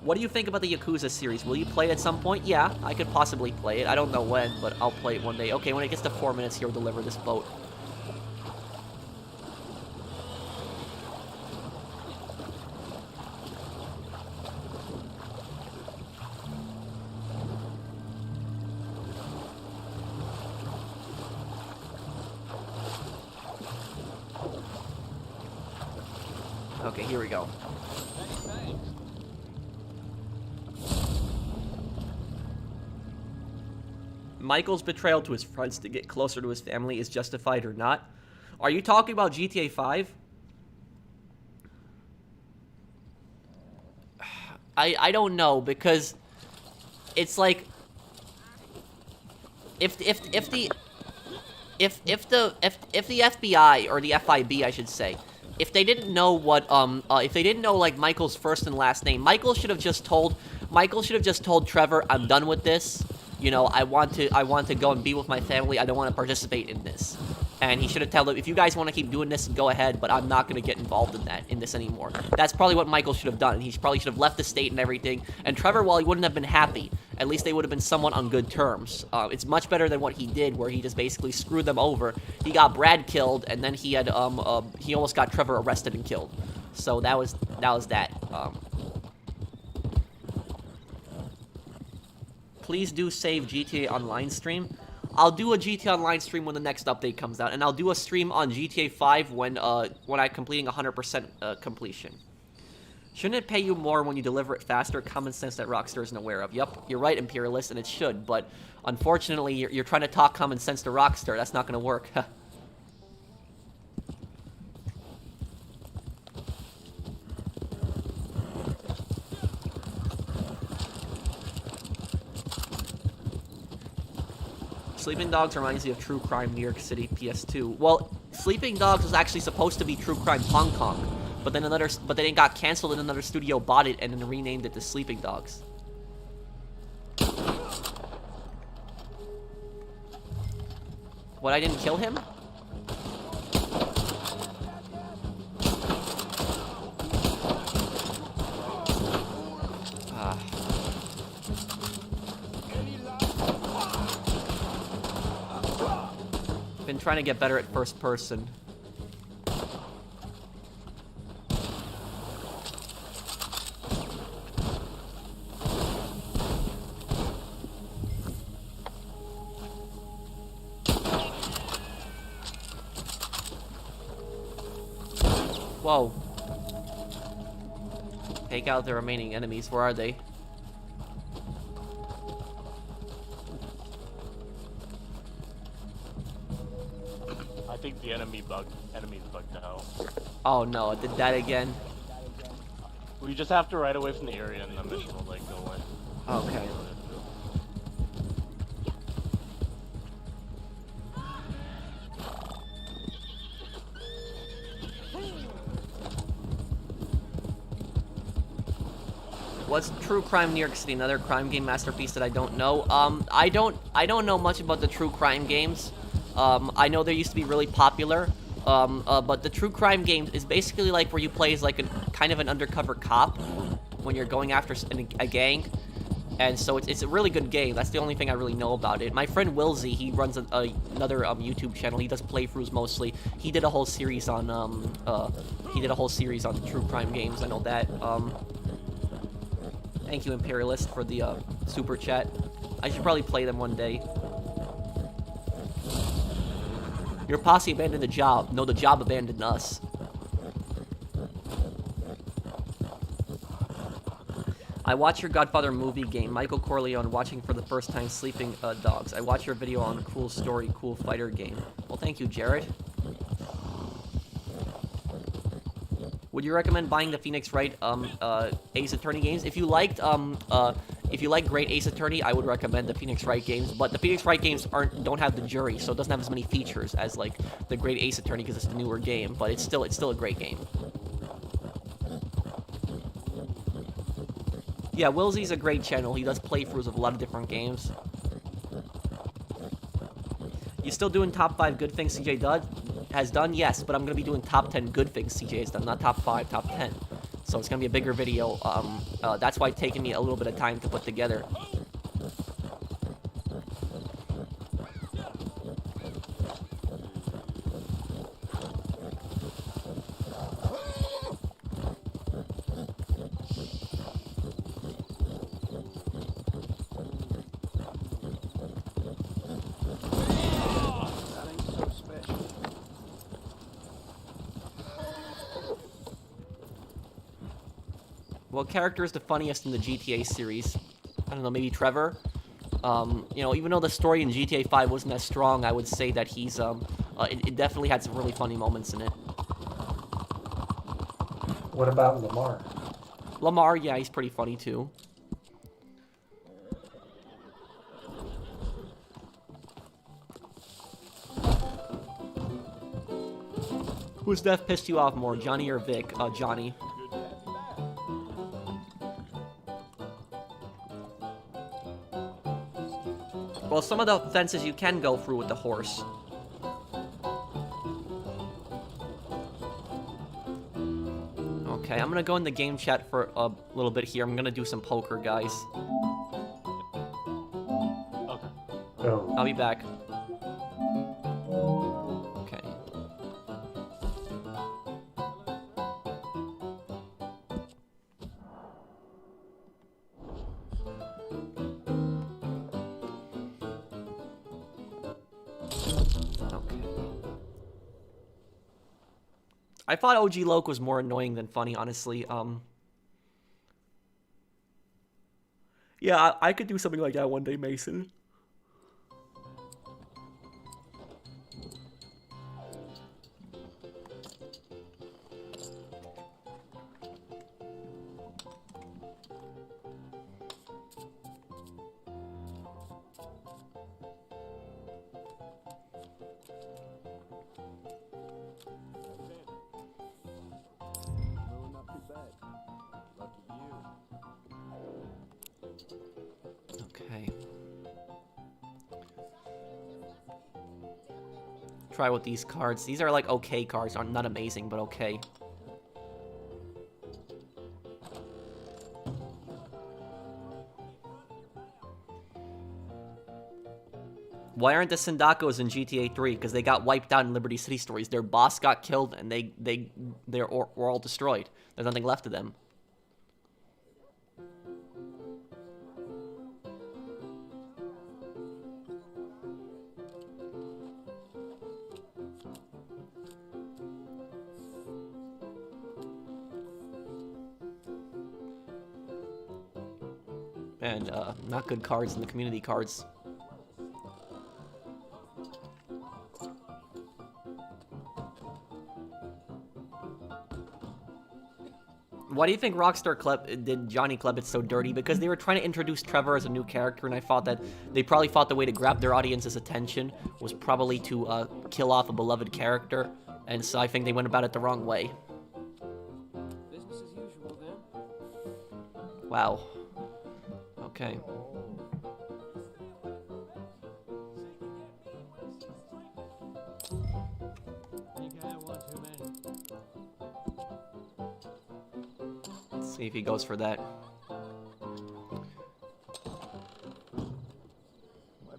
What do you think about the Yakuza series? Will you play it at some point? Yeah, I could possibly play it. I don't know when, but I'll play it one day. Okay, when it gets to 4 minutes, he'll deliver this boat. Okay, here we go. Michael's betrayal to his friends to get closer to his family is justified or not. Are you talking about GTA 5? I don't know, because it's like if the FBI or the FIB, I should say, if they didn't know what if they didn't know like Michael's first and last name, Michael should have just told Trevor, I'm done with this. You know, I want to go and be with my family. I don't want to participate in this. And he should have told them, if you guys want to keep doing this, go ahead, but I'm not going to get involved in this anymore. That's probably what Michael should have done. He probably should have left the state and everything. And Trevor, while he wouldn't have been happy, at least they would have been somewhat on good terms. It's much better than what he did, where he just basically screwed them over. He got Brad killed, and then he had he almost got Trevor arrested and killed. So that was that. Please do save GTA Online stream. I'll do a GTA Online stream when the next update comes out, and I'll do a stream on GTA 5 when I'm completing 100% completion. Shouldn't it pay you more when you deliver it faster? Common sense that Rockstar isn't aware of. Yup, you're right, Imperialist, and it should, but unfortunately, you're trying to talk common sense to Rockstar. That's not going to work. Sleeping Dogs reminds me of True Crime New York City PS2. Well, Sleeping Dogs was actually supposed to be True Crime Hong Kong, but then it got canceled and another studio bought it and then renamed it to Sleeping Dogs. What, I didn't kill him? Been trying to get better at first person. Whoa. Take out the remaining enemies. Where are they? I think the enemy's bugged out. Oh no, I did that again. We just have to ride away from the area and the mission will like go away. Okay. What's True Crime New York City? Another crime game masterpiece that I don't know. I don't know much about the true crime games. I know they used to be really popular. But the true crime game is basically like where you play as like kind of an undercover cop when you're going after a gang. And so it's a really good game. That's the only thing I really know about it. My friend Wilsey, he runs another YouTube channel. He does playthroughs mostly. He did a whole series on true crime games. I know that. Thank you, Imperialist, for the super chat. I should probably play them one day. Your posse abandoned the job. No, the job abandoned us. I watch your Godfather movie game. Michael Corleone watching for the first time Sleeping Dogs. I watch your video on Cool Story, Cool Fighter game. Well, thank you, Jared. Would you recommend buying the Phoenix Wright Ace Attorney games? If you liked great Ace Attorney, I would recommend the Phoenix Wright games. But the Phoenix Wright games don't have the jury, so it doesn't have as many features as like the great Ace Attorney because it's the newer game. But it's still a great game. Yeah, Wilsey's a great channel. He does playthroughs of a lot of different games. You still doing top 5 good things CJ has done? Yes, but I'm going to be doing top 10 good things CJ has done, not top 5, top 10. So it's going to be a bigger video. That's why it's taken me a little bit of time to put together. What character is the funniest in the GTA series? I don't know, maybe Trevor? You know, even though the story in GTA 5 wasn't as strong, I would say that he's it definitely had some really funny moments in it. What about Lamar? Lamar, yeah, he's pretty funny too. Whose death pissed you off more, Johnny or Vic? Johnny. Well, some of the fences you can go through with the horse. Okay, I'm gonna go in the game chat for a little bit here. I'm gonna do some poker, guys. Okay. Oh. I'll be back. Okay. I thought OG Loke was more annoying than funny, honestly. Yeah, I could do something like that one day, Mason. Okay. Try with these cards. These are like okay cards, aren't not amazing, but okay. Why aren't the Sindacos in GTA 3? Because they got wiped out in Liberty City Stories. Their boss got killed and were all destroyed. There's nothing left of them. And not good cards in the community cards. Why do you think Rockstar did Johnny Klebitz so dirty? Because they were trying to introduce Trevor as a new character, and I thought that they probably thought the way to grab their audience's attention was probably to kill off a beloved character, and so I think they went about it the wrong way. Business as usual, then. Wow. Okay. Let's see if he goes for that. My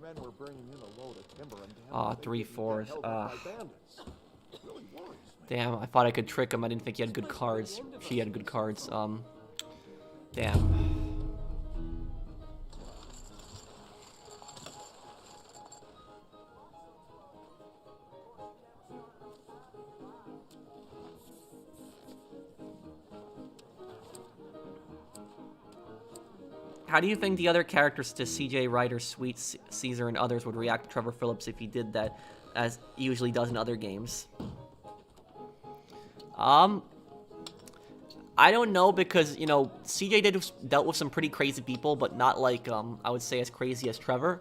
men were bringing in a load of timber and 3/4. Damn, I thought I could trick him. I didn't think he had good cards. She had good cards. Damn. How do you think the other characters to CJ, Ryder, Sweet, Caesar, and others would react to Trevor Phillips if he did that, as he usually does in other games? I don't know, because, you know, CJ dealt with some pretty crazy people, but not like, I would say as crazy as Trevor.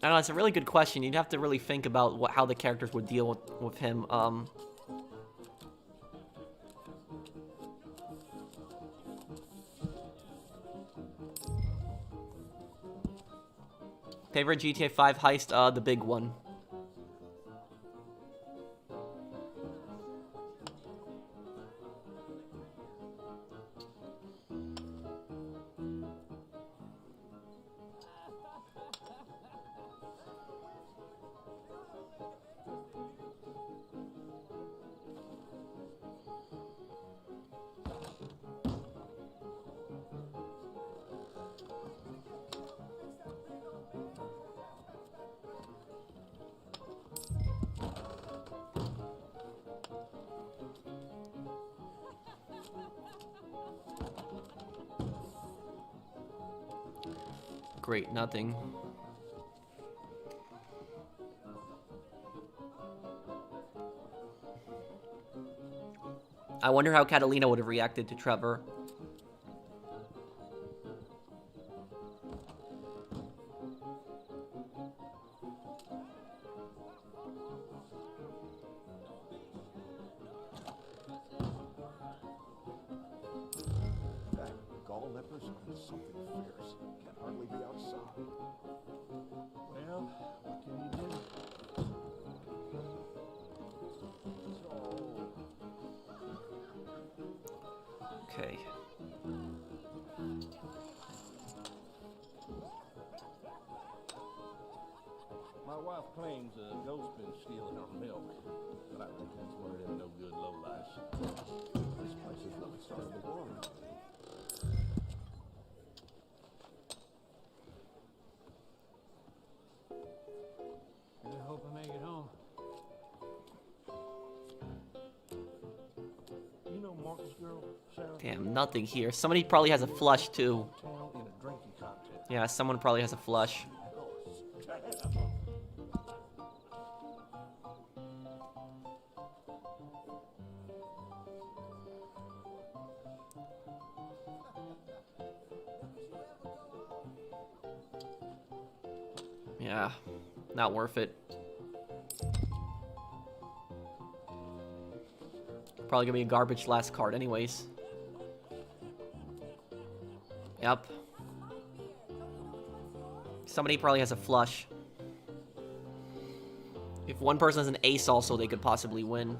I don't know, it's a really good question. You'd have to really think about how the characters would deal with him. Favorite GTA 5 heist? The big one. Great, nothing. I wonder how Catalina would have reacted to Trevor. That gall lepers are something fierce. Can hardly be outside. Well, what can you do? Okay. My wife claims a ghost been stealing her milk, but I think that's one of them no good lowlifes. This place is really starting to worry me. I hope I make it home. You know Marcus' girl, Sarah? Damn, nothing here. Somebody probably has a flush too. Town in a drinking contest. Yeah, someone probably has a flush. Yeah, not worth it. Probably gonna be a garbage last card anyways. Yep. Somebody probably has a flush. If one person has an ace also, they could possibly win.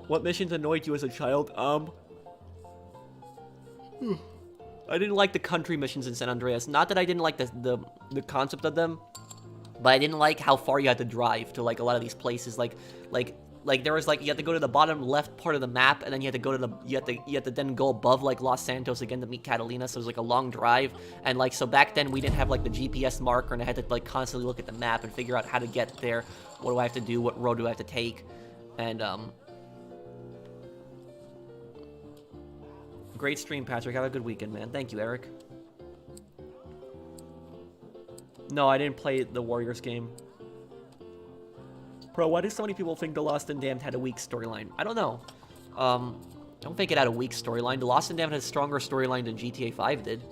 What missions annoyed you as a child? I didn't like the country missions in San Andreas. Not that I didn't like the concept of them, but I didn't like how far you had to drive to like a lot of these places. Like there was like you had to go to the bottom left part of the map, and then you had to go to the you had to then go above like Los Santos again to meet Catalina. So it was like a long drive, and like so back then we didn't have like the GPS marker, and I had to like constantly look at the map and figure out how to get there. What do I have to do? What road do I have to take? And great stream, Patrick. Have a good weekend, man. Thank you, Eric. No, I didn't play the Warriors game. Bro, why do so many people think The Lost and Damned had a weak storyline? I don't know. I don't think it had a weak storyline. The Lost and Damned had a stronger storyline than GTA 5 did.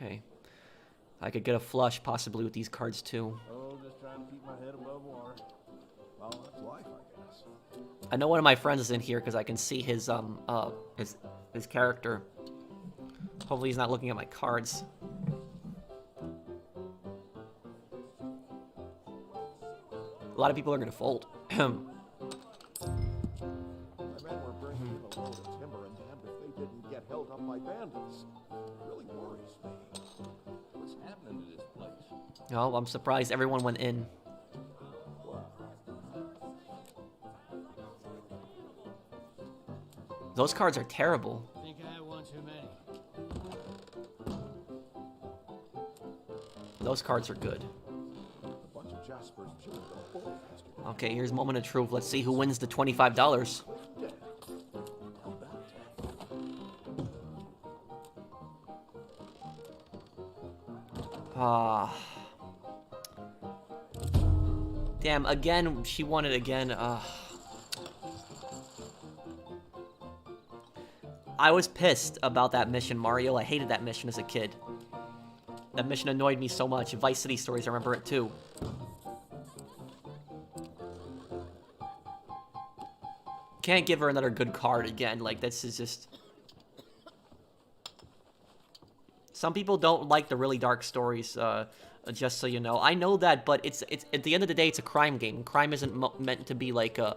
Okay. I could get a flush possibly with these cards too. Oh, just trying to keep my head above water. Well, that's life, I guess. I know one of my friends is in here because I can see his character. Hopefully he's not looking at my cards. A lot of people are gonna fold. My men were bringing in a load of timber, and damned if they didn't get held up by bandits. It really worries me. What's happening to this place? Oh, I'm surprised everyone went in. Those cards are terrible. I think I had one too many. Those cards are good. A bunch of Jaspers chewed the bull yesterday. Okay, here's moment of truth. Let's see who wins the $25. Dead. Held that. Damn, again, she won it again. I was pissed about that mission, Mario. I hated that mission as a kid. That mission annoyed me so much. Vice City Stories, I remember it too. Can't give her another good card again. Like, this is just... Some people don't like the really dark stories, just so you know. I know that, but it's at the end of the day, it's a crime game. Crime isn't meant to be like a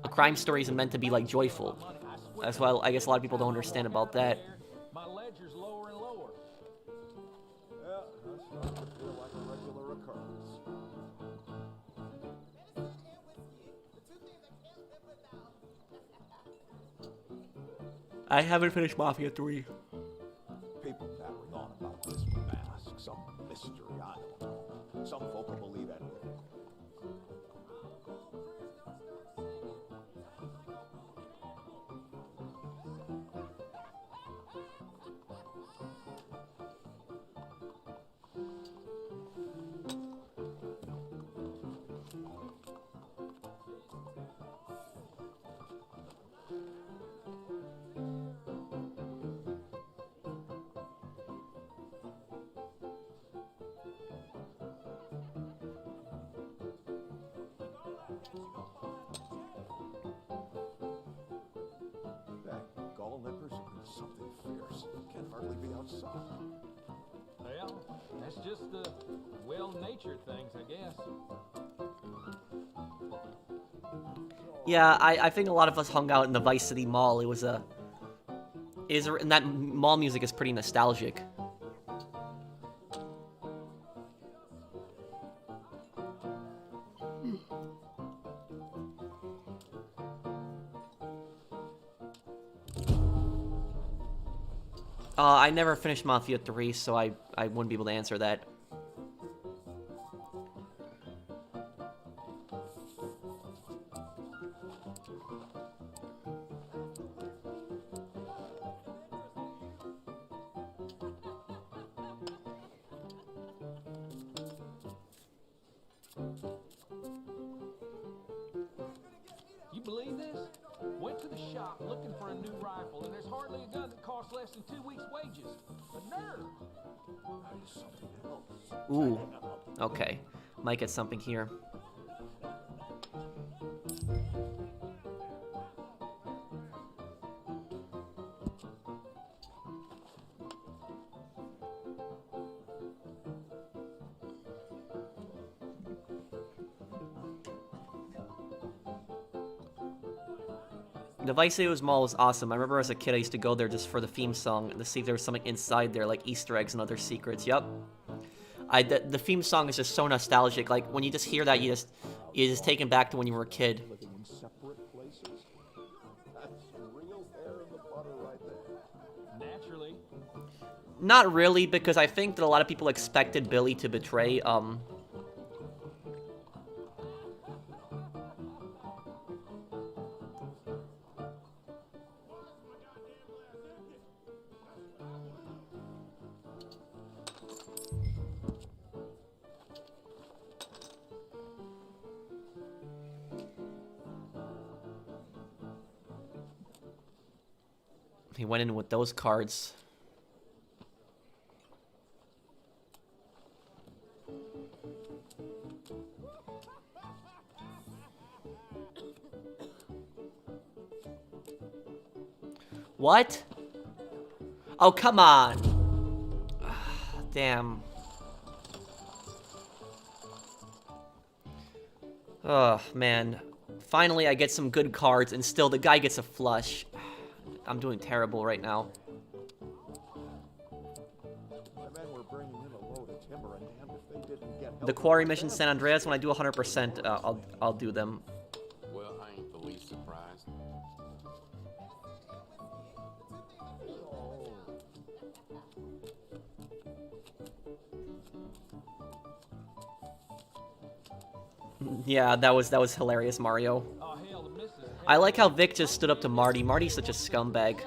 crime story isn't meant to be like joyful. As well, I guess a lot of people don't understand about that. My ledger's lower and lower. Yeah, that's starting to feel like a regular occurrence. I haven't finished Mafia 3. People babbling on about this mask, some mystery, I don't know. Some folk will believe anything. That's just the well-natured things, I guess. Yeah, I think a lot of us hung out in the Vice City Mall. It was and that mall music is pretty nostalgic. I never finished Mafia 3, so I wouldn't be able to answer that. You believe this? Went to the shop looking for a new rifle, and there's hardly a gun that costs less than 2 weeks' wages. A nerve! Ooh. Okay. Might get something here. The Vice City Mall was awesome. I remember as a kid I used to go there just for the theme song and to see if there was something inside there, like Easter eggs and other secrets. Yep. The theme song is just so nostalgic. Like when you just hear that, you're just taken back to when you were a kid. Living in separate places. That's real hair in the butter right there. Naturally. Not really, because I think that a lot of people expected Billy to betray he went in with those cards. What? Oh, come on. Damn. Oh, man. Finally, I get some good cards, and still the guy gets a flush. I'm doing terrible right now. The quarry mission San Andreas, when I do 100%, I'll do them. Well, I ain't the least surprised. Yeah, that was hilarious, Mario. I like how Vic just stood up to Marty. Marty's such a scumbag.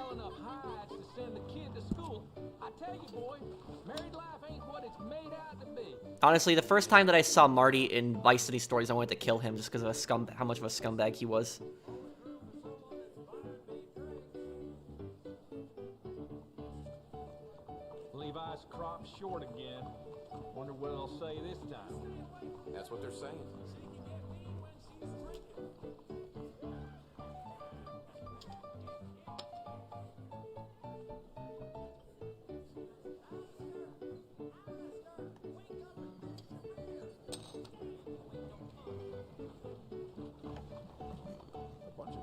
Honestly, the first time that I saw Marty in Vice City Stories, I wanted to kill him just because of how much of a scumbag he was. Levi's crop short again. Wonder what they'll say this time. That's what they're saying.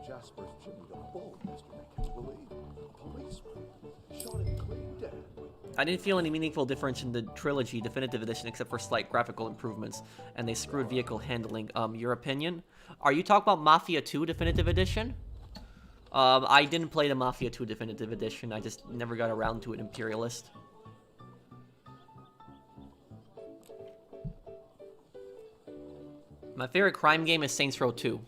Jasper's Jimmy the Bull yesterday, can you believe? A policeman shot him clean dead. I didn't feel any meaningful difference in the trilogy definitive edition except for slight graphical improvements, and they screwed vehicle handling. Your opinion? Are you talking about Mafia 2 definitive edition? I didn't play the Mafia 2 definitive edition. I just never got around to it, Imperialist. My favorite crime game is Saints Row 2.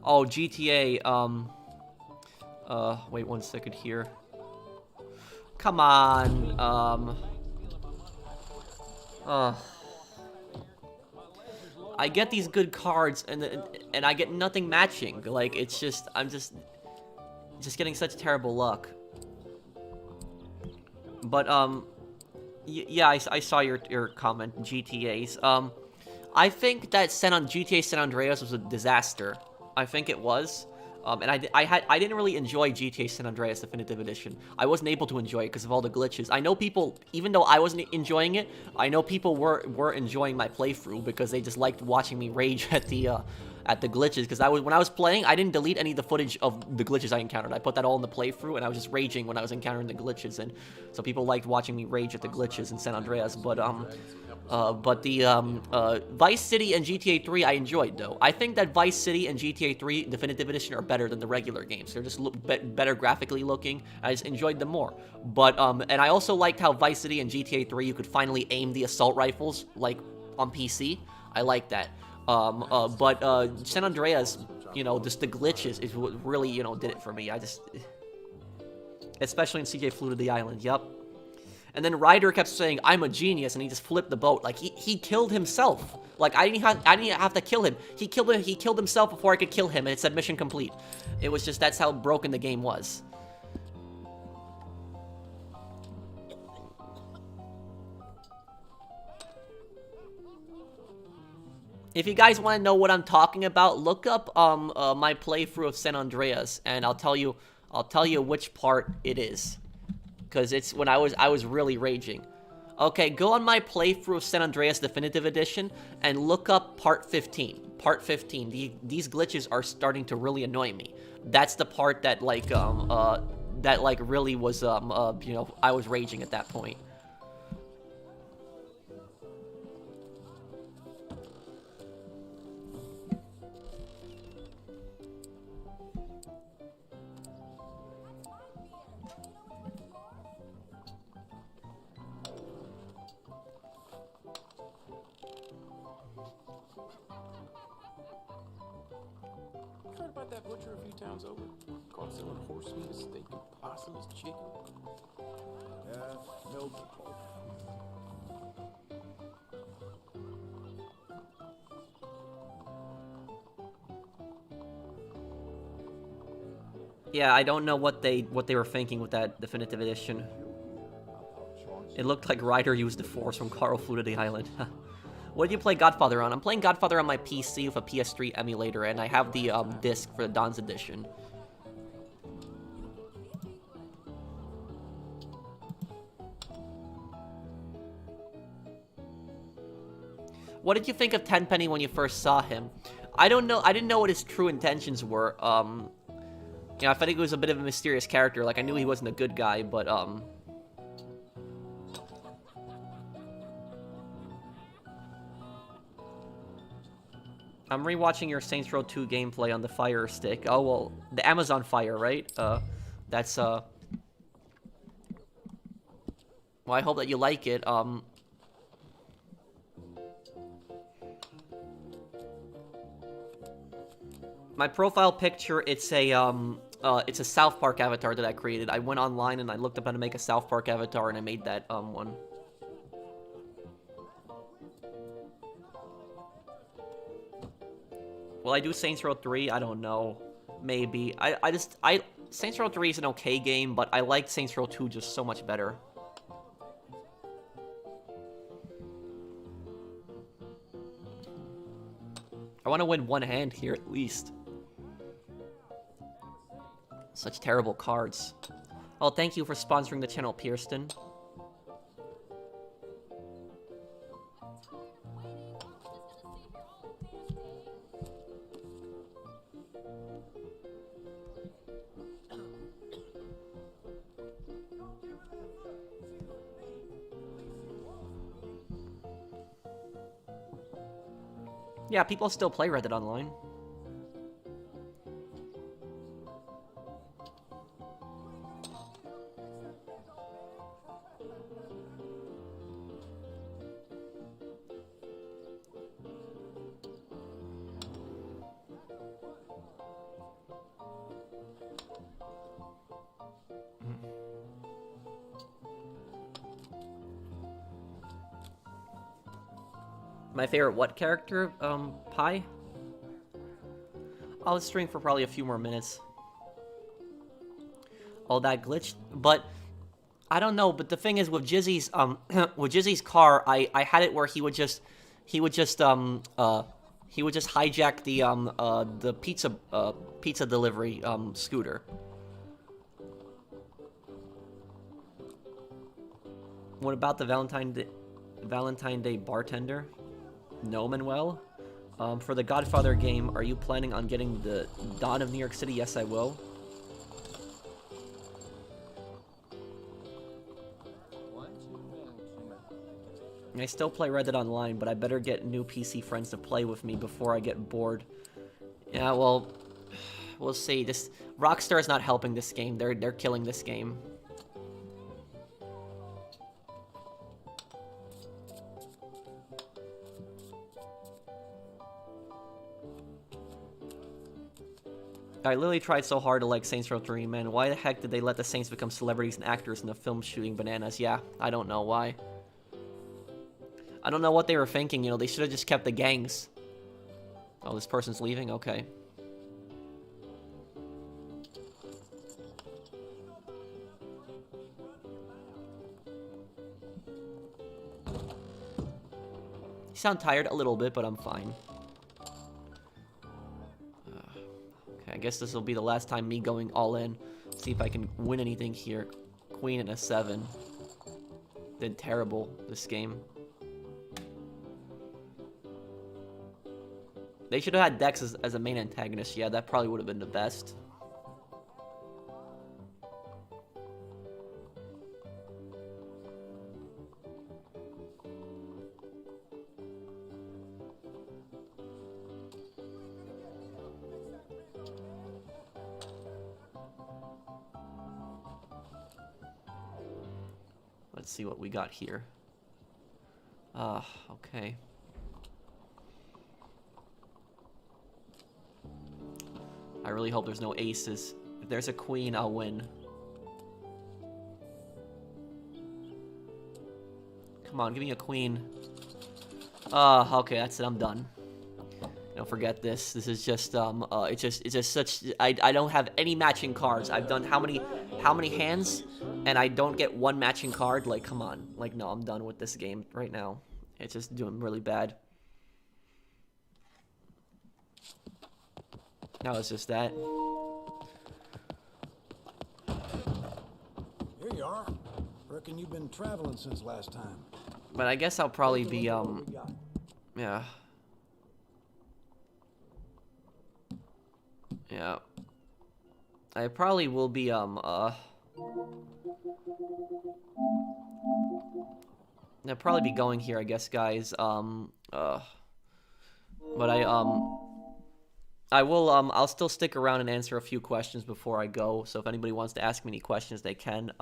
Oh, GTA, wait 1 second here. Come on, I get these good cards, and I get nothing matching. Like, it's just, I'm just getting such terrible luck. But, yeah, I saw your comment, GTAs. I think that GTA San Andreas was a disaster. I think it was. And I didn't really enjoy GTA San Andreas Definitive Edition. I wasn't able to enjoy it because of all the glitches. I know people, even though I wasn't enjoying it, I know people were enjoying my playthrough because they just liked watching me rage at the glitches. Because when I was playing, I didn't delete any of the footage of the glitches I encountered. I put that all in the playthrough, and I was just raging when I was encountering the glitches, and so people liked watching me rage at the glitches in San Andreas. But the Vice City and GTA 3 I enjoyed, though. I think that Vice City and GTA 3 Definitive Edition are better than the regular games. They're just better graphically looking. I just enjoyed them more. But and I also liked how Vice City and GTA 3 you could finally aim the assault rifles like on PC. I like that. But San Andreas, you know, just the glitches is what really, you know, did it for me. Especially in CJ Flew to the Island. Yep. And then Ryder kept saying, "I'm a genius," and he just flipped the boat. Like he killed himself. Like I didn't have to kill him. He killed himself before I could kill him, and it said mission complete. It was just, that's how broken the game was. If you guys want to know what I'm talking about, look up my playthrough of San Andreas, and I'll tell you which part it is. Because it's when I was really raging. Okay, go on my playthrough of San Andreas Definitive Edition and look up part 15. Part 15. These glitches are starting to really annoy me. That's the part that really was you know, I was raging at that point. Heard about that butcher a few towns over? Caught selling horse meat, steak, and possum as chicken. Yeah, milk. Yeah, I don't know what they were thinking with that Definitive Edition. It looked like Ryder used the Force from Carl Flew to the Island. What did you play Godfather on? I'm playing Godfather on my PC with a PS3 emulator, and I have the disc for the Don's Edition. What did you think of Tenpenny when you first saw him? I don't know. I didn't know what his true intentions were. You know, I think he was a bit of a mysterious character. Like, I knew he wasn't a good guy, but I'm rewatching your Saints Row 2 gameplay on the Fire Stick. Oh, well, the Amazon Fire, right? That's, well, I hope that you like it. My profile picture, it's a South Park avatar that I created. I went online and I looked up how to make a South Park avatar, and I made that, one. Will I do Saints Row 3? I don't know. Maybe. Saints Row 3 is an okay game, but I liked Saints Row 2 just so much better. I want to win one hand here, at least. Such terrible cards. Oh, thank you for sponsoring the channel, Pierston. Yeah, people still play Reddit online. My favorite what character? Pi? I'll stream for probably a few more minutes. Oh, that glitched, but I don't know. But the thing is, with Jizzy's with Jizzy's car, I had it where he would just hijack the pizza pizza delivery scooter. What about the Valentine Day bartender? No, Manuel. For the Godfather game, are you planning on getting the Dawn of New York City? Yes, I will. I still play Red Dead Online, but I better get new PC friends to play with me before I get bored. Yeah, well, we'll see. This Rockstar is not helping this game. They're killing this game. I literally tried so hard to like Saints Row 3, man. Why the heck did they let the Saints become celebrities and actors in the film shooting bananas? Yeah, I don't know why. I don't know what they were thinking, you know, they should have just kept the gangs. Oh, this person's leaving? Okay. You sound tired a little bit, but I'm fine. Okay, I guess this will be the last time me going all in. See if I can win anything here. Queen and a 7. Did terrible this game. They should have had Dex as a main antagonist. Yeah, that probably would have been the best. Let's see what we got here. Okay. I really hope there's no aces. If there's a queen, I'll win. Come on, give me a queen. Okay, that's it. I'm done. Don't forget this. This is just it's just such. I don't have any matching cards. I've done how many hands, and I don't get one matching card. Like, come on. Like, no, I'm done with this game right now. It's just doing really bad. Now it's just that. Here you are. Reckon you've been traveling since last time. But I guess I'll probably be yeah. Yeah. I probably will be I'll probably be going here, I guess, guys. But I will, I'll still stick around and answer a few questions before I go, so if anybody wants to ask me any questions, they can.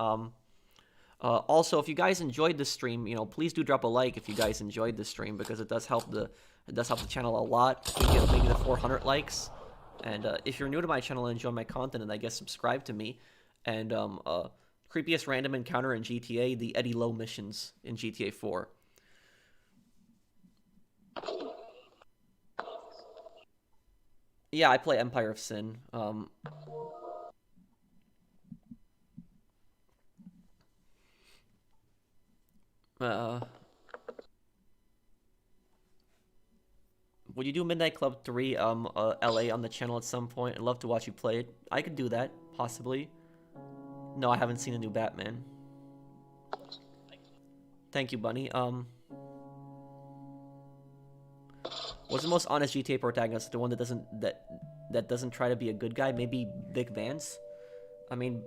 Also, if you guys enjoyed the stream, you know, please do drop a like if you guys enjoyed the stream, because it does help the channel a lot to get maybe the 400 likes. And if you're new to my channel and enjoy my content, and I guess subscribe to me. And creepiest random encounter in GTA, the Eddie Lowe missions in GTA 4. Yeah, I play Empire of Sin. Would you do Midnight Club 3 LA on the channel at some point? I'd love to watch you play it. I could do that, possibly. No, I haven't seen a new Batman. Thank you, Bunny. What's the most honest GTA protagonist? The one that doesn't try to be a good guy? Maybe Vic Vance? I mean,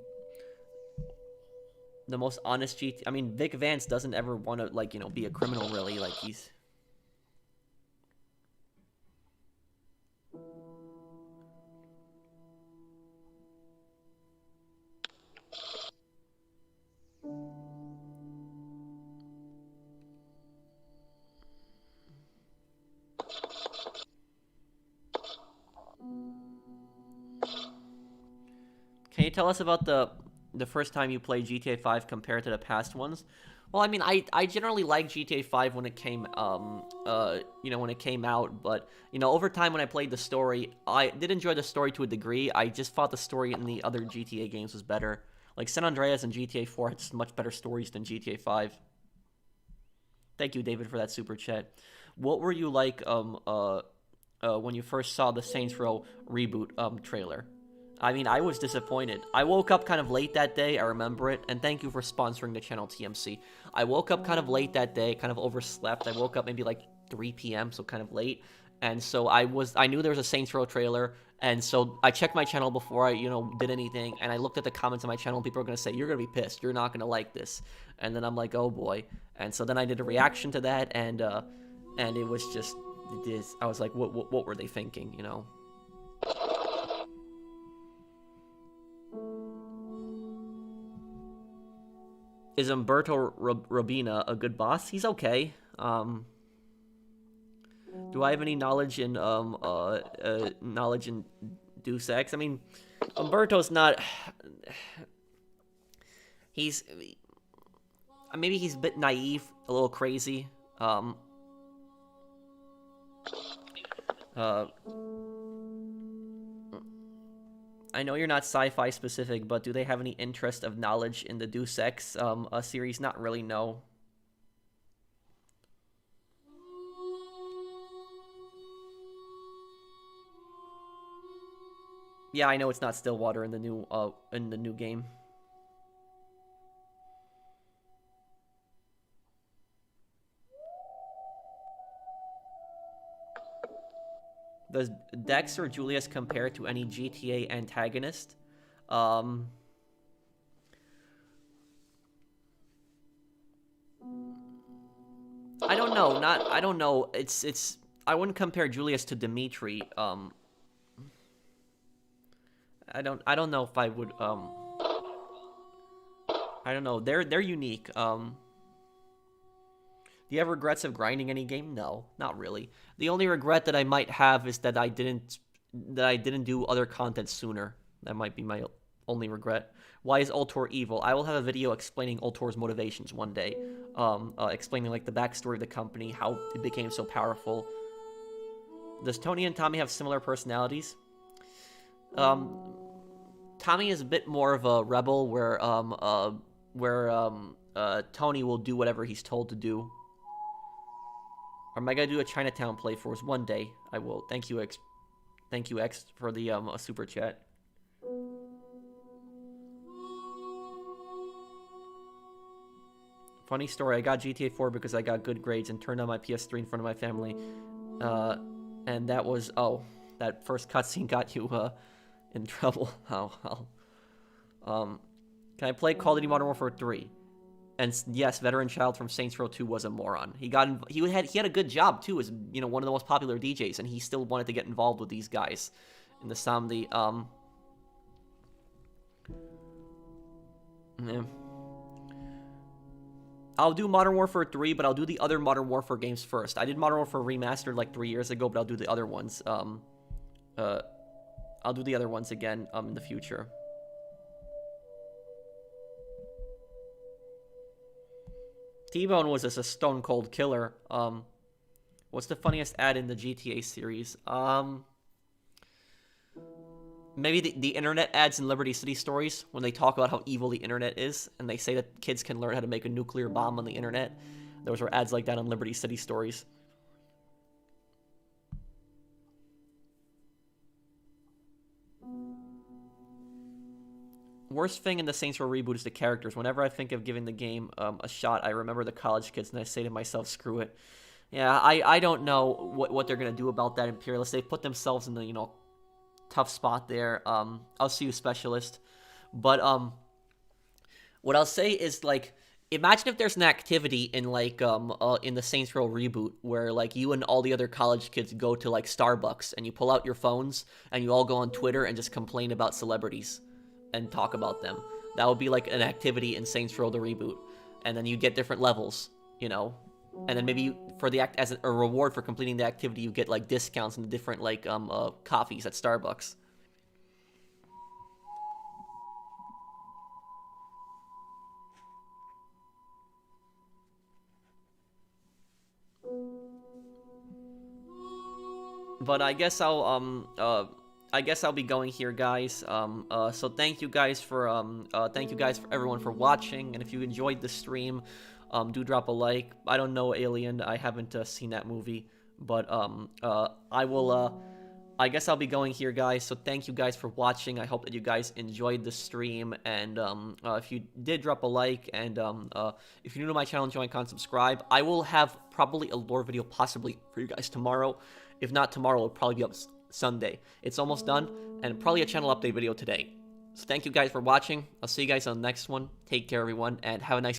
the most honest I mean, Vic Vance doesn't ever want to, like, you know, be a criminal, really. Like, he's... Can you tell us about the first time you played GTA 5 compared to the past ones? Well, I mean, I generally liked GTA 5 when it came, you know, when it came out, but, you know, over time when I played the story, I did enjoy the story to a degree. I just thought the story in the other GTA games was better. Like, San Andreas and GTA 4 had just much better stories than GTA 5. Thank you, David, for that super chat. What were you like, when you first saw the Saints Row reboot trailer. I mean, I was disappointed. I woke up kind of late that day, I remember it, and thank you for sponsoring the channel, TMC. I woke up kind of late that day, kind of overslept. I woke up maybe like 3 p.m., so kind of late, and so I knew there was a Saints Row trailer, and so I checked my channel before I, did anything, and I looked at the comments on my channel, and people are going to say, you're going to be pissed, you're not going to like this, and then I'm like, oh boy, and so then I did a reaction to that, and it was just, I was like, what were they thinking, Is Umberto Robina a good boss? He's okay. Do I have any knowledge in Deus Ex? I mean, Umberto's not. Maybe he's a bit naive, a little crazy. I know you're not sci-fi specific, but do they have any interest of knowledge in the Deus Ex series? Not really, no. Yeah, I know it's not Stillwater in the new game. Does Dex or Julius compare to any GTA antagonist? I don't know. I don't know. I wouldn't compare Julius to Dimitri. I don't know if I would. I don't know. They're unique. Do you have regrets of grinding any game? No, not really. The only regret that I might have is that I didn't do other content sooner. That might be my only regret. Why is Ultor evil? I will have a video explaining Ultor's motivations one day. Explaining like the backstory of the company, how it became so powerful. Does Tony and Tommy have similar personalities? Tommy is a bit more of a rebel, where Tony will do whatever he's told to do. Or am I gonna do a Chinatown playthrough? One day I will. Thank you, X. Thank you, X, for the super chat. Funny story. I got GTA 4 because I got good grades and turned on my PS3 in front of my family. And that was that first cutscene got you in trouble. Can I play Call of Duty Modern Warfare 3? And yes, veteran child from Saints Row 2 was a moron. He had a good job too, as one of the most popular DJs, and he still wanted to get involved with these guys in the Somni. Yeah. I'll do Modern Warfare 3, but I'll do the other Modern Warfare games first. I did Modern Warfare Remastered like 3 years ago, but I'll do the other ones. I'll do the other ones again in the future. T-Bone was just a stone cold killer. What's the funniest ad in the GTA series? Maybe the internet ads in Liberty City Stories, when they talk about how evil the internet is, and they say that kids can learn how to make a nuclear bomb on the internet. Those were ads like that on Liberty City Stories. Worst thing in the Saints Row reboot is the characters. Whenever I think of giving the game a shot, I remember the college kids, and I say to myself, screw it. Yeah, I don't know what they're going to do about that, Imperialists. They've put themselves in the, tough spot there. I'll see you, Specialist. But what I'll say is, like, imagine if there's an activity in, like, in the Saints Row reboot where, like, you and all the other college kids go to, like, Starbucks, and you pull out your phones, and you all go on Twitter and just complain about celebrities and talk about them. That would be like an activity in Saints Row the reboot, and then you get different levels, and then maybe for the as a reward for completing the activity, you get like discounts in the different like coffees at Starbucks. But I guess I'll be going here, guys. So thank you guys for everyone for watching, and if you enjoyed the stream, do drop a like. I don't know Alien. I haven't seen that movie, But I will. I guess I'll be going here, guys. So thank you guys for watching. I hope that you guys enjoyed the stream. And if you did, drop a like. And if you're new to my channel, join, comment, subscribe. I will have probably a lore video possibly for you guys tomorrow. If not tomorrow, it'll probably be up Sunday. It's almost done, and probably a channel update video today. So thank you guys for watching. I'll see you guys on the next one. Take care, everyone, and have a nice